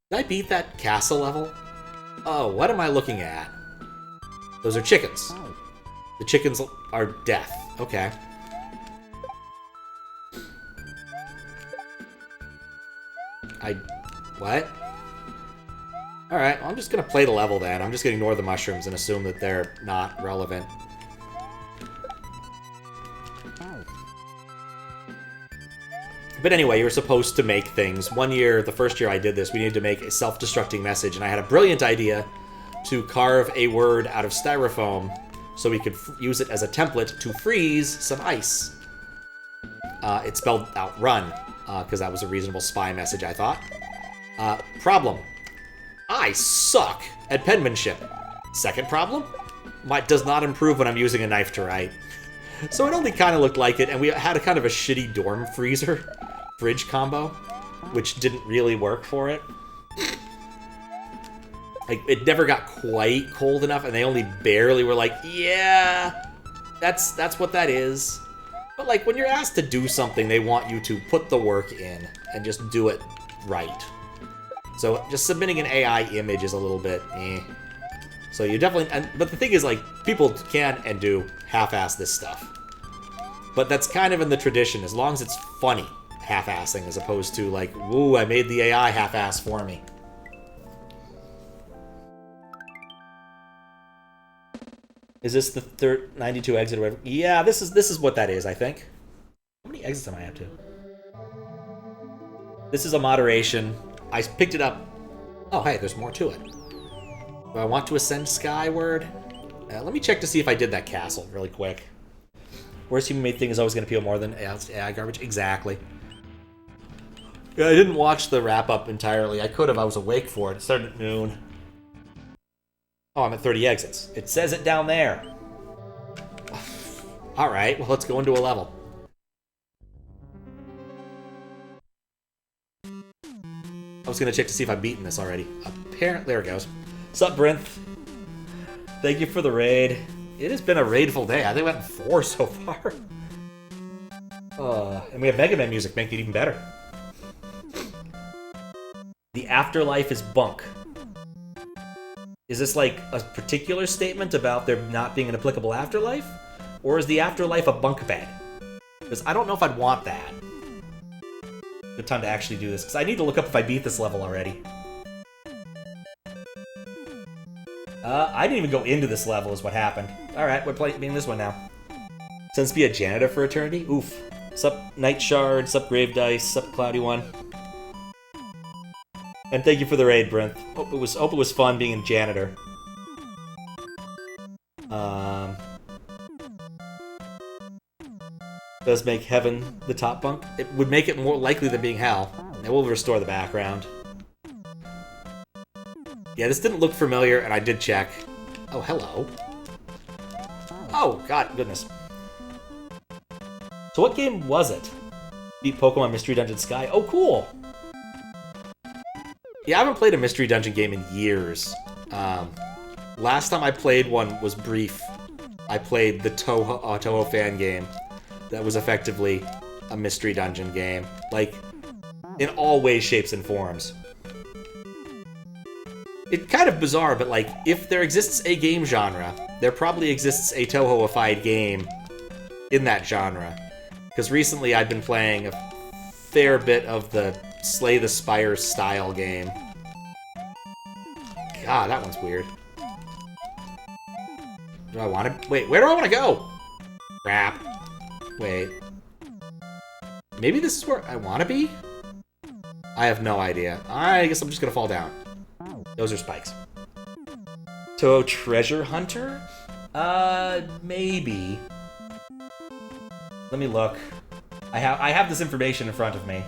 Did I beat that castle level? Oh, what am I looking at? Those are chickens. The chickens are death. Okay. What? Alright, well, I'm just gonna play the level then. I'm just gonna ignore the mushrooms and assume that they're not relevant. But anyway, you're supposed to make things. One year, the first year I did this, we needed to make a self-destructing message, and I had a brilliant idea to carve a word out of styrofoam so we could use it as a template to freeze some ice. It spelled out run, because that was a reasonable spy message, I thought. Problem. I suck at penmanship. Second problem. Does not improve when I'm using a knife to write. So it only kind of looked like it, and we had a kind of a shitty dorm fridge combo, which didn't really work for it. Like, it never got quite cold enough, and they only barely were like, yeah, that's what that is. But, like, when you're asked to do something, they want you to put the work in and just do it right. So just submitting an AI image is a little bit eh. So you definitely... But the thing is, like, people can and do half-ass this stuff. But that's kind of in the tradition, as long as it's funny half-assing, as opposed to, like, woo, I made the AI half-ass for me. Is this the 92 exit or whatever? Yeah, this is what that is, I think. How many exits am I up to? This is a moderation. I picked it up. Oh, hey, there's more to it. Do I want to ascend skyward? Let me check to see if I did that castle really quick. Worst human-made thing is always going to appeal more than AI garbage. Exactly. Yeah, I didn't watch the wrap-up entirely. I could have. I was awake for it. It started at noon. Oh, I'm at 30 exits. It says it down there. All right, well, let's go into a level. I was going to check to see if I've beaten this already. Apparently, there it goes. Sup, Brinth? Thank you for the raid. It has been a raidful day. I think we went 4 so far. And we have Mega Man music, making it even better. The afterlife is bunk. Is this like a particular statement about there not being an applicable afterlife? Or is the afterlife a bunk bed? Because I don't know if I'd want that. Good time to actually do this, because I need to look up if I beat this level already. I didn't even go into this level is what happened. Alright, we're playing this one now. Since be a janitor for eternity? Oof. Sup, Night Shard, sup, Grave Dice, sup, Cloudy One. And thank you for the raid, Brinth. Hope it was fun being a janitor. Does make heaven the top bunk? It would make it more likely than being hell. It will restore the background. Yeah, this didn't look familiar, and I did check. Oh, hello. Oh, God, goodness. So what game was it? Beat Pokemon Mystery Dungeon Sky. Oh, cool! Yeah, I haven't played a Mystery Dungeon game in years. Last time I played one was brief. I played the Toho fan game. That was effectively a Mystery Dungeon game. Like, in all ways, shapes, and forms. It's kind of bizarre, but like, if there exists a game genre, there probably exists a Toho-ified game in that genre. Because recently I've been playing a fair bit of the Slay the Spire style game. God, that one's weird. Do I want to... Wait, where do I want to go? Crap. Wait. Maybe this is where I want to be? I have no idea. I guess I'm just going to fall down. Those are spikes. Toho Treasure Hunter? Maybe. Let me look. I have this information in front of me.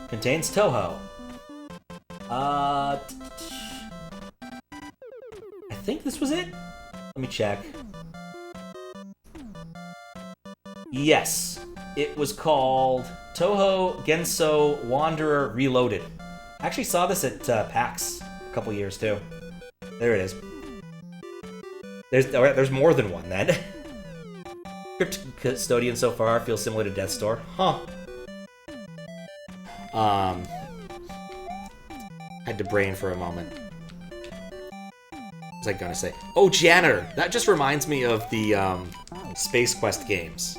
Contains Toho. I think this was it? Let me check. Yes. It was called Toho Genso Wanderer Reloaded. I actually saw this at PAX a couple years, too. There it is. There's more than one, then. Crypt Custodian so far feels similar to Death's Door. Huh. Had to brain for a moment. What was I gonna say? Oh, Janitor! That just reminds me of the Space Quest games.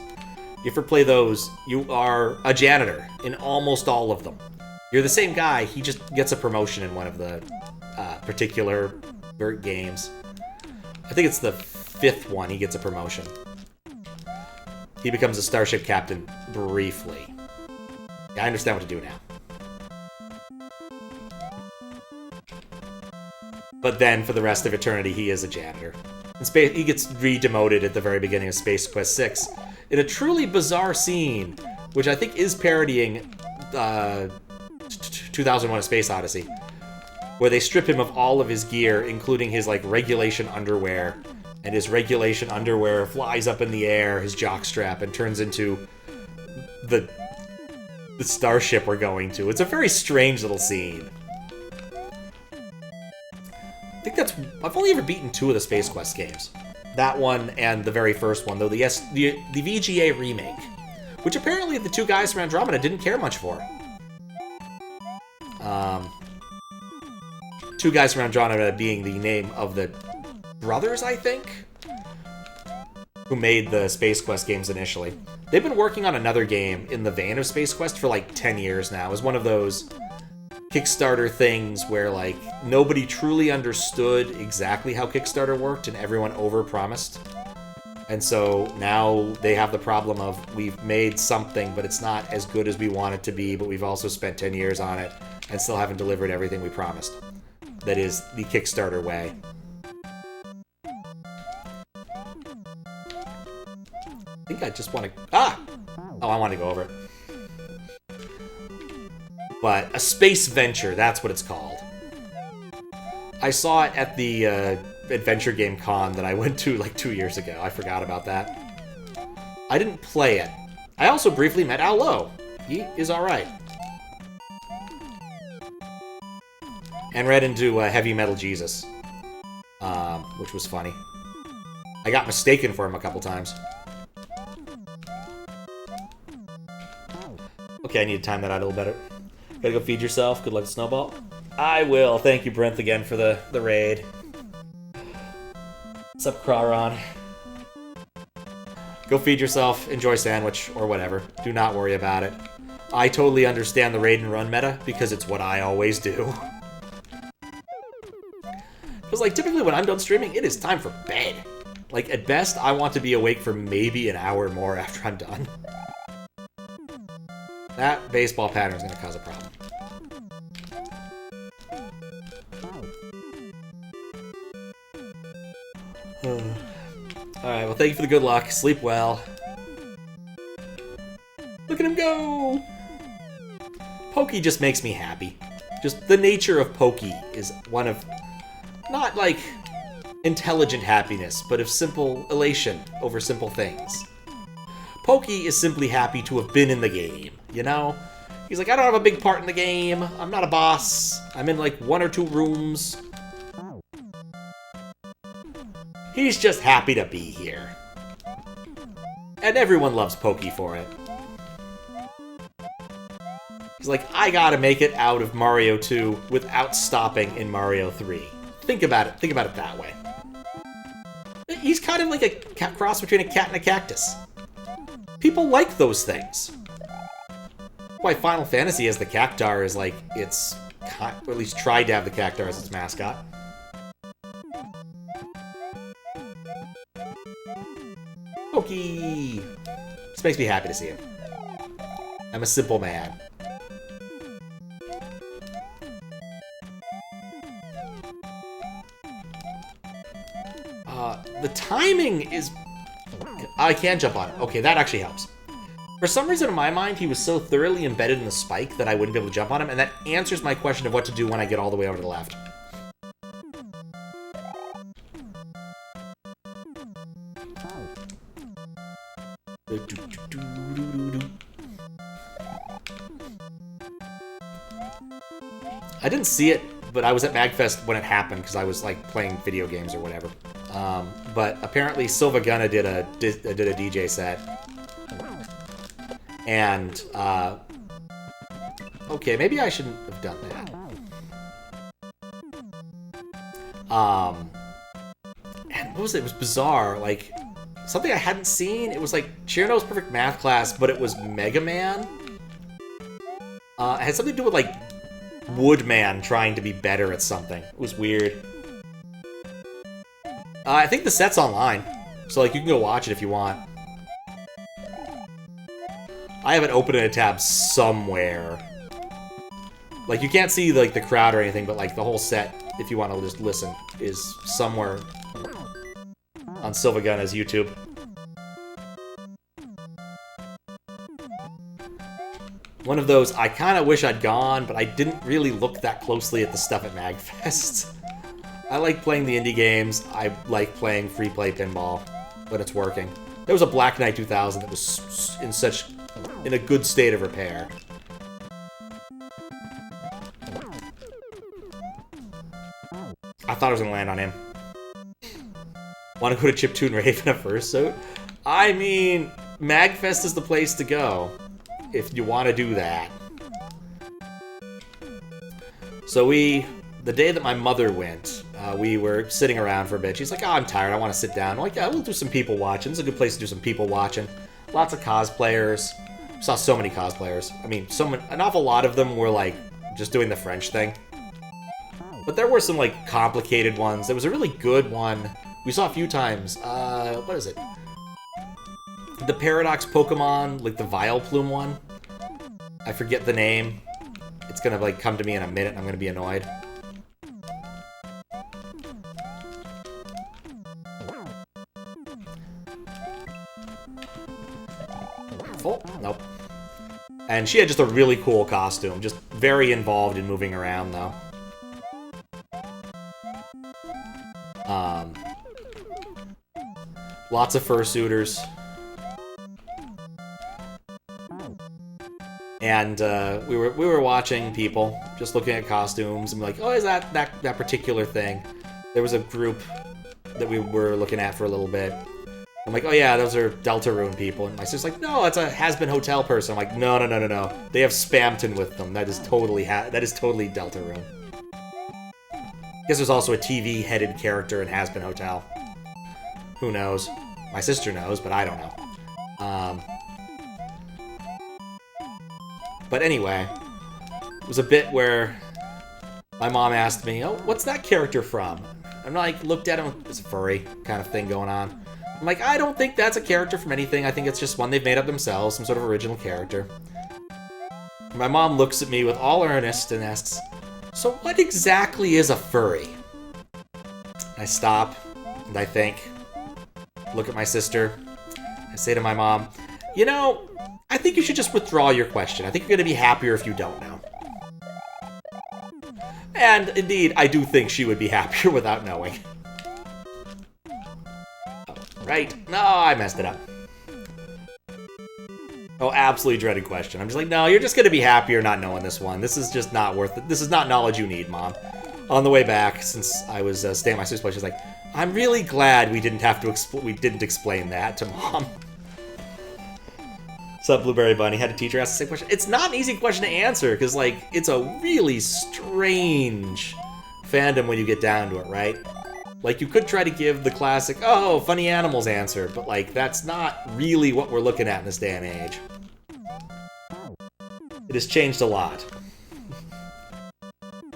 You ever play those, you are a janitor in almost all of them. You're the same guy, he just gets a promotion in one of the particular games. I think it's the 5th one he gets a promotion. He becomes a starship captain briefly. Yeah, I understand what to do now. But then, for the rest of eternity, he is a janitor. He gets re-demoted at the very beginning of Space Quest 6 in a truly bizarre scene, which I think is parodying 2001: A Space Odyssey, where they strip him of all of his gear, including his like regulation underwear, and his regulation underwear flies up in the air, his jockstrap, and turns into the starship we're going to. It's a very strange little scene. I think I've only ever beaten 2 of the Space Quest games. That one and the very first one, though the VGA remake, which apparently the 2 guys from Andromeda didn't care much for. 2 guys from Andromeda being the name of the brothers, I think, who made the Space Quest games initially. They've been working on another game in the vein of Space Quest for like 10 years now. It was one of those Kickstarter things where, like, nobody truly understood exactly how Kickstarter worked and everyone overpromised. And so now they have the problem of, we've made something, but it's not as good as we want it to be, but we've also spent 10 years on it and still haven't delivered everything we promised. That is the Kickstarter way. I think I just want to... Ah! Oh, I want to go over it. But a space venture, that's what it's called. I saw it at the Adventure Game Con that I went to like 2 years ago. I forgot about that. I didn't play it. I also briefly met Al Lowe. He is alright. And read into Heavy Metal Jesus, which was funny. I got mistaken for him a couple times. Okay, I need to time that out a little better. Gotta go feed yourself. Good luck, Snowball. I will. Thank you, Brenth, again for the raid. What's up, Crawron? Go feed yourself, enjoy sandwich, or whatever. Do not worry about it. I totally understand the raid and run meta, because it's what I always do. Because, like, typically when I'm done streaming, it is time for bed. Like, at best, I want to be awake for maybe an hour more after I'm done. That baseball pattern is going to cause a problem. Alright, well, thank you for the good luck. Sleep well. Look at him go! Pokey just makes me happy. Just the nature of Pokey is one of, not like intelligent happiness, but of simple elation over simple things. Pokey is simply happy to have been in the game, you know? He's like, I don't have a big part in the game. I'm not a boss. I'm in like 1 or 2 rooms. He's just happy to be here. And everyone loves Pokey for it. He's like, I gotta make it out of Mario 2 without stopping in Mario 3. Think about it. Think about it that way. He's kind of like a cross between a cat and a cactus. People like those things. Why Final Fantasy has the Cactar is like, it's, or at least tried to have the Cactar as its mascot. Pokey! This makes me happy to see him. I'm a simple man. The timing is... I can jump on it. Okay, that actually helps. For some reason in my mind, he was so thoroughly embedded in the spike that I wouldn't be able to jump on him, and that answers my question of what to do when I get all the way over to the left. I didn't see it, but I was at MagFest when it happened because I was like playing video games or whatever. But apparently Silva Gunna did a DJ set. And, okay, maybe I shouldn't have done that. And what was it? It was bizarre. Like, something I hadn't seen. It was like Chirno's Perfect Math Class, but it was Mega Man. It had something to do with, like, Woodman trying to be better at something. It was weird. I think the set's online. So, like, you can go watch it if you want. I have it open in a tab somewhere. Like, you can't see, like, the crowd or anything, but, like, the whole set, if you want to just listen, is somewhere on Silva Gunna's YouTube. One of those, I kind of wish I'd gone, but I didn't really look that closely at the stuff at MagFest. I like playing the indie games. I like playing free-play pinball when it's working. There was a Black Knight 2000 that was in a good state of repair. I thought I was gonna land on him. Want to go to Chiptune Rave in a fursuit? I mean, MagFest is the place to go if you want to do that. So the day that my mother went, we were sitting around for a bit. She's like, oh, I'm tired, I want to sit down. I'm like, yeah, we'll do some people watching. This is a good place to do some people watching. Lots of cosplayers. Saw so many cosplayers. I mean, an awful lot of them were like just doing the French thing. But there were some, like, complicated ones. There was a really good one we saw a few times. What is it? The Paradox Pokemon, like the Vileplume one. I forget the name. It's gonna, like, come to me in a minute and I'm gonna be annoyed. Full? Nope. And she had just a really cool costume. Just very involved in moving around, though. Lots of fursuiters. And we were watching people, just looking at costumes, and like, oh, is that particular thing? There was a group that we were looking at for a little bit. I'm like, oh yeah, those are Deltarune people. And my sister's like, no, it's a Has-Been Hotel person. I'm like, no. They have Spamton with them. That is totally Deltarune. I guess there's also a TV-headed character in Has-Been Hotel. Who knows? My sister knows, but I don't know. But anyway, it was a bit where my mom asked me, oh, what's that character from? I'm like, looked at him, it's a furry kind of thing going on. I'm like, I don't think that's a character from anything. I think it's just one they've made up themselves, some sort of original character. My mom looks at me with all earnest and asks, so what exactly is a furry? I stop, and I think, look at my sister. I say to my mom, you know, I think you should just withdraw your question. I think you're going to be happier if you don't know. And indeed, I do think she would be happier without knowing. Right? No, I messed it up. Oh, absolutely dreaded question. I'm just like, no, you're just going to be happier not knowing this one. This is just not worth it. This is not knowledge you need, Mom. On the way back, since I was staying at my sister's place, she's like, I'm really glad we didn't have to we didn't explain that to Mom. What's up, Blueberry Bunny? Had a teacher ask the same question. It's not an easy question to answer, because, like, it's a really strange fandom when you get down to it, right? Like, you could try to give the classic, oh, funny animals answer, but, like, that's not really what we're looking at in this day and age. It has changed a lot.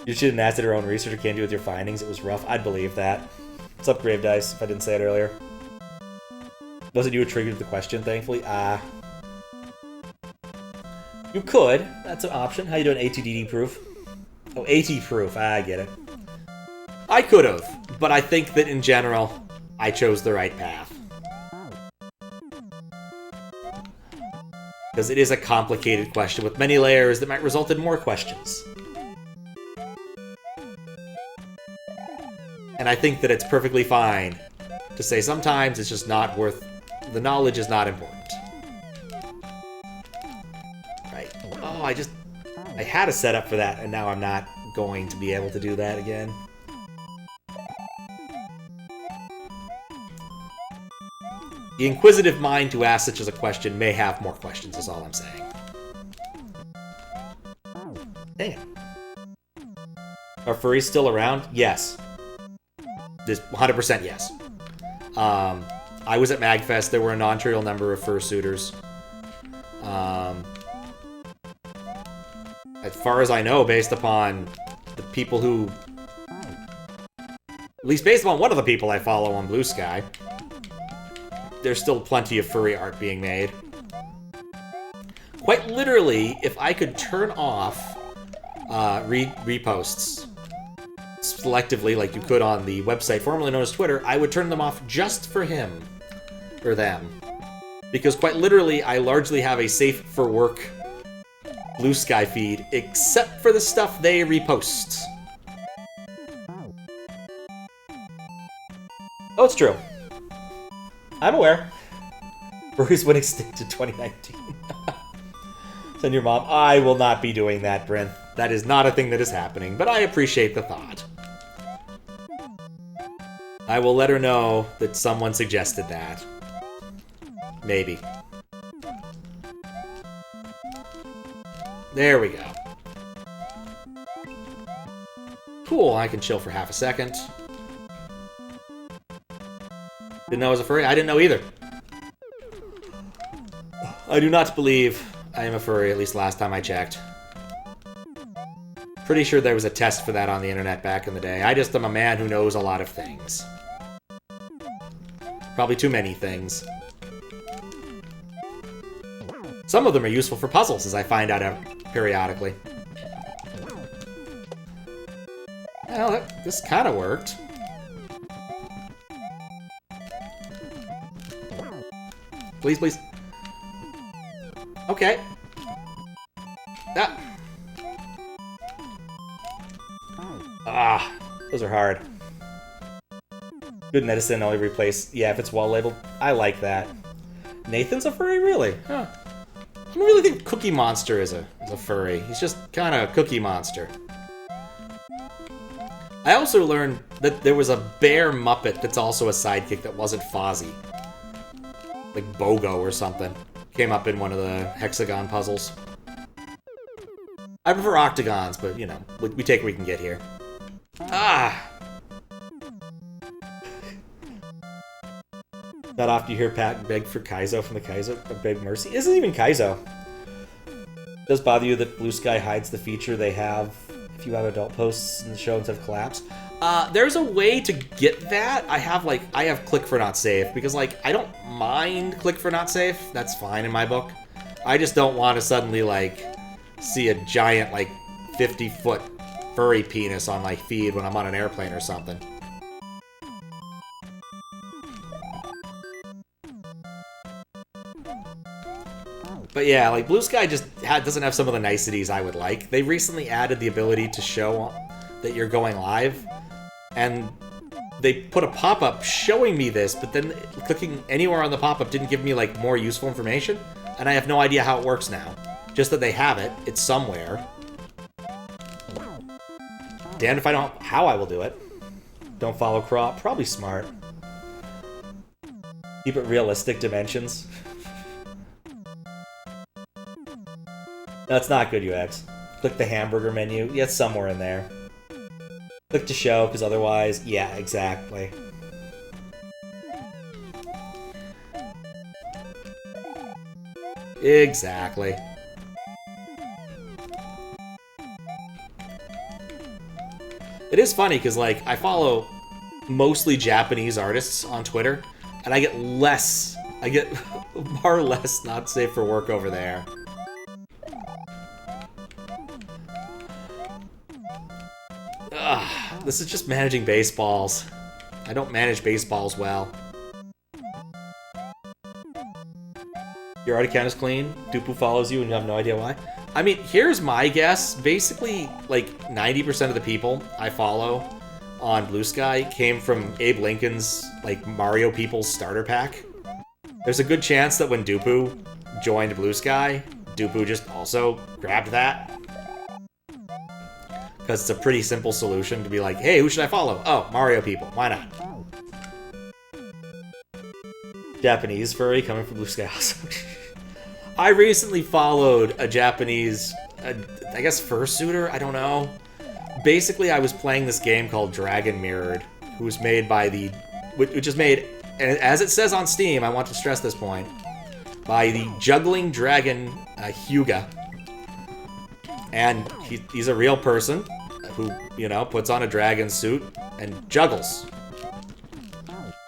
You shouldn't ask her own research or can't do with your findings. It was rough. I'd believe that. What's up, Grave Dice, if I didn't say it earlier? Wasn't you a trigger to the question, thankfully? You could. That's an option. How you doing, ATDD proof? Oh, AT proof. I get it. I could have, but I think that in general, I chose the right path. Because it is a complicated question with many layers that might result in more questions. And I think that it's perfectly fine to say sometimes it's just not worth... The knowledge is not important. Right. Oh, I had a setup for that, and now I'm not going to be able to do that again. The inquisitive mind to ask such as a question may have more questions, is all I'm saying. Dang it. Are furries still around? Yes. This 100% yes. I was at MagFest. There were a non-trivial number of fursuiters. As far as I know, based upon the people who... At least based upon one of the people I follow on Blue Sky, there's still plenty of furry art being made. Quite literally, if I could turn off reposts selectively, like you could on the website formerly known as Twitter, I would turn them off just for him, or them. Because quite literally, I largely have a safe for work Blue Sky feed, except for the stuff they repost. Oh, it's true. I'm aware. Furries went extinct in 2019. Send your mom. I will not be doing that, Brent. That is not a thing that is happening, but I appreciate the thought. I will let her know that someone suggested that. Maybe. There we go. Cool, I can chill for half a second. Didn't know I was a furry? I didn't know either. I do not believe I am a furry, at least last time I checked. Pretty sure there was a test for that on the internet back in the day. I just am a man who knows a lot of things. Probably too many things. Some of them are useful for puzzles, as I find out periodically. Well, this kind of worked. Please, please. Okay. Ah, those are hard. Good medicine only replace. Yeah, if it's well labeled, I like that. Nathan's a furry, really? Huh. I don't really think Cookie Monster is a furry. He's just kind of Cookie Monster. I also learned that there was a bear Muppet that's also a sidekick that wasn't Fozzie. Like Bogo or something. Came up in one of the hexagon puzzles. I prefer octagons, but, you know, we take what we can get here. Ah! Not often you hear Pat beg for Kaizo from the Kaizo, beg mercy. It isn't even Kaizo. It does bother you that Blue Sky hides the feature they have if you have adult posts in the show instead of collapse? There's a way to get that. I have click for not safe, because, like, I don't mind click for not safe. That's fine in my book. I just don't want to suddenly, like, see a giant, like, 50-foot furry penis on my feed when I'm on an airplane or something. But yeah, like, Blue Sky just doesn't have some of the niceties I would like. They recently added the ability to show that you're going live, and they put a pop-up showing me this, but then clicking anywhere on the pop-up didn't give me, like, more useful information, and I have no idea how it works now. Just that they have it. It's somewhere. Damned if I don't... How I will do it. Don't follow crop. Probably smart. Keep it realistic dimensions. No, it's not good UX. Click the hamburger menu. Yeah, it's somewhere in there. Click to show, because otherwise... Yeah, exactly. Exactly. It is funny, because, like, I follow mostly Japanese artists on Twitter, and I get far less not safe for work over there. Ugh, this is just managing baseballs. I don't manage baseballs well. Your art account is clean, Dupu follows you and you have no idea why. I mean, here's my guess. Basically, like, 90% of the people I follow on Blue Sky came from Abe Lincoln's, like, Mario People's starter pack. There's a good chance that when Dupu joined Blue Sky, Dupu just also grabbed that. Because it's a pretty simple solution to be like, hey, who should I follow? Oh, Mario People. Why not? Japanese furry coming from Blue Sky also. I recently followed a Japanese, I guess fursuiter? I don't know. Basically, I was playing this game called Dragon Mirrored, which is made, and as it says on Steam, I want to stress this point, by the juggling dragon Hyuga. And he's a real person who, you know, puts on a dragon suit and juggles.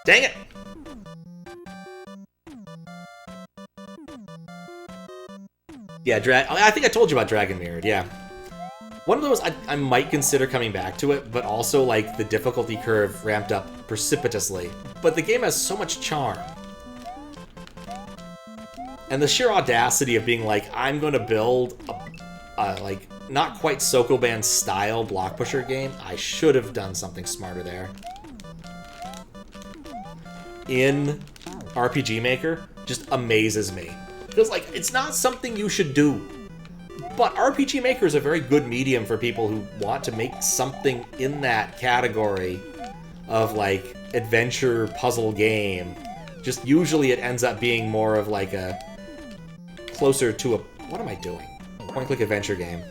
Dang it! Yeah, I think I told you about Dragon Mirrored, yeah. One of those, I might consider coming back to it, but also, like, the difficulty curve ramped up precipitously. But the game has so much charm. And the sheer audacity of being like, I'm going to build a like, not quite Sokoban style block pusher game. I should have done something smarter there. In RPG Maker just amazes me. Because, like, it's not something you should do. But RPG Maker is a very good medium for people who want to make something in that category of, like, adventure puzzle game. Just usually it ends up being more of, like, a closer to a... What am I doing? Point-click adventure game.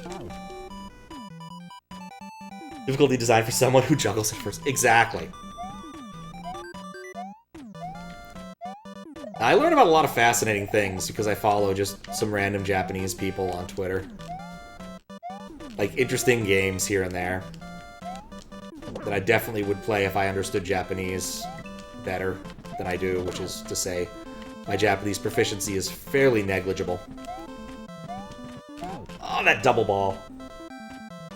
Difficulty designed for someone who juggles at first. Exactly. I learned about a lot of fascinating things because I follow just some random Japanese people on Twitter. like, interesting games here and there that I definitely would play if I understood Japanese better than I do, which is to say, my Japanese proficiency is fairly negligible. Oh, that double ball.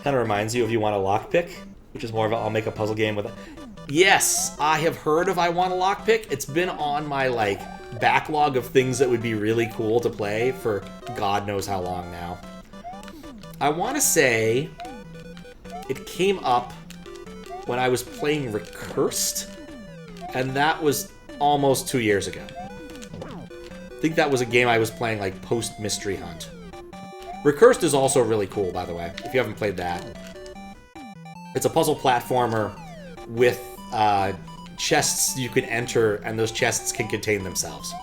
Kind of reminds you of You Want a Lockpick, which is more of a I'll make a puzzle game with it. Yes, I have heard of I Want a Lockpick. It's been on my, like, backlog of things that would be really cool to play for God knows how long now. I want to say it came up when I was playing Recursed, and that was almost 2 years ago. I think that was a game I was playing, like, post-Mystery Hunt. Recursed is also really cool, by the way, if you haven't played that. It's a puzzle platformer with chests you can enter, and those chests can contain themselves.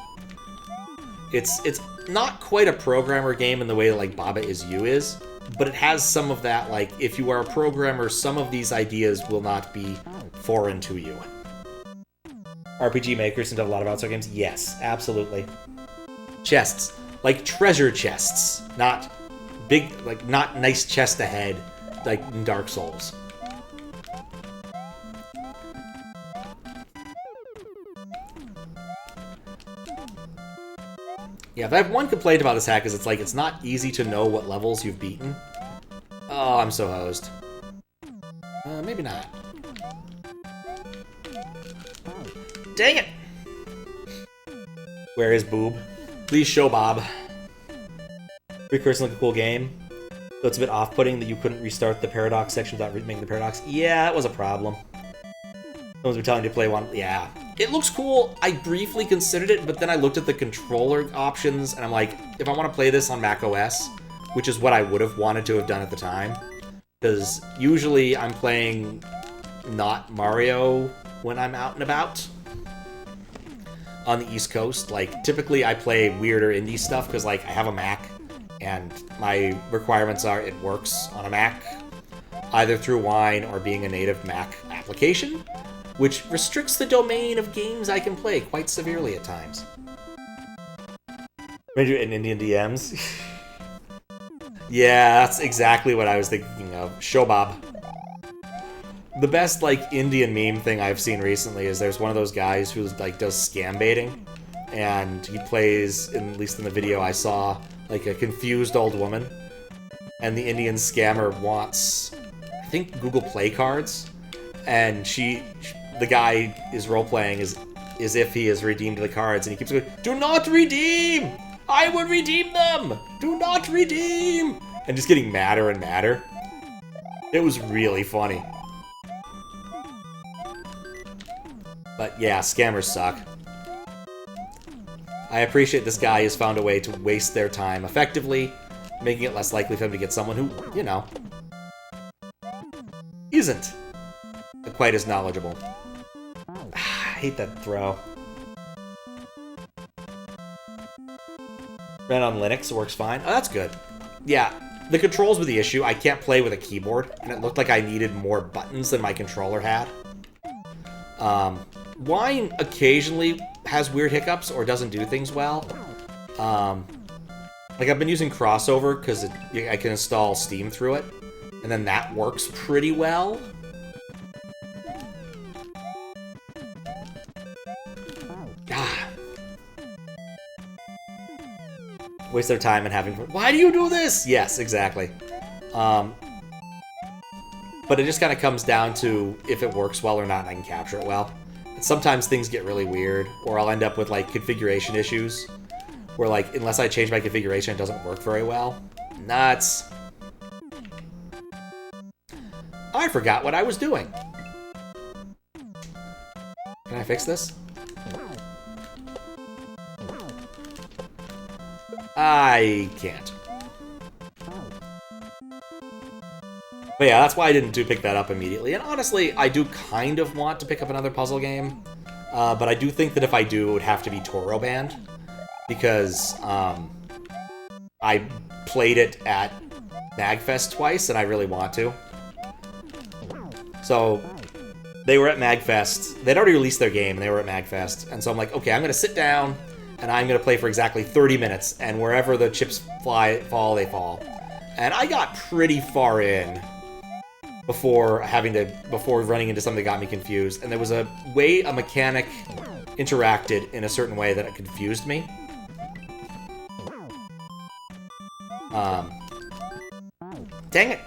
It's not quite a programmer game in the way that, like, Baba Is You is, but it has some of that, like, if you are a programmer, some of these ideas will not be foreign to you. RPG makers seem to have a lot of outside games? Yes, absolutely. Chests. Like treasure chests. Not big, like, not nice chest ahead, like in Dark Souls. Yeah, if I have one complaint about this hack is it's like, it's not easy to know what levels you've beaten. Oh, I'm so hosed. Maybe not. Dang it! Where is Boob? Please show Bob. Recursing like a cool game. So it's a bit off-putting that you couldn't restart the Paradox section without making the Paradox. Yeah, that was a problem. Someone's been telling you to play one. Yeah. It looks cool. I briefly considered it, but then I looked at the controller options, and I'm like, if I want to play this on Mac OS, which is what I would have wanted to have done at the time, because usually I'm playing not Mario when I'm out and about on the East Coast. Like, typically I play weirder indie stuff because, like, I have a Mac, and my requirements are it works on a Mac, either through Wine or being a native Mac application, which restricts the domain of games I can play quite severely at times. Major in Indian DMs? Yeah, that's exactly what I was thinking of. Shobob. The best, like, Indian meme thing I've seen recently is there's one of those guys who, like, does scam baiting, and he plays, at least in the video I saw, like, a confused old woman, and the Indian scammer wants, I think, Google Play cards, and the guy is role-playing as if he has redeemed the cards, and he keeps going, "Do not redeem! I will redeem them! Do not redeem!" And just getting madder and madder. It was really funny. But yeah, scammers suck. I appreciate this guy has found a way to waste their time effectively, making it less likely for them to get someone who, you know, isn't quite as knowledgeable. I hate that throw. Ran on Linux, works fine. Oh, that's good. Yeah, the controls were the issue. I can't play with a keyboard, and it looked like I needed more buttons than my controller had. Wine occasionally has weird hiccups or doesn't do things well. Like, I've been using Crossover because I can install Steam through it, and then that works pretty well. Waste their time and having... Why do you do this? Yes, exactly. But it just kind of comes down to if it works well or not, and I can capture it well. And sometimes things get really weird, or I'll end up with, like, configuration issues, where, like, unless I change my configuration, it doesn't work very well. Nuts. I forgot what I was doing. Can I fix this? I can't. But yeah, that's why I didn't pick that up immediately. And honestly, I do kind of want to pick up another puzzle game. But I do think that if I do, it would have to be Toro Band. Because I played it at MagFest twice, and I really want to. So, they were at MagFest. They'd already released their game, and they were at MagFest. And so I'm like, okay, I'm going to sit down, and I'm going to play for exactly 30 minutes. And wherever the chips fall, they fall. And I got pretty far in before running into something that got me confused. And there was a way a mechanic interacted in a certain way that it confused me. Dang it.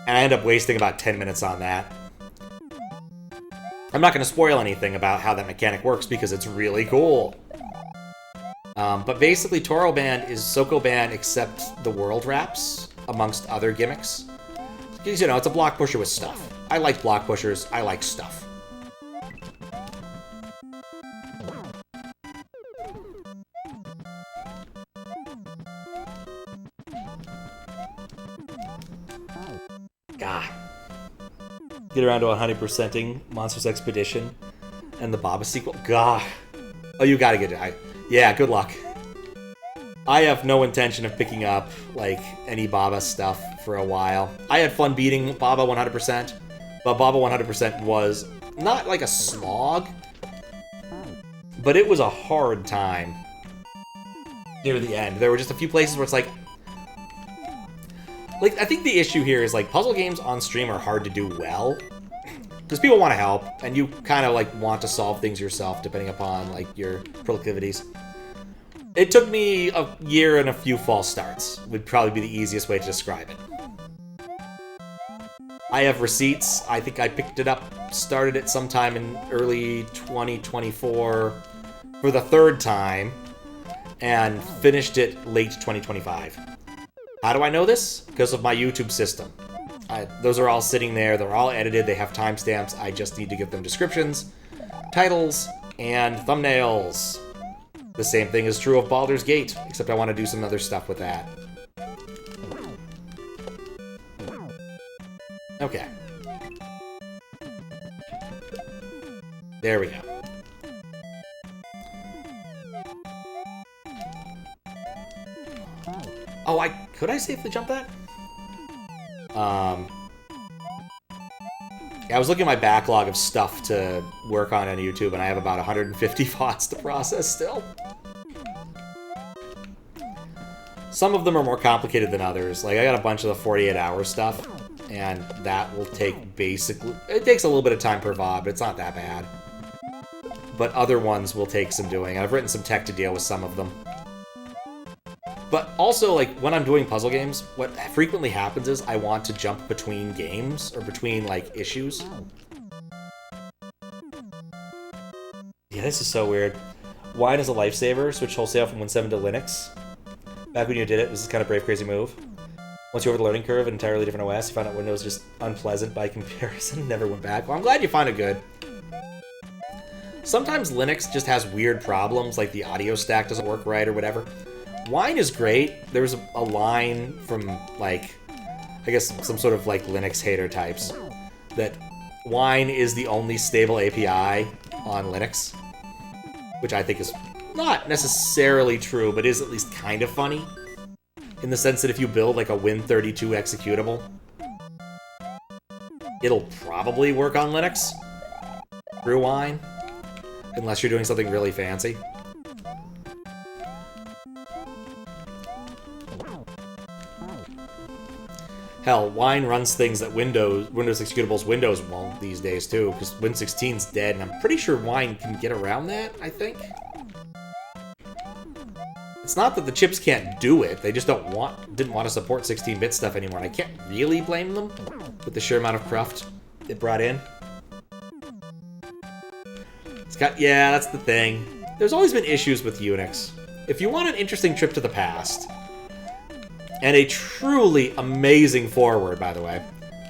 And I ended up wasting about 10 minutes on that. I'm not going to spoil anything about how that mechanic works because it's really cool. But basically, Toro Band is Soko Band except the world wraps, amongst other gimmicks. Because, you know, it's a block pusher with stuff. I like block pushers. I like stuff. God. Get around to 100%ing Monsters Expedition and the Baba sequel. God. Oh, you gotta get it. Yeah, good luck. I have no intention of picking up, like, any Baba stuff for a while. I had fun beating Baba 100%, but Baba 100% was not like a slog, but it was a hard time near the end. There were just a few places where it's like, I think the issue here is, like, puzzle games on stream are hard to do well. Because people want to help, and you kind of, like, want to solve things yourself, depending upon, like, your proclivities. It took me a year and a few false starts, would probably be the easiest way to describe it. I have receipts. I think I picked it up, started it sometime in early 2024 for the third time, and finished it late 2025. How do I know this? Because of my YouTube system. Those are all sitting there. They're all edited. They have timestamps. I just need to give them descriptions, titles, and thumbnails. The same thing is true of Baldur's Gate, except I want to do some other stuff with that. Okay. There we go. Oh, could I safely jump that? Yeah, I was looking at my backlog of stuff to work on YouTube, and I have about 150 VODs to process still. Some of them are more complicated than others. Like, I got a bunch of the 48-hour stuff, and that will take basically... It takes a little bit of time per VOD, but it's not that bad. But other ones will take some doing. I've written some tech to deal with some of them. But also, like, when I'm doing puzzle games, what frequently happens is I want to jump between games, or between, like, issues. Yeah, this is so weird. Wine is a lifesaver. Switch wholesale from Win7 to Linux. Back when you did it, this is kind of brave, crazy move. Once you're over the learning curve, an entirely different OS, you found out Windows is just unpleasant by comparison, never went back. Well, I'm glad you found it good. Sometimes Linux just has weird problems, like the audio stack doesn't work right or whatever. Wine is great. There was a line from, like, I guess some sort of, like, Linux hater types that Wine is the only stable API on Linux, which I think is not necessarily true, but is at least kind of funny, in the sense that if you build, like, a Win32 executable, it'll probably work on Linux through Wine, unless you're doing something really fancy. Hell, Wine runs things that Windows executables Windows won't these days too, because Win16's dead, and I'm pretty sure Wine can get around that, I think. It's not that the chips can't do it, they just didn't want to support 16-bit stuff anymore, and I can't really blame them with the sheer amount of cruft it brought in. Yeah, that's the thing. There's always been issues with Unix. If you want an interesting trip to the past, and a truly amazing forward, by the way,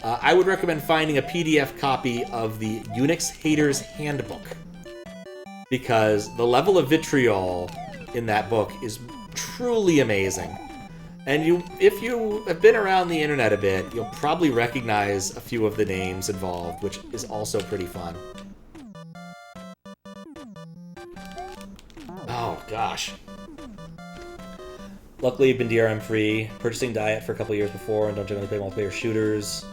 I would recommend finding a PDF copy of the Unix Haters Handbook, because the level of vitriol in that book is truly amazing. And if you have been around the internet a bit, you'll probably recognize a few of the names involved, which is also pretty fun. Oh, gosh. Luckily, you've been DRM-free, purchasing Diet for a couple years before, and don't generally play multiplayer shooters.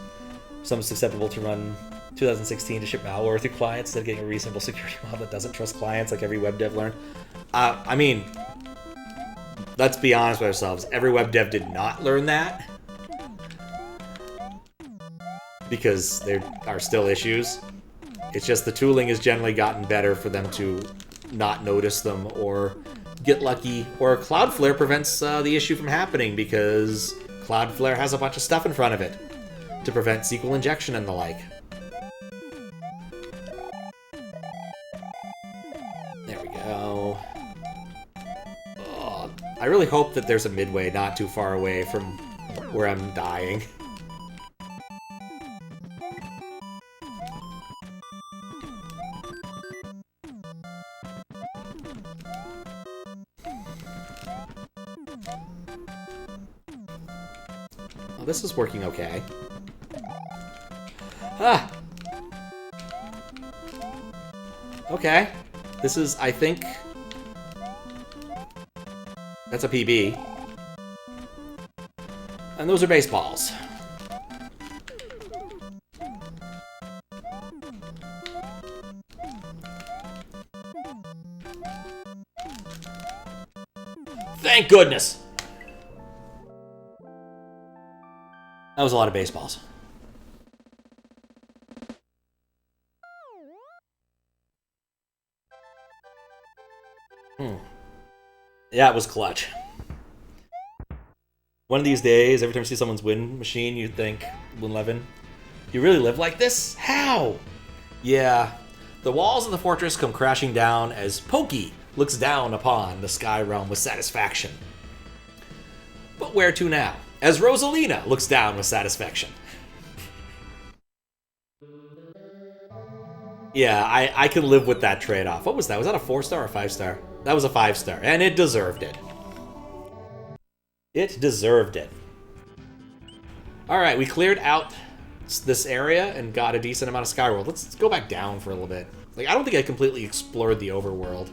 Some is acceptable to run 2016 to ship malware through clients instead of getting a reasonable security model that doesn't trust clients, like every web dev learned. I mean, let's be honest with ourselves. Every web dev did not learn that. Because there are still issues. It's just the tooling has generally gotten better for them to not notice them or get lucky. Or Cloudflare prevents the issue from happening because Cloudflare has a bunch of stuff in front of it to prevent SQL injection and the like. There we go. Oh, I really hope that there's a midway not too far away from where I'm dying. Oh, this is working okay. Ah! Okay. This is, I think... That's a PB. And those are baseballs. Thank goodness! That was a lot of baseballs. Yeah, it was clutch. One of these days, every time you see someone's win machine, you think, Win11, you really live like this? How? Yeah, the walls of the fortress come crashing down as Pokey looks down upon the Sky Realm with satisfaction. But where to now? As Rosalina looks down with satisfaction. Yeah, I can live with that trade-off. What was that? Was that a 4-star or a 5-star? That was a 5-star, and it deserved it. It deserved it. Alright, we cleared out this area and got a decent amount of Skyworld. Let's go back down for a little bit. Like, I don't think I completely explored the overworld.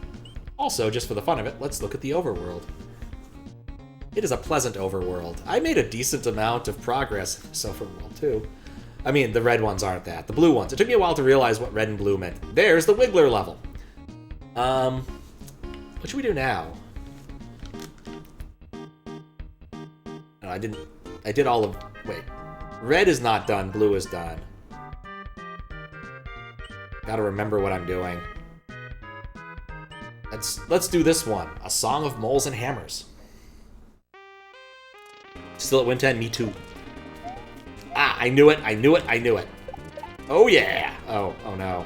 Also, just for the fun of it, let's look at the overworld. It is a pleasant overworld. I made a decent amount of progress in this overworld, too. I mean, the red ones aren't that. The blue ones. It took me a while to realize what red and blue meant. There's the Wiggler level. What should we do now? No, I didn't... I did all of... Wait. Red is not done. Blue is done. Gotta remember what I'm doing. Let's do this one. A Song of Moles and Hammers. Still at Win 10? Me too. Ah, I knew it, I knew it, I knew it. Oh yeah! Oh no.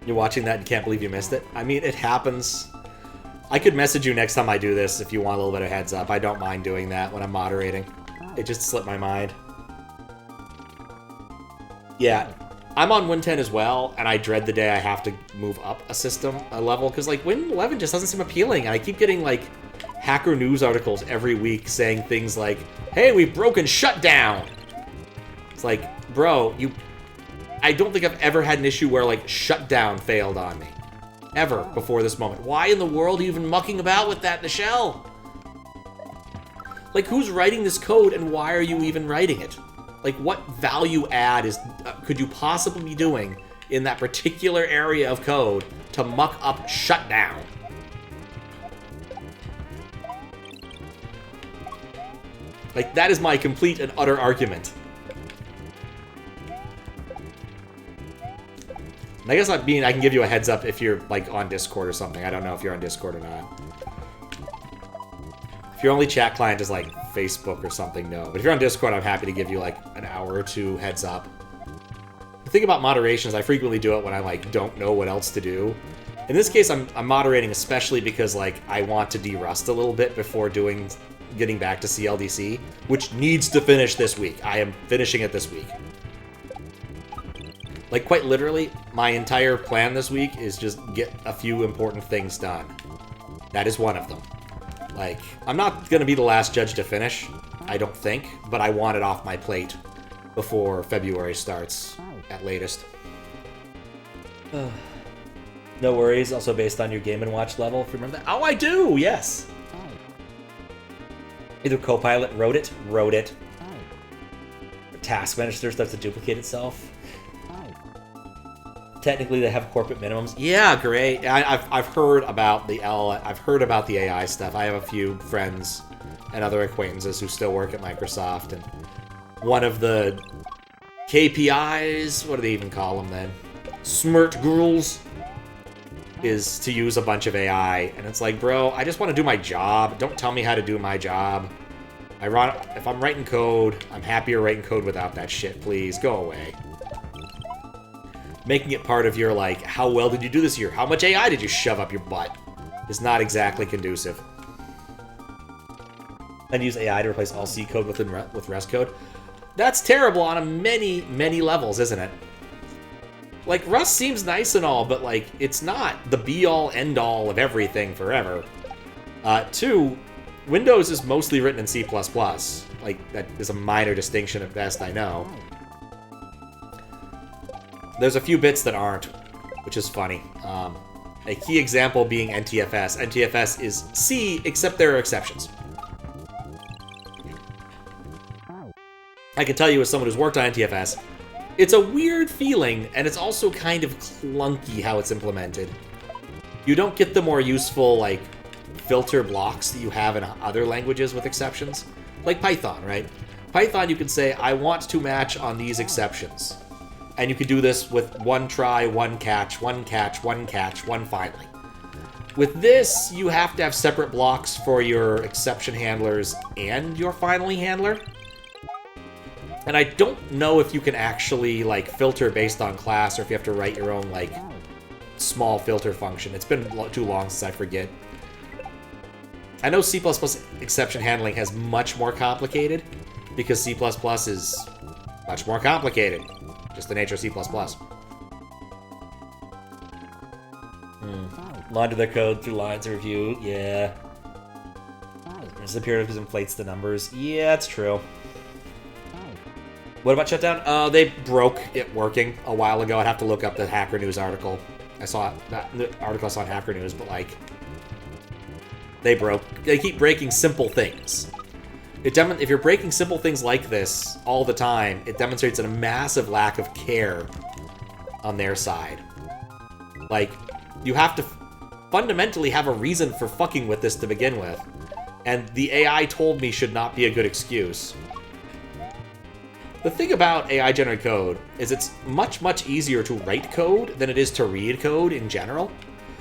You're watching that and can't believe you missed it? I mean, it happens. I could message you next time I do this if you want a little bit of heads up. I don't mind doing that when I'm moderating. It just slipped my mind. Yeah, I'm on Win 10 as well, and I dread the day I have to move up a level, because, like, Win 11 just doesn't seem appealing, and I keep getting, like, hacker news articles every week saying things like, hey, we've broken shutdown! It's like, bro, I don't think I've ever had an issue where, like, shutdown failed on me. Ever before this moment. Why in the world are you even mucking about with that in the shell? Like, who's writing this code, and why are you even writing it? Like, what value add could you possibly be doing in that particular area of code to muck up shutdown? Like, that is my complete and utter argument. And I guess I can give you a heads up if you're, like, on Discord or something. I don't know if you're on Discord or not. If your only chat client is, like, Facebook or something, no. But if you're on Discord, I'm happy to give you, like, an hour or two heads up. The thing about moderation is I frequently do it when I, like, don't know what else to do. In this case, I'm moderating especially because, like, I want to de-rust a little bit before getting back to CLDC, which needs to finish this week. I am finishing it this week. Like, quite literally, my entire plan this week is just get a few important things done. That is one of them. Like, I'm not going to be the last judge to finish, I don't think, but I want it off my plate before February starts, at latest. No worries, also based on your Game & Watch level, if you remember that. Oh, I do! Yes! Either Copilot wrote it. Task Manager starts to duplicate itself. technically they have corporate minimums. Yeah, great. I've heard about the I've heard about the AI stuff. I have a few friends and other acquaintances who still work at Microsoft, and one of the KPIs, what do they even call them then? Smirt girls, is to use a bunch of AI, and it's like, bro, I just want to do my job. Don't tell me how to do my job. If I'm writing code, I'm happier writing code without that shit. Please, go away. Making it part of your, like, how well did you do this year? How much AI did you shove up your butt? Is not exactly conducive. And use AI to replace all C code with Rest code. That's terrible on many, many levels, isn't it? Like, Rust seems nice and all, but, like, it's not the be-all, end-all of everything forever. 2, Windows is mostly written in C++. Like, that is a minor distinction at best, I know. There's a few bits that aren't, which is funny. A key example being NTFS. NTFS is C, except there are exceptions. I can tell you as someone who's worked on NTFS, it's a weird feeling, and it's also kind of clunky how it's implemented. You don't get the more useful, like, filter blocks that you have in other languages with exceptions. Like Python, right? Python, you can say, I want to match on these exceptions. And you can do this with one try, one catch, one catch, one catch, one finally. With this, you have to have separate blocks for your exception handlers and your finally handler. And I don't know if you can actually, like, filter based on class, or if you have to write your own, like, small filter function. It's been too long since I forget. I know C++ exception handling has much more complicated, because C++ is much more complicated. Just the nature of C++. Launder their code through lines of review. Yeah. It's imperative because it inflates the numbers. Yeah, that's true. What about shutdown? They broke it working a while ago. I'd have to look up the Hacker News article. I saw the article I saw on Hacker News, but, like, they broke. They keep breaking simple things. If you're breaking simple things like this all the time, it demonstrates a massive lack of care on their side. Like, you have to fundamentally have a reason for fucking with this to begin with. And the AI told me should not be a good excuse. The thing about AI-generated code is it's much, much easier to write code than it is to read code in general.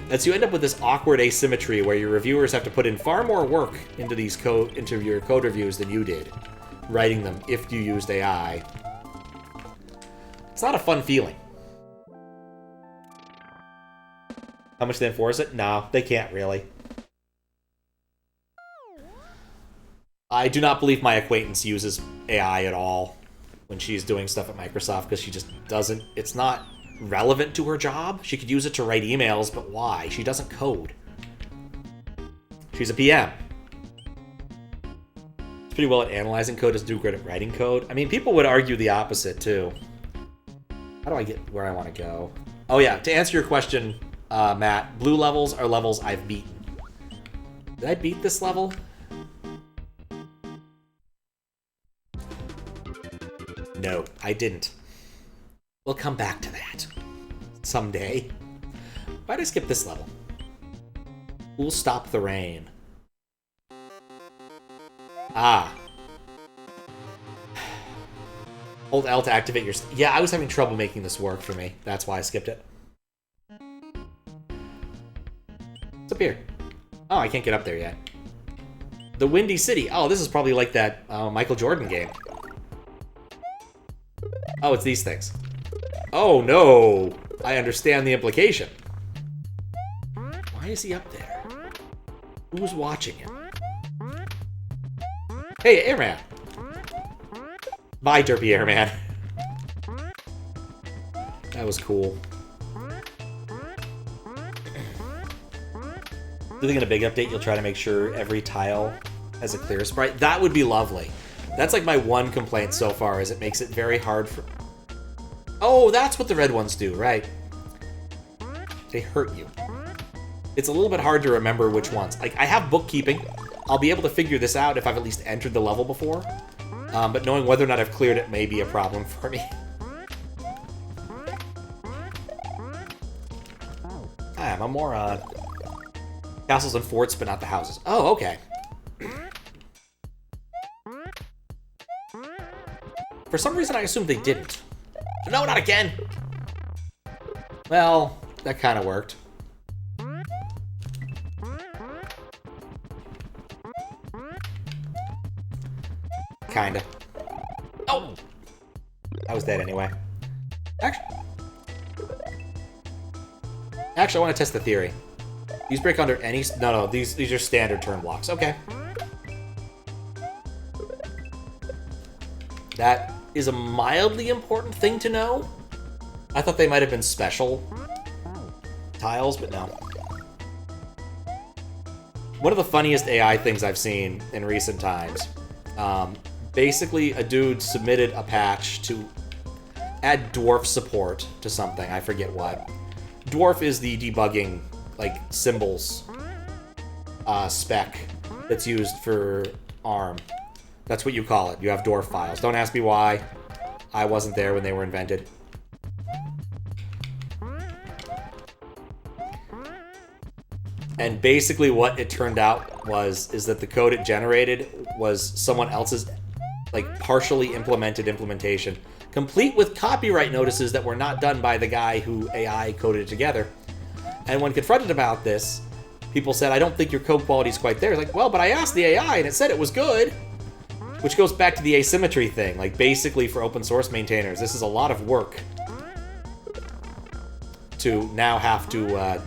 And so you end up with this awkward asymmetry where your reviewers have to put in far more work into your code reviews than you did, writing them if you used AI. It's not a fun feeling. How much they enforce it? No, they can't really. I do not believe my acquaintance uses AI at all when she's doing stuff at Microsoft, because she just doesn't. It's not relevant to her job. She could use it to write emails, but why? She doesn't code. She's a PM. She's pretty well at analyzing code, doesn't do great at writing code. I mean, people would argue the opposite, too. How do I get where I want to go? Oh, yeah, to answer your question, Matt, blue levels are levels I've beaten. Did I beat this level? No, I didn't. We'll come back to that someday. Why'd I skip this level? We'll stop the rain. Ah. Hold L to activate your... Yeah, I was having trouble making this work for me. That's why I skipped it. What's up here? Oh, I can't get up there yet. The Windy City. Oh, this is probably like that Michael Jordan game. Oh, it's these things. Oh, no. I understand the implication. Why is he up there? Who's watching him? Hey, Airman. Bye, Derpy Airman. That was cool. Do you think in a big update you'll try to make sure every tile has a clear sprite? That would be lovely. That's like my one complaint so far, is it makes it very hard for... Oh, that's what the red ones do, right. They hurt you. It's a little bit hard to remember which ones. Like, I have bookkeeping. I'll be able to figure this out if I've at least entered the level before. But knowing whether or not I've cleared it may be a problem for me. I'm more castles and forts, but not the houses. Oh, okay. For some reason, I assumed they didn't. No, not again! Well, that kind of worked. Kinda. Oh! I was dead anyway. Actually, I want to test the theory. These break under any... No, these are standard turn blocks. Okay. That is a mildly important thing to know. I thought they might have been special tiles, but no. One of the funniest AI things I've seen in recent times. Basically, a dude submitted a patch to add dwarf support to something. I forget what. Dwarf is the debugging, like, symbols spec that's used for ARM. That's what you call it. You have dwarf files. Don't ask me why. I wasn't there when they were invented. And basically what it turned out is that the code it generated was someone else's, like, partially implemented implementation, complete with copyright notices that were not done by the guy who AI coded it together. And when confronted about this, people said, I don't think your code quality is quite there. It's like, well, but I asked the AI and it said it was good. Which goes back to the asymmetry thing. Like, basically for open source maintainers, this is a lot of work to now have to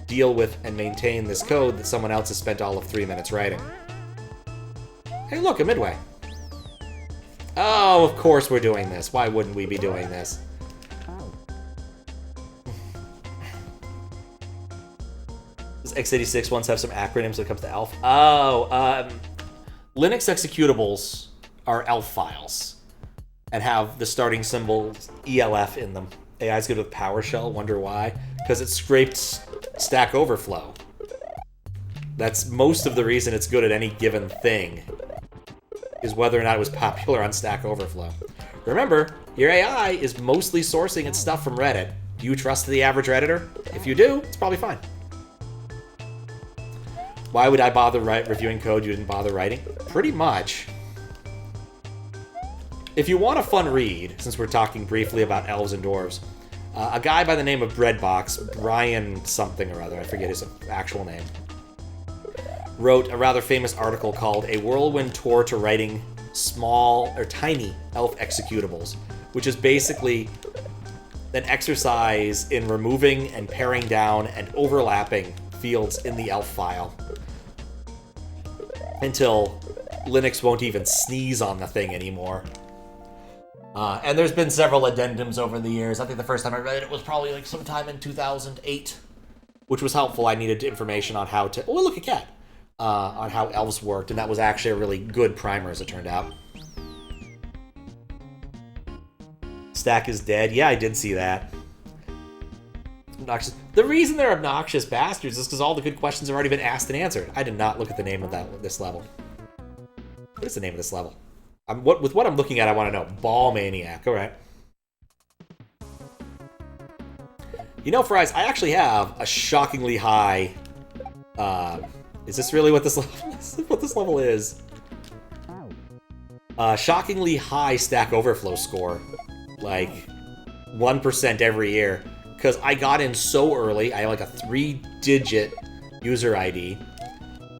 deal with and maintain this code that someone else has spent all of 3 minutes writing. Hey, look, a midway. Oh, of course we're doing this. Why wouldn't we be doing this? Does x86 ones have some acronyms when it comes to ELF? Oh, Linux executables are ELF files and have the starting symbol ELF in them. AI's good with PowerShell, wonder why? Because it scraped Stack Overflow. That's most of the reason it's good at any given thing, is whether or not it was popular on Stack Overflow. Remember, your AI is mostly sourcing its stuff from Reddit. Do you trust the average Redditor? If you do, it's probably fine. Why would I bother reviewing code you didn't bother writing? Pretty much. If you want a fun read, since we're talking briefly about elves and dwarves, a guy by the name of Breadbox, Brian something or other, I forget his actual name, wrote a rather famous article called A Whirlwind Tour to Writing Small or Tiny Elf Executables, which is basically an exercise in removing and paring down and overlapping fields in the elf file until Linux won't even sneeze on the thing anymore. And there's been several addendums over the years. I think the first time I read it was probably like sometime in 2008, which was helpful. I needed information on how to... Oh, look, a cat! On how elves worked, and that was actually a really good primer, as it turned out. Stack is dead. Yeah, I did see that. Obnoxious. The reason they're obnoxious bastards is because all the good questions have already been asked and answered. I did not look at the name of this level. What is the name of this level? With what I'm looking at, I want to know. Ball Maniac. All right. You know, Fries, I actually have a shockingly high... is this really what this level is? Shockingly high Stack Overflow score. Like, 1% every year. Because I got in so early. I had like a 3-digit user ID.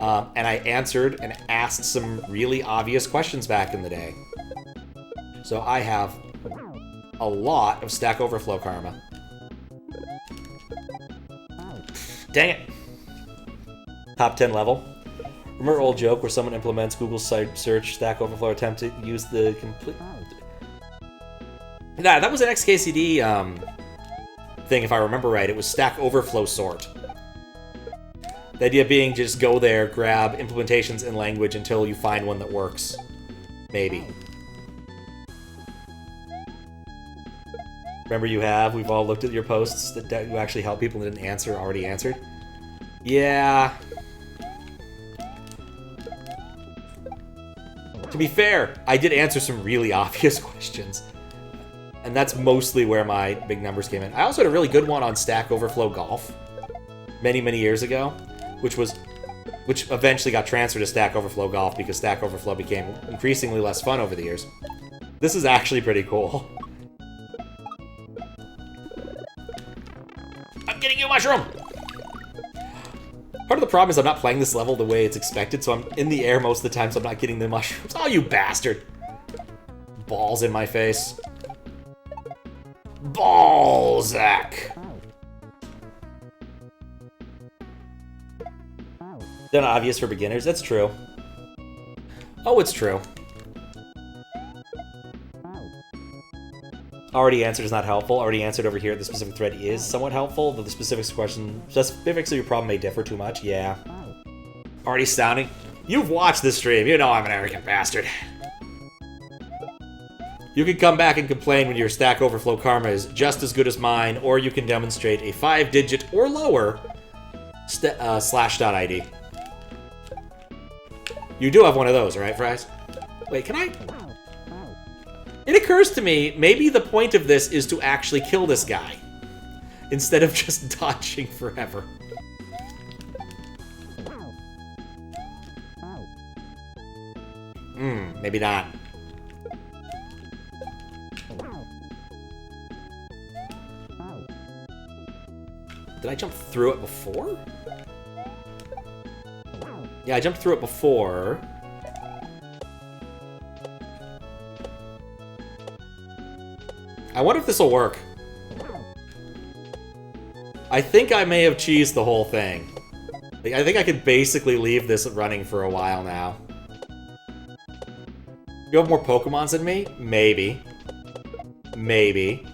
And I answered and asked some really obvious questions back in the day. So I have a lot of Stack Overflow karma. Dang it. Top 10 level. Remember old joke where someone implements Google site search Stack Overflow attempt to use the complete... Nah, that was an XKCD thing, if I remember right. It was Stack Overflow sort. The idea being just go there, grab implementations in language until you find one that works. Maybe. Remember we've all looked at your posts that you actually help people and didn't answer, already answered? Yeah. To be fair, I did answer some really obvious questions. And that's mostly where my big numbers came in. I also had a really good one on Stack Overflow Golf. many, many years ago, which eventually got transferred to Stack Overflow Golf because Stack Overflow became increasingly less fun over the years. This is actually pretty cool. I'm getting you, mushroom! Part of the problem is I'm not playing this level the way it's expected, so I'm in the air most of the time, so I'm not getting the mushrooms. Oh, you bastard! Balls in my face. Balzac! They're not obvious for beginners. That's true. Oh, it's true. Already answered is not helpful. Already answered over here. The specific thread is somewhat helpful, though the specifics of your problem may differ too much. Yeah. Already sounding. You've watched this stream. You know I'm an arrogant bastard. You can come back and complain when your Stack Overflow karma is just as good as mine, or you can demonstrate a 5-digit or lower /.id. You do have one of those, right, Fries? Wait, can I? It occurs to me, maybe the point of this is to actually kill this guy, instead of just dodging forever. Maybe not. Did I jump through it before? Yeah, I jumped through it before. I wonder if this will work. I think I may have cheesed the whole thing. Like, I think I could basically leave this running for a while now. You have more Pokemons than me? Maybe. Maybe.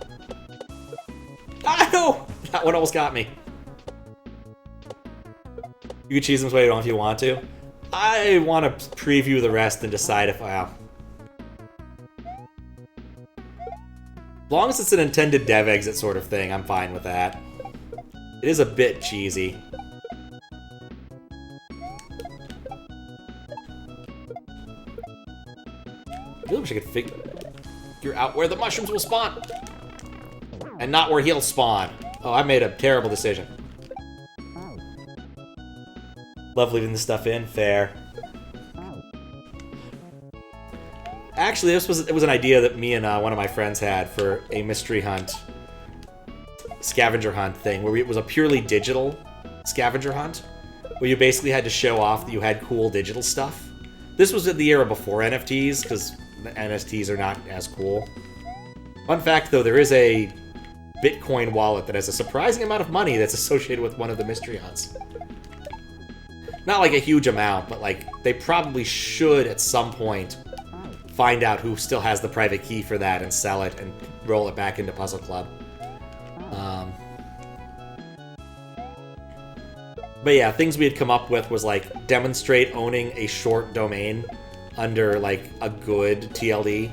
Ah, no! That one almost got me. You can cheese them later on if you want to. I want to preview the rest and decide if, well... As long as it's an intended dev exit sort of thing, I'm fine with that. It is a bit cheesy. I really wish I could figure out where the mushrooms will spawn. And not where he'll spawn. Oh, I made a terrible decision. Love leaving this stuff in. Fair. Actually, it was an idea that me and one of my friends had for a mystery hunt, scavenger hunt thing, where it was a purely digital scavenger hunt, where you basically had to show off that you had cool digital stuff. This was in the era before NFTs, because NFTs are not as cool. Fun fact, though, there is a Bitcoin wallet that has a surprising amount of money that's associated with one of the mystery hunts. Not like a huge amount, but like they probably should at some point find out who still has the private key for that and sell it and roll it back into Puzzle Club. But yeah, things we had come up with was like demonstrate owning a short domain under like a good TLD.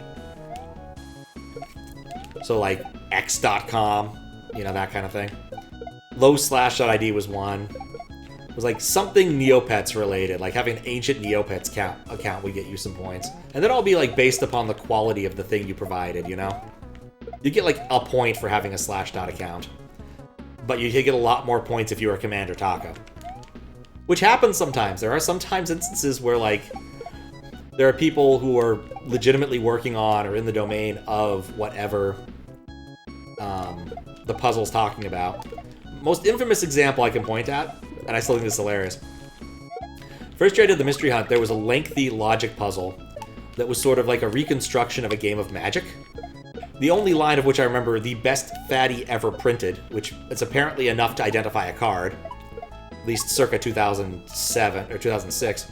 So like x.com, you know, that kind of thing. Low/.id was one. It was like something Neopets related, like having an ancient Neopets account would get you some points. And that'd all be like based upon the quality of the thing you provided, you know? You get like a point for having a /. account. But you get a lot more points if you were Commander Taco. Which happens sometimes. There are sometimes instances where like there are people who are legitimately working on or in the domain of whatever the puzzle's talking about. Most infamous example I can point at, and I still think this is hilarious. First year I did the Mystery Hunt, there was a lengthy logic puzzle that was sort of like a reconstruction of a game of Magic. The only line of which I remember the best fatty ever printed, which is apparently enough to identify a card, at least circa 2007 or 2006.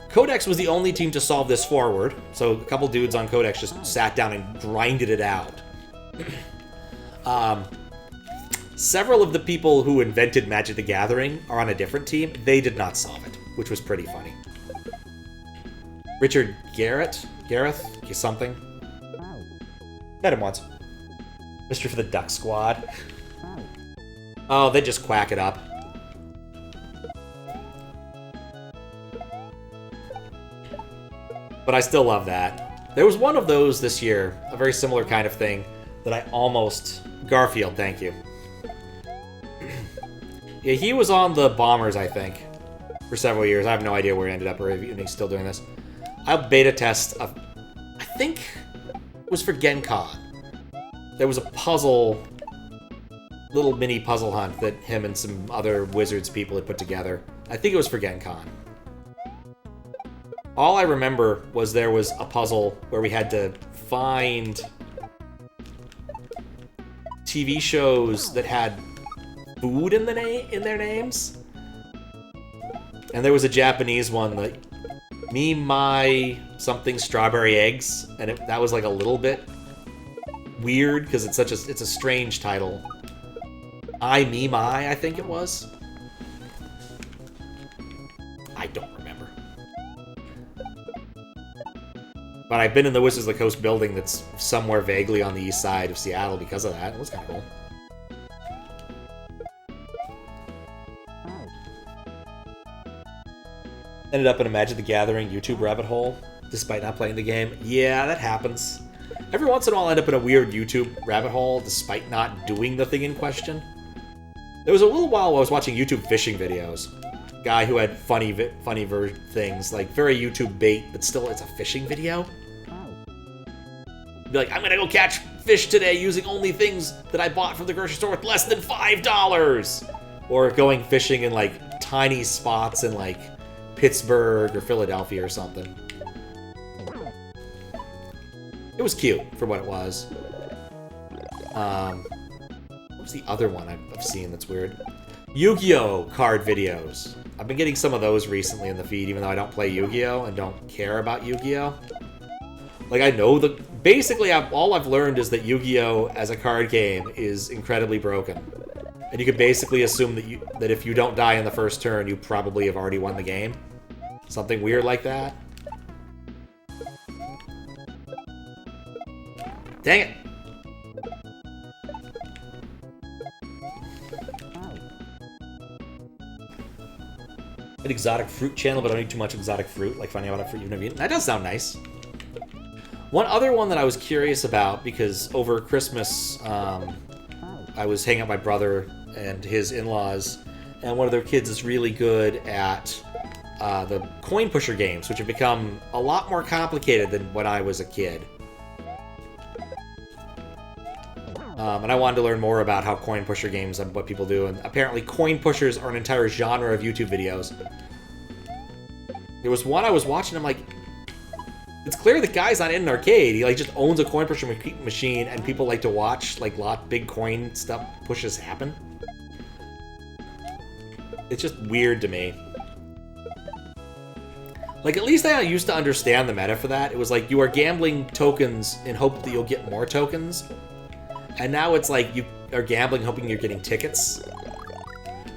Codex was the only team to solve this forward, so a couple dudes on Codex just sat down and grinded it out. Several of the people who invented Magic the Gathering are on a different team. They did not solve it, which was pretty funny. Richard Gareth, something. Met him once. Mystery for the Duck Squad. Oh, they just quack it up. But I still love that. There was one of those this year, a very similar kind of thing, that I almost... Garfield, thank you. Yeah, he was on the Bombers, I think, for several years. I have no idea where he ended up or if he's still doing this. I beta test, I think it was for Gen Con. There was a puzzle, little mini puzzle hunt that him and some other Wizards people had put together. I think it was for Gen Con. All I remember was there was a puzzle where we had to find TV shows that had food in their names. And there was a Japanese one, like Me My something strawberry eggs, and that was like a little bit weird because it's a strange title. I Me My, I think it was. I don't remember. But I've been in the Wizards of the Coast building that's somewhere vaguely on the east side of Seattle because of that. It was kind of cool. Ended up in a Magic the Gathering YouTube rabbit hole, despite not playing the game. Yeah, that happens. Every once in a while I end up in a weird YouTube rabbit hole, despite not doing the thing in question. There was a little while I was watching YouTube fishing videos. Guy who had funny things, like very YouTube bait, but still it's a fishing video. Be like, I'm gonna go catch fish today using only things that I bought from the grocery store with less than $5! Or going fishing in like tiny spots in like Pittsburgh or Philadelphia or something. It was cute for what it was. What was the other one I've seen that's weird? Yu-Gi-Oh! Card videos. I've been getting some of those recently in the feed, even though I don't play Yu-Gi-Oh! And don't care about Yu-Gi-Oh! Like, I know basically, all I've learned is that Yu-Gi-Oh! As a card game is incredibly broken. And you could basically assume that if you don't die in the first turn, you probably have already won the game. Something weird like that. Dang it! An exotic fruit channel, but I don't need too much exotic fruit, like finding out about a fruit you've never eaten. That does sound nice. One other one that I was curious about, because over Christmas, I was hanging out with my brother and his in-laws, and one of their kids is really good at the coin pusher games, which have become a lot more complicated than when I was a kid. And I wanted to learn more about how coin pusher games and what people do, and apparently coin pushers are an entire genre of YouTube videos. There was one I was watching, I'm like, it's clear the guy's not in an arcade. He like just owns a coin pusher machine, and people like to watch like big coin stuff pushes happen. It's just weird to me. Like, at least I used to understand the meta for that. It was like you are gambling tokens in hope that you'll get more tokens. And now it's like you are gambling hoping you're getting tickets.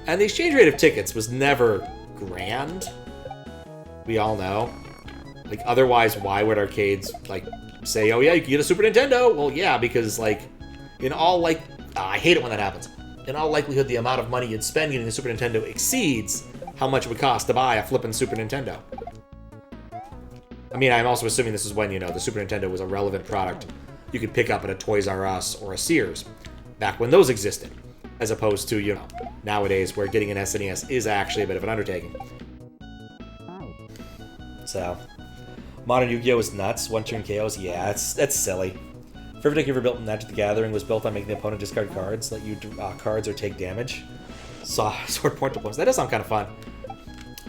And the exchange rate of tickets was never grand. We all know. Like, otherwise, why would arcades, like, say, oh yeah, you can get a Super Nintendo? Well, yeah, because, like, in all, I hate it when that happens. In all likelihood, the amount of money you'd spend getting a Super Nintendo exceeds how much it would cost to buy a flippin' Super Nintendo. I mean, I'm also assuming this is when, the Super Nintendo was a relevant product you could pick up at a Toys R Us or a Sears, back when those existed, as opposed to, nowadays where getting an SNES is actually a bit of an undertaking. So, modern Yu-Gi-Oh! Is nuts, one-turn KOs, yeah, that's silly. Favorite deck you ever built in Magic the Gathering was built on making the opponent discard cards, let you draw cards or take damage. Sword point deployments, that does sound kind of fun.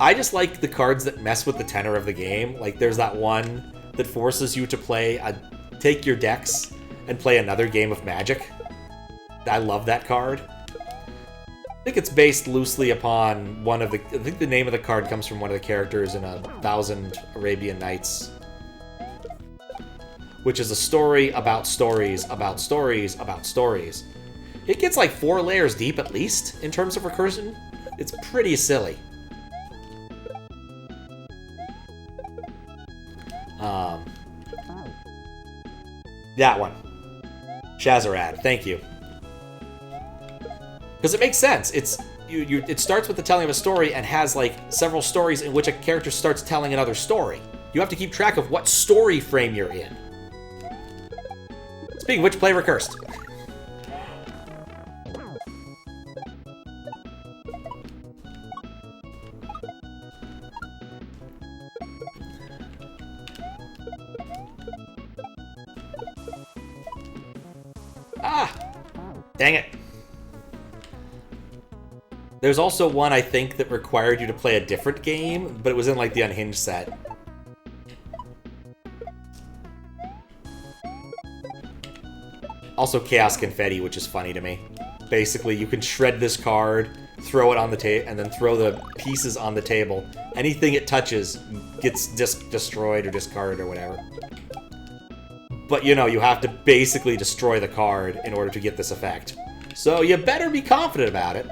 I just like the cards that mess with the tenor of the game. Like, there's that one that forces you to take your decks and play another game of Magic. I love that card. I think it's based loosely upon I think the name of the card comes from one of the characters in 1,000 Arabian Nights. Which is a story about stories about stories about stories. It gets like 4 layers deep at least, in terms of recursion. It's pretty silly. That one. Shazarad, thank you. Because it makes sense. It starts with the telling of a story and has like several stories in which a character starts telling another story. You have to keep track of what story frame you're in. Speaking of which, play Recursed. Ah! Dang it. There's also one, I think, that required you to play a different game, but it was in, like, the Unhinged set. Also Chaos Confetti, which is funny to me. Basically, you can shred this card, throw it on the table, and then throw the pieces on the table. Anything it touches gets destroyed or discarded or whatever. But, you know, you have to basically destroy the card in order to get this effect. So you better be confident about it.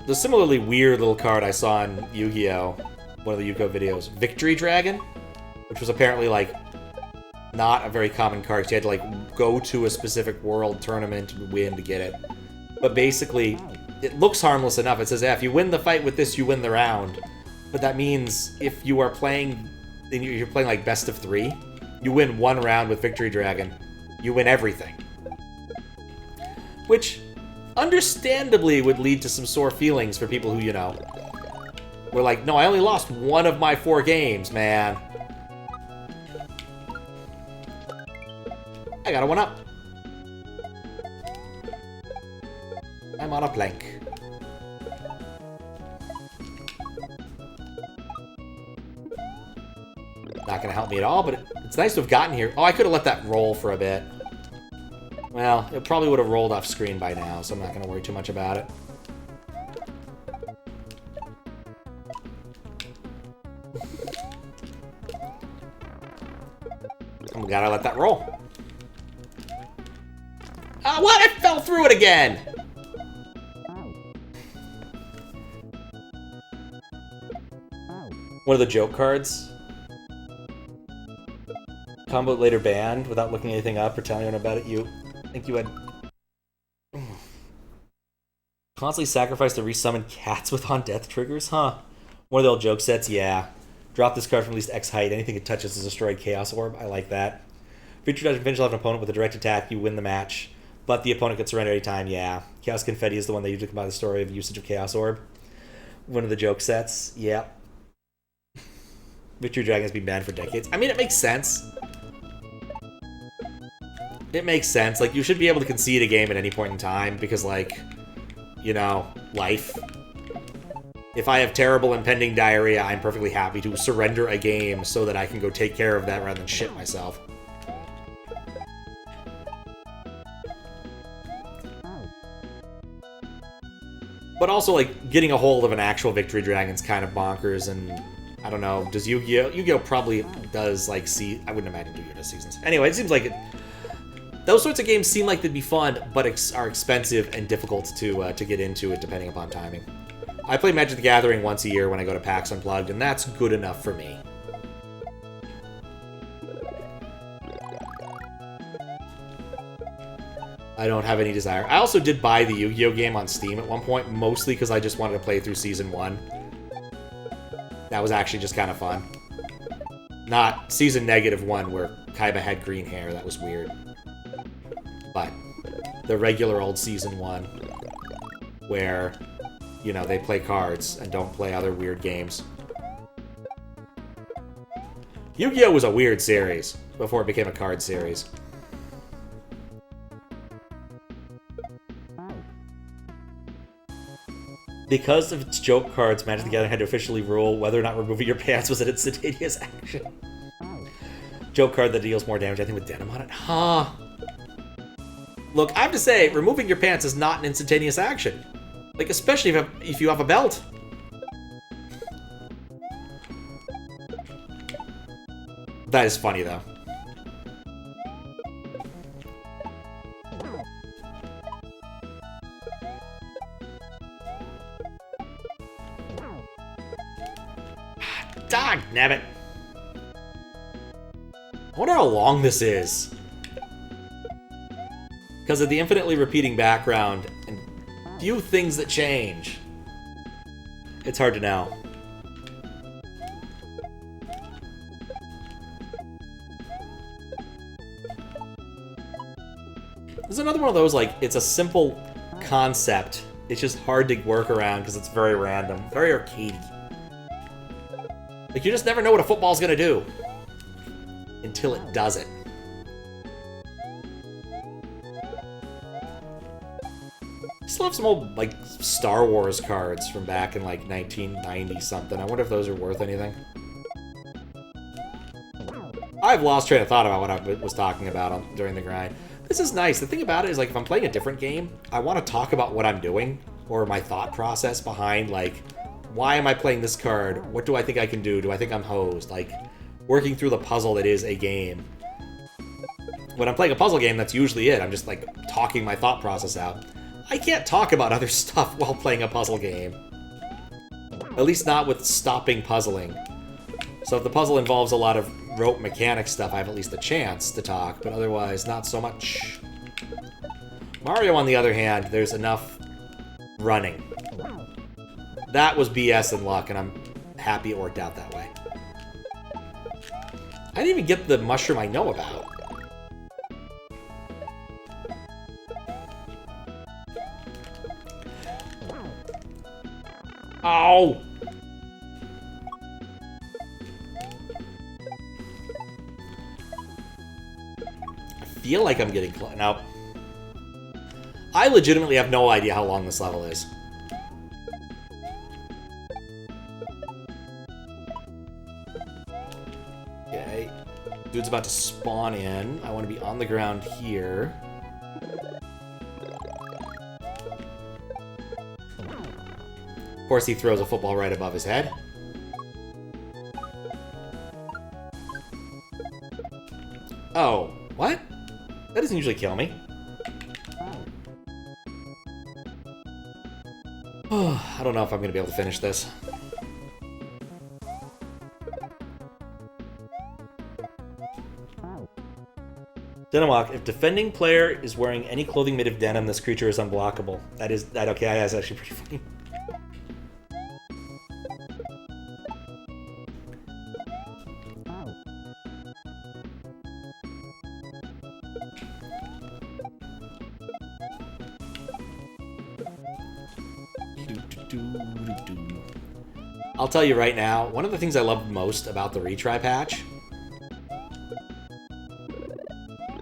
The similarly weird little card I saw in Yu-Gi-Oh! One of the Yu-Gi-Oh! Videos, Victory Dragon, which was apparently, like, not a very common card. You had to, like, go to a specific world tournament and win to get it. But basically, it looks harmless enough. It says, yeah, if you win the fight with this, you win the round. But that means if you are playing, you're playing, like, best of 3, you win 1 round with Victory Dragon, you win everything. Which, understandably, would lead to some sore feelings for people who, you know, were like, no, I only lost 1 of my 4 games, man. I got a 1-up. I'm on a plank. Not gonna help me at all, but it's nice to have gotten here. Oh, I could have let that roll for a bit. Well, it probably would have rolled off screen by now, so I'm not gonna worry too much about it. I'm gotta let that roll. Ah, what? I fell through it again! One of the joke cards. Combo later banned without looking anything up or telling anyone about it. You think you had constantly sacrificed to resummon cats with on death triggers? Huh. One of the old joke sets? Yeah. Drop this card from at least X height. Anything it touches is a destroyed Chaos Orb. I like that. Feature doesn't finish off an opponent with a direct attack. You win the match. But the opponent can surrender anytime. Yeah. Chaos Confetti is the one that usually combines the story of usage of Chaos Orb. One of the joke sets. Yeah. Victory Dragon has been banned for decades. I mean, it makes sense. It makes sense. Like, you should be able to concede a game at any point in time because, like, you know, life. If I have terrible impending diarrhea, I'm perfectly happy to surrender a game so that I can go take care of that rather than shit myself. But also, like, getting a hold of an actual Victory Dragon's kind of bonkers, and I don't know, does Yu-Gi-Oh! Yu-Gi-Oh! Probably does, like, I wouldn't imagine Yu-Gi-Oh! Does seasons. Anyway, it seems like those sorts of games seem like they'd be fun, but are expensive and difficult to get into it depending upon timing. I play Magic the Gathering once a year when I go to PAX Unplugged, and that's good enough for me. I don't have any desire. I also did buy the Yu-Gi-Oh! Game on Steam at one point, mostly because I just wanted to play through Season 1. That was actually just kind of fun. Not Season -1 where Kaiba had green hair, that was weird. But the regular old Season 1 where, you know, they play cards and don't play other weird games. Yu-Gi-Oh! Was a weird series before it became a card series. Because of its joke cards, Magic the Gathering had to officially rule whether or not removing your pants was an instantaneous action. Joke card that deals more damage, I think, with denim on it. Huh. Look, I have to say, removing your pants is not an instantaneous action. Like, especially if you have a belt. That is funny, though. Dog nabbit. I wonder how long this is. Because of the infinitely repeating background and few things that change. It's hard to know. This is another one of those, like, it's a simple concept. It's just hard to work around because it's very random, very arcadey. Like, you just never know what a football's gonna do. until it doesn't. I still have some old, like, Star Wars cards from back in, like, 1990-something. I wonder if those are worth anything. I've lost train of thought about what I was talking about during the grind. This is nice. The thing about it is, like, if I'm playing a different game, I want to talk about what I'm doing, or my thought process behind, like, why am I playing this card? What do I think I can do? Do I think I'm hosed? Like, working through the puzzle that is a game. When I'm playing a puzzle game, that's usually it. I'm just, like, talking my thought process out. I can't talk about other stuff while playing a puzzle game. At least not with stopping puzzling. So if the puzzle involves a lot of rope mechanic stuff, I have at least a chance to talk, but otherwise, not so much. Mario, on the other hand, there's enough running. That was BS and luck, and I'm happy it worked out that way. I didn't even get the mushroom I know about. Oh! I feel like I'm getting close. Now, I legitimately have no idea how long this level is. Okay. Dude's about to spawn in. I want to be on the ground here. Of course, he throws a football right above his head. Oh, what? That doesn't usually kill me. I don't know if I'm going to be able to finish this. Denim Walk. If defending player is wearing any clothing made of denim, this creature is unblockable. Okay, that's actually pretty funny. I'll tell you right now, one of the things I love most about the retry patch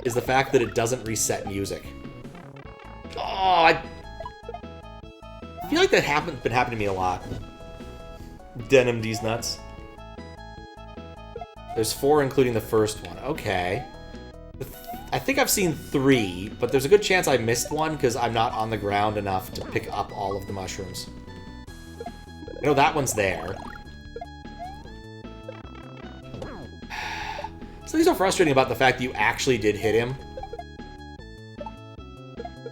is the fact that it doesn't reset music. Oh, I feel like that been happening to me a lot. Denim these nuts. There's 4, including the first one. Okay. I think I've seen 3, but there's a good chance I missed one because I'm not on the ground enough to pick up all of the mushrooms. I know that one's there. Something so frustrating about the fact that you actually did hit him.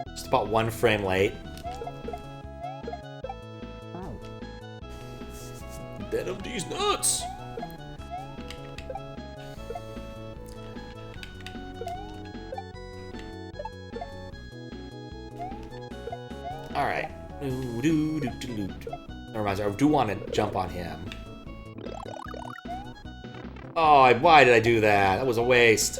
Just about 1 frame late. Denim these nuts! Alright. Never mind, I do want to jump on him. Oh, why did I do that? That was a waste.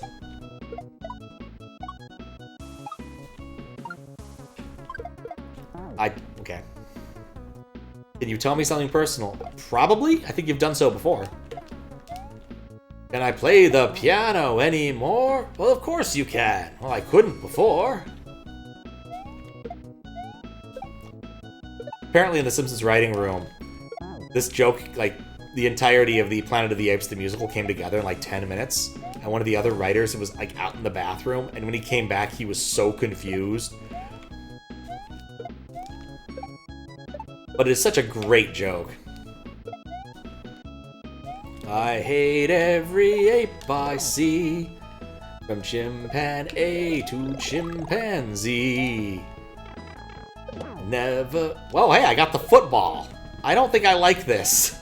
Okay. Can you tell me something personal? Probably. I think you've done so before. Can I play the piano anymore? Well, of course you can. Well, I couldn't before. Apparently in the Simpsons writing room, this joke, like, the entirety of the Planet of the Apes, the musical, came together in, like, 10 minutes. And one of the other writers was, like, out in the bathroom, and when he came back, he was so confused. But it is such a great joke. I hate every ape I see, from chimpanzee to chimpanzee. Never... Well, hey, I got the football. I don't think I like this.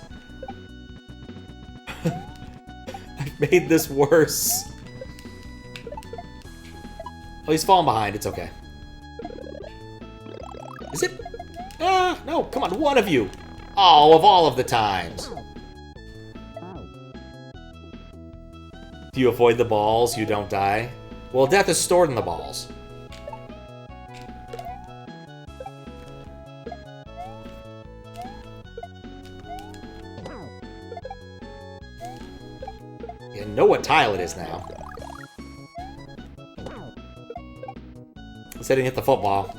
I've made this worse. Oh, he's falling behind. It's okay. Is it? Ah, no, come on, one of you. Oh, of all of the times. Do you avoid the balls, you don't die? Well, death is stored in the balls. I know what tile it is now. Instead, I didn't hit the football.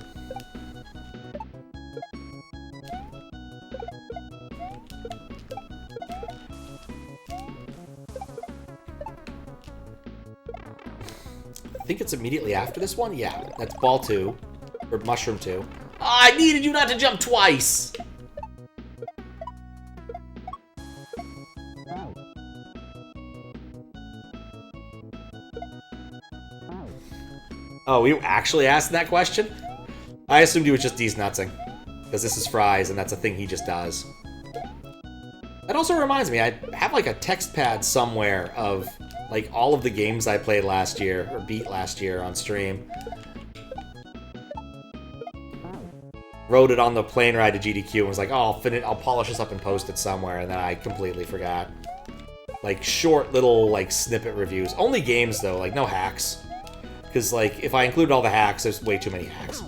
I think it's immediately after this one? Yeah, that's ball 2. Or mushroom 2. Oh, I needed you not to jump twice! Oh, you actually asked that question? I assumed he was just D's-nutsing. Because this is Fries, and that's a thing he just does. That also reminds me, I have like a text pad somewhere of like all of the games I played last year, or beat last year on stream. Wrote it on the plane ride to GDQ and was like, oh, I'll polish this up and post it somewhere, and then I completely forgot. Like, short little, like, snippet reviews. Only games, though, like, no hacks. Because, like, if I include all the hacks, there's way too many hacks.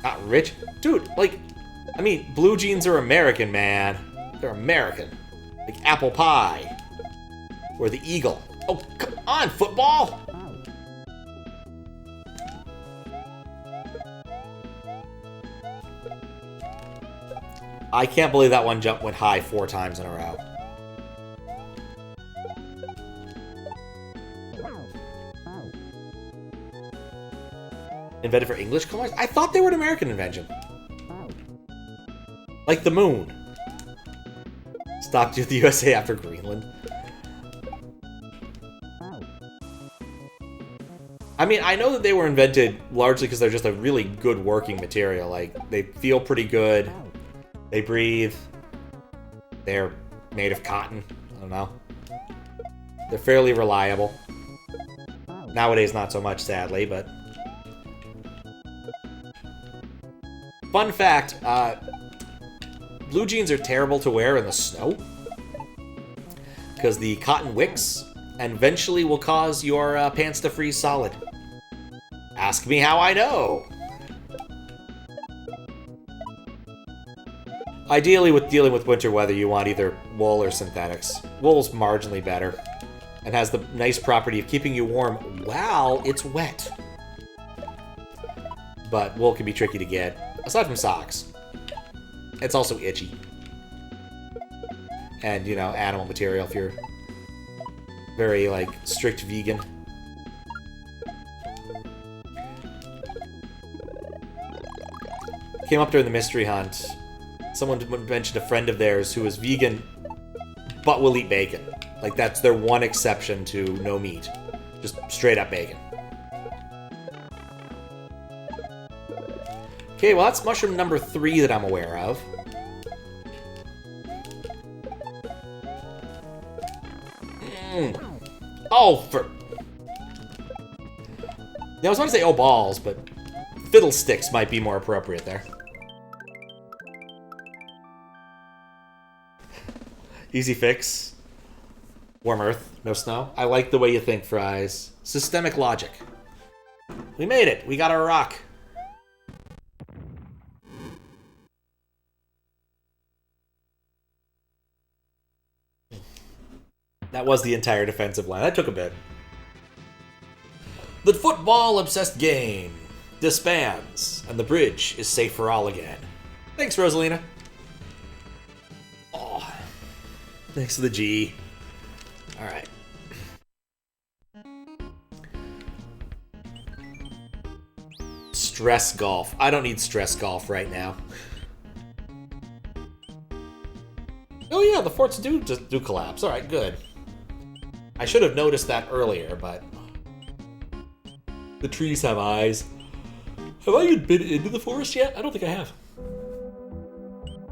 Not rich? Dude, like, I mean, blue jeans are American, man. They're American. Like apple pie. Or the eagle. Oh, come on, football! I can't believe that one jump went high 4 times in a row. Invented for English colors? I thought they were an American invention. Like the moon. Stopped with the USA after Greenland. I mean, I know that they were invented largely because they're just a really good working material. Like, they feel pretty good. They breathe. They're made of cotton. I don't know. They're fairly reliable. Nowadays, not so much, sadly, but... Fun fact, blue jeans are terrible to wear in the snow. Because the cotton wicks and eventually will cause your pants to freeze solid. Ask me how I know. Ideally, with dealing with winter weather, you want either wool or synthetics. Wool's marginally better and has the nice property of keeping you warm while it's wet. But wool can be tricky to get, aside from socks. It's also itchy. And, you know, animal material if you're very, like, strict vegan. Came up during the mystery hunt. Someone mentioned a friend of theirs who is vegan, but will eat bacon. Like, that's their one exception to no meat. Just straight up bacon. Okay, well, that's mushroom number 3 that I'm aware of. Oh, for... Yeah, I was going to say, oh, balls, but fiddlesticks might be more appropriate there. Easy fix. Warm earth, no snow. I like the way you think, Fries. Systemic logic. We made it. We got our rock. That was the entire defensive line. That took a bit. The football-obsessed game disbands, and the bridge is safe for all again. Thanks, Rosalina. Oh, thanks to the G. All right. Stress golf. I don't need stress golf right now. Oh yeah, the forts do collapse. All right, good. I should have noticed that earlier, but the trees have eyes. Have I even been into the forest yet? I don't think I have.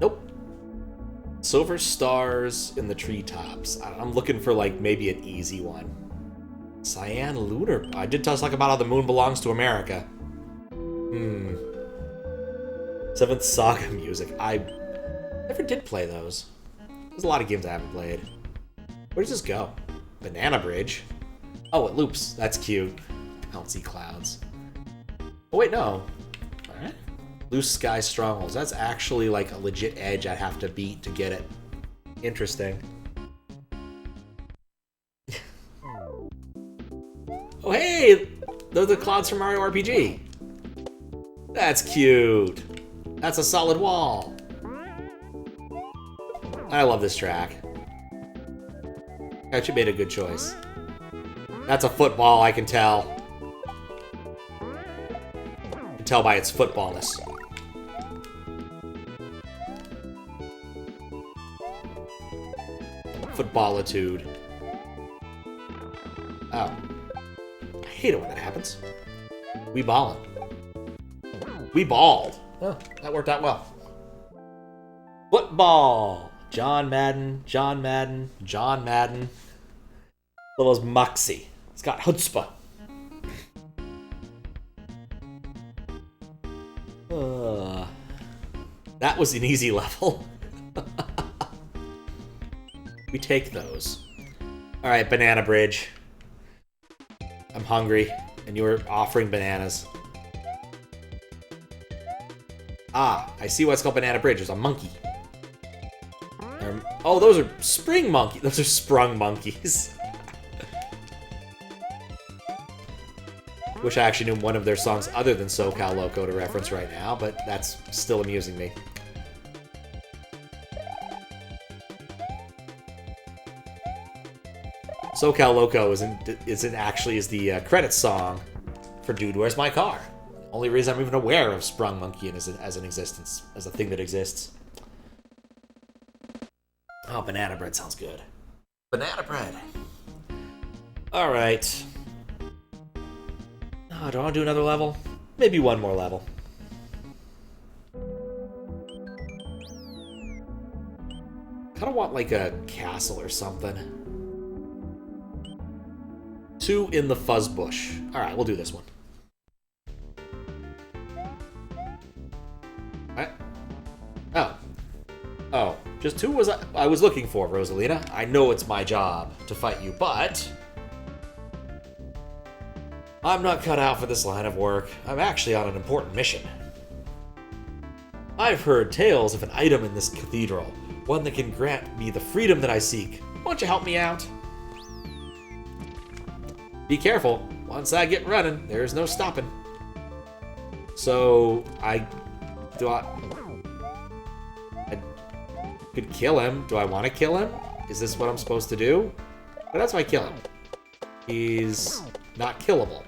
Nope. Silver stars in the treetops. I'm looking for, like, maybe an easy one. Cyan Lunar. I did talk about how the moon belongs to America. Seventh Saga music. I never did play those. There's a lot of games I haven't played. Where does this go? Banana Bridge. Oh, it loops. That's cute. Bouncy Clouds. Oh, wait, no. Alright. Blue Sky Strongholds. That's actually like a legit edge I'd have to beat to get it. Interesting. Oh, hey! They're the clouds from Mario RPG. That's cute. That's a solid wall. I love this track. Actually made a good choice. That's a football, I can tell. I can tell by its footballness. Footballitude. Oh. I hate it when that happens. We ballin'. We balled. Oh, that worked out well. Football. John Madden, John Madden, John Madden. Little moxie. It's got chutzpah. That was an easy level. We take those. Alright, Banana Bridge. I'm hungry, and you were offering bananas. Ah, I see why it's called Banana Bridge. There's a monkey. Oh, those are spring monkeys. Those are sprung monkeys. Wish I actually knew one of their songs other than SoCal Loco to reference right now, but that's still amusing me. SoCal Loco isn't actually the credits song for Dude, Where's My Car? Only reason I'm even aware of Sprung Monkey as an existence, as a thing that exists. Oh, banana bread sounds good. Banana bread. Alright. Oh, do I want to do another level? Maybe one more level. I kind of want like a castle or something. 2 in the Fuzzbush. Alright, we'll do this one. Alright. Oh. Oh. Just 2 was I was looking for, Rosalina. I know it's my job to fight you, but I'm not cut out for this line of work. I'm actually on an important mission. I've heard tales of an item in this cathedral, one that can grant me the freedom that I seek. Won't you help me out? Be careful. Once I get running, there's no stopping. So, I could kill him. Do I want to kill him? Is this what I'm supposed to do? But that's why I kill him. He's not killable.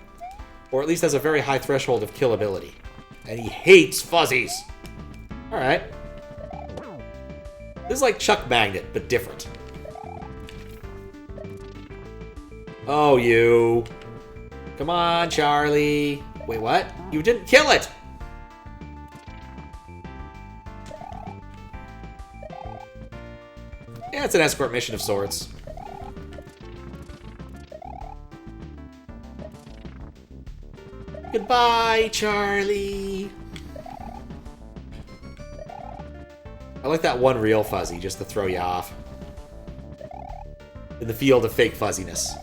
Or at least has a very high threshold of killability. And he hates fuzzies. Alright. This is like Chuck Magnet, but different. Oh, you. Come on, Charlie. Wait, what? You didn't kill it! Yeah, it's an escort mission of sorts. Goodbye, Charlie. I like that one real fuzzy, just to throw you off. In the field of fake fuzziness.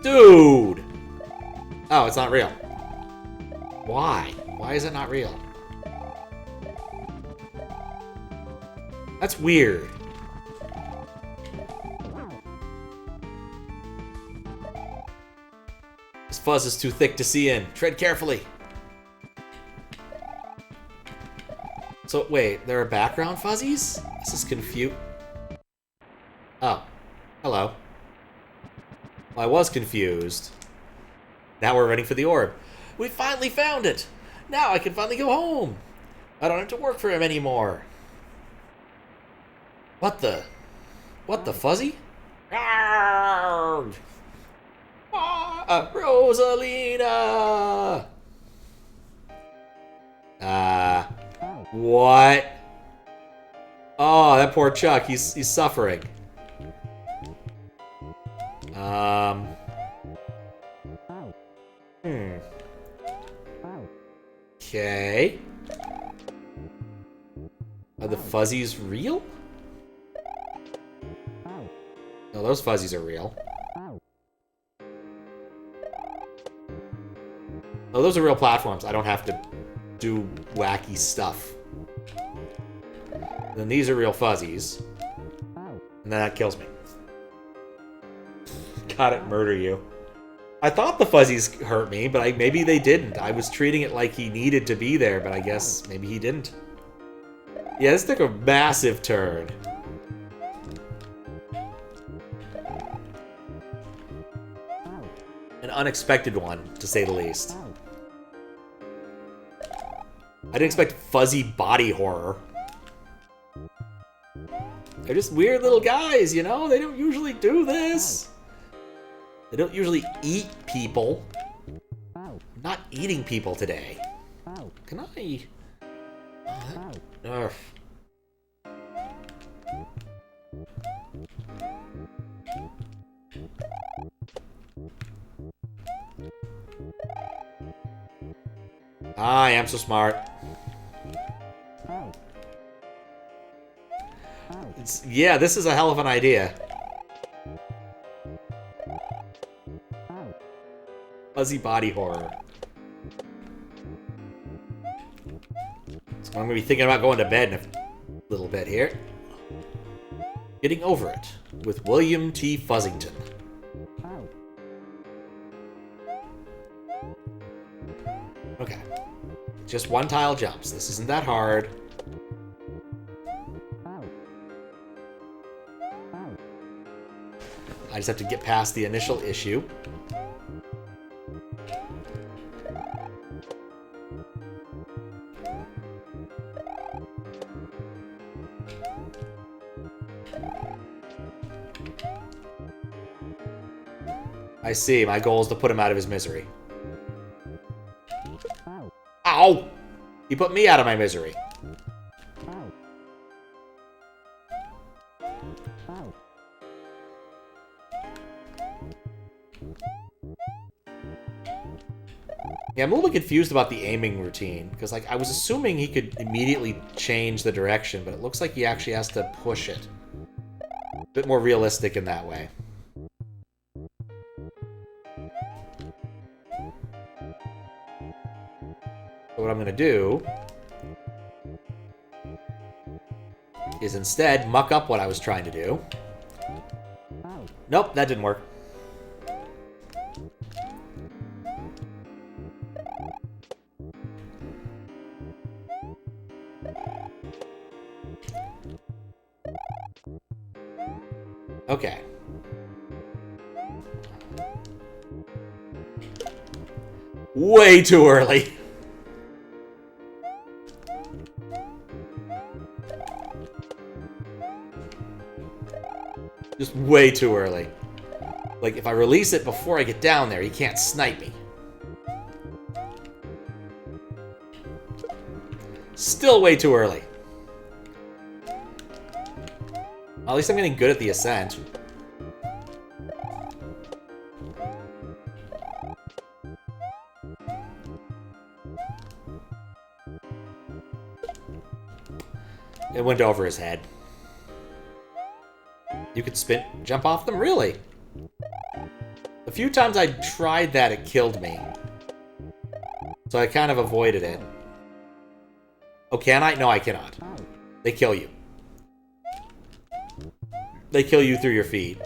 Dude! Oh, it's not real. Why? Why is it not real? That's weird. This fuzz is too thick to see in. Tread carefully. So, wait, there are background fuzzies? This is confused. Oh. Hello. Well, I was confused. Now we're running for the orb. We finally found it! Now I can finally go home! I don't have to work for him anymore. What the? What the fuzzy? Arrgh! Rosalina! What? Oh, that poor Chuck. He's suffering. Okay. Are the fuzzies real? No, those fuzzies are real. Oh, those are real platforms. I don't have to do wacky stuff. Then these are real fuzzies. And then that kills me. Got it, murder you. I thought the fuzzies hurt me, but maybe they didn't. I was treating it like he needed to be there, but I guess maybe he didn't. Yeah, this took a massive turn. An unexpected one, to say the least. I didn't expect fuzzy body horror. They're just weird little guys, you know? They don't usually do this. They don't usually eat people. I'm not eating people today. Can I... Ugh. I am so smart. Yeah, this is a hell of an idea. Fuzzy body horror. So I'm going to be thinking about going to bed in a little bit here. Getting over it with William T. Fuzzington. Okay. Just one tile jumps. This isn't that hard. I just have to get past the initial issue. I see. My goal is to put him out of his misery. Ow! He put me out of my misery. Yeah, I'm a little bit confused about the aiming routine, because like I was assuming he could immediately change the direction, but it looks like he actually has to push it. A bit more realistic in that way. So what I'm going to do is instead muck up what I was trying to do. Nope, that didn't work. Okay. Way too early. Just way too early. Like, if I release it before I get down there, he can't snipe me. Still way too early. At least I'm getting good at the ascent. It went over his head. You could jump off them? Really? The few times I tried that, it killed me. So I kind of avoided it. Oh, can I? No, I cannot. They kill you. They kill you through your feet.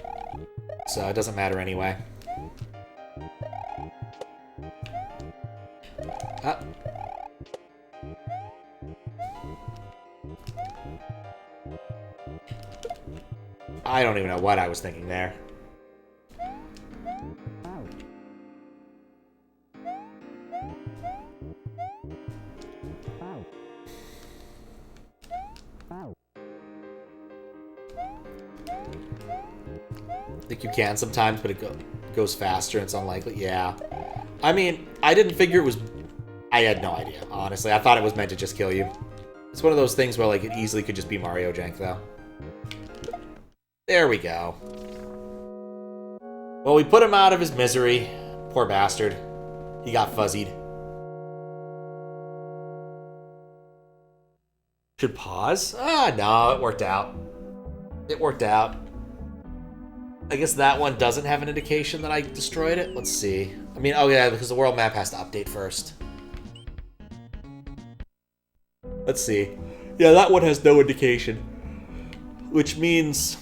So it doesn't matter anyway. Ah. I don't even know what I was thinking there. I think you can sometimes, but it goes faster and it's unlikely. Yeah. I mean, I didn't figure it was... I had no idea, honestly. I thought it was meant to just kill you. It's one of those things where like it easily could just be Mario jank, though. There we go. Well, we put him out of his misery. Poor bastard. He got fuzzied. Should pause? Ah, no, it worked out. It worked out. I guess that one doesn't have an indication that I destroyed it. Let's see. I mean, oh yeah, because the world map has to update first. Let's see. Yeah, that one has no indication. Which means,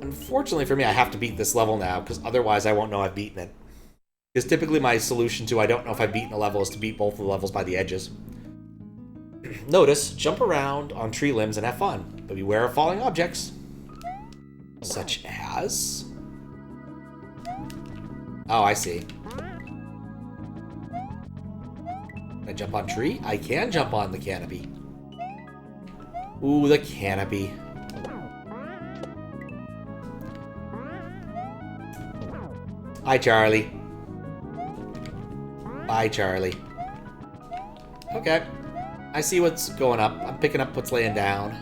unfortunately for me, I have to beat this level now, because otherwise I won't know I've beaten it. Because typically my solution to I don't know if I've beaten a level is to beat both of the levels by the edges. Notice, jump around on tree limbs and have fun, but beware of falling objects. Such as... Oh, I see. Can I jump on tree? I can jump on the canopy. Ooh, the canopy. Hi, Charlie. Bye, Charlie. Okay. I see what's going up. I'm picking up what's laying down.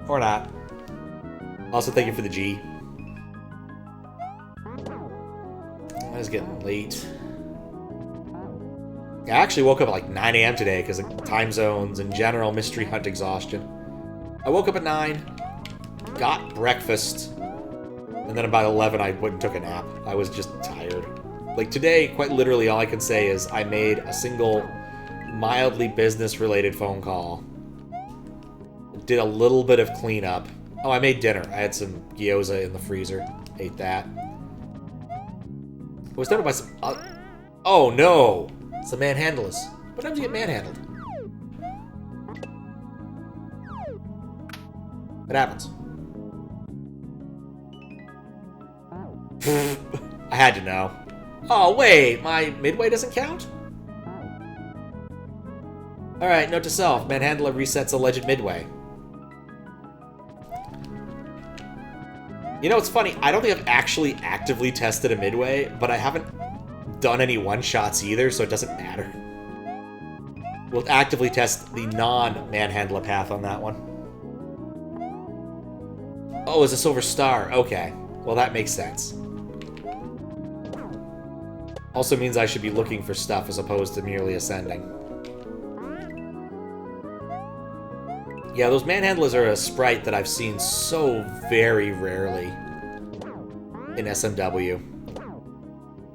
Or not. Also, thank you for the G. It's getting late. I actually woke up at like 9 a.m. today because of time zones and general mystery hunt exhaustion. I woke up at 9, got breakfast, and then about 11 I went and took a nap. I was just tired. Like today, quite literally, all I can say is I made a single mildly business-related phone call. Did a little bit of cleanup. Oh, I made dinner. I had some gyoza in the freezer. Ate that. I was done by some... oh, no! It's the manhandlers. What times do you get manhandled? What happens? I had to know. Oh, wait! My midway doesn't count? Alright, note to self. Manhandler resets alleged midway. You know, it's funny, I don't think I've actually actively tested a midway, but I haven't done any one-shots either, so it doesn't matter. We'll actively test the non-manhandler path on that one. Oh, it's a silver star. Okay. Well, that makes sense. Also means I should be looking for stuff as opposed to merely ascending. Yeah, those manhandlers are a sprite that I've seen so very rarely in SMW.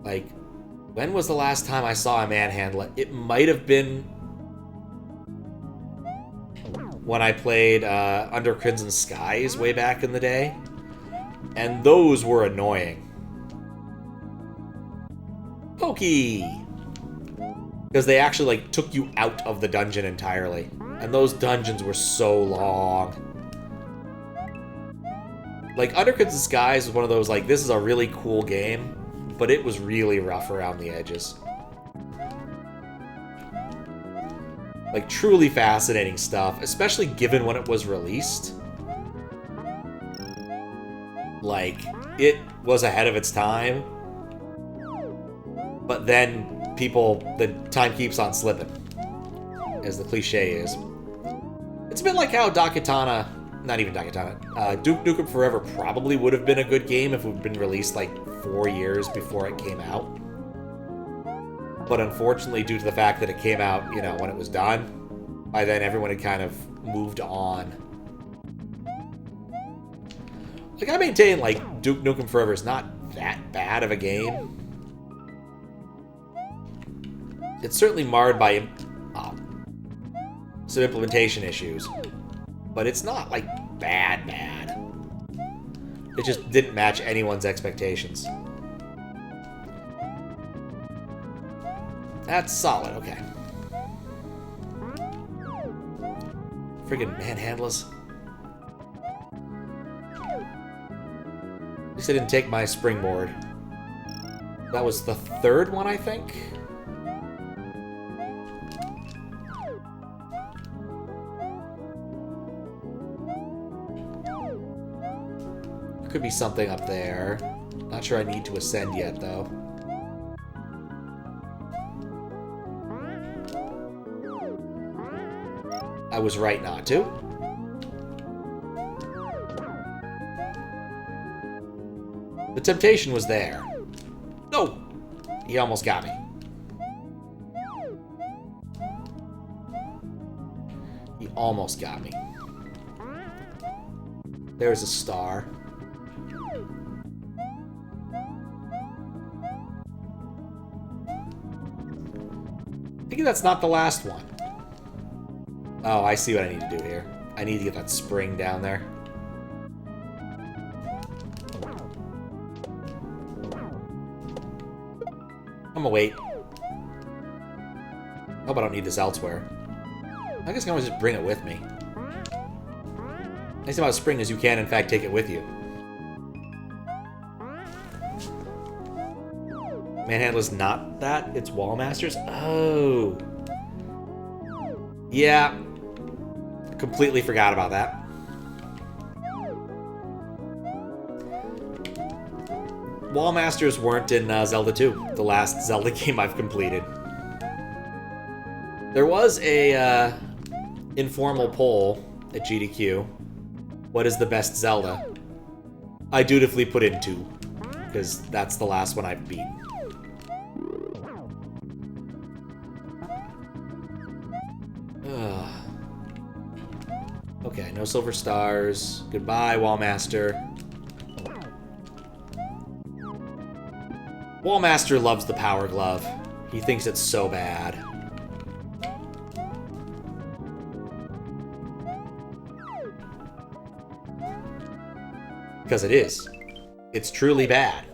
Like, when was the last time I saw a manhandler? It might have been when I played Under Crimson Skies way back in the day. And those were annoying. Pokey! Because they actually, like, took you out of the dungeon entirely. And those dungeons were so long. Like, Under Crimson Skies was one of those, like, this is a really cool game, but it was really rough around the edges. Like, truly fascinating stuff, especially given when it was released. Like, it was ahead of its time. But then the time keeps on slipping, as the cliche is. It's a bit like how Dakatana, not even Dakatana, Duke Nukem Forever probably would have been a good game if it had been released like 4 years before it came out. But unfortunately, due to the fact that it came out, you know, when it was done, by then everyone had kind of moved on. Like, I maintain, like, Duke Nukem Forever is not that bad of a game. It's certainly marred by some implementation issues, but it's not, like, bad. It just didn't match anyone's expectations. That's solid, okay. Friggin' manhandlers. At least I didn't take my springboard. That was the third one, I think? Could be something up there. Not sure I need to ascend yet, though. I was right not to. The temptation was there. No! He almost got me. He almost got me. There's a star. I think that's not the last one. Oh, I see what I need to do here. I need to get that spring down there. I'm gonna wait. Hope I don't need this elsewhere. I guess I can always just bring it with me. Nice thing about spring is you can, in fact, take it with you. Manhandler's not that? It's Wallmasters? Oh. Yeah. Completely forgot about that. Wallmasters weren't in Zelda 2, the last Zelda game I've completed. There was a informal poll at GDQ. What is the best Zelda? I dutifully put in 2, because that's the last one I've beat. Okay, no silver stars. Goodbye, Wallmaster. Wallmaster loves the Power Glove. He thinks it's so bad. Because it is. It's truly bad.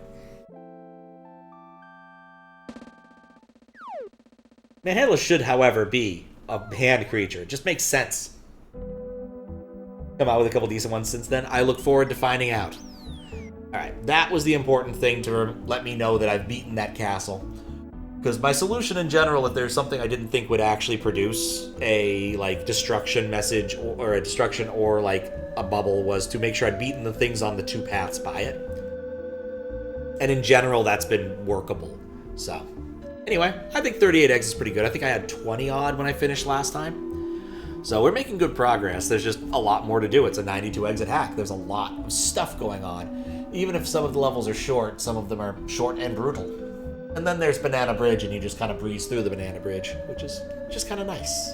Manhandler should, however, be a hand creature. It just makes sense. Come out with a couple decent ones since then. I look forward to finding out. Alright, that was the important thing to let me know that I've beaten that castle. Because my solution in general, if there's something I didn't think would actually produce a, like, destruction message or a destruction or, like, a bubble, was to make sure I'd beaten the things on the 2 paths by it. And in general, that's been workable. So, anyway, I think 38 eggs is pretty good. I think I had 20-odd when I finished last time. So we're making good progress. There's just a lot more to do. It's a 92 exit hack. There's a lot of stuff going on. Even if some of the levels are short, some of them are short and brutal. And then there's Banana Bridge, and you just kind of breeze through the Banana Bridge, which is just kind of nice.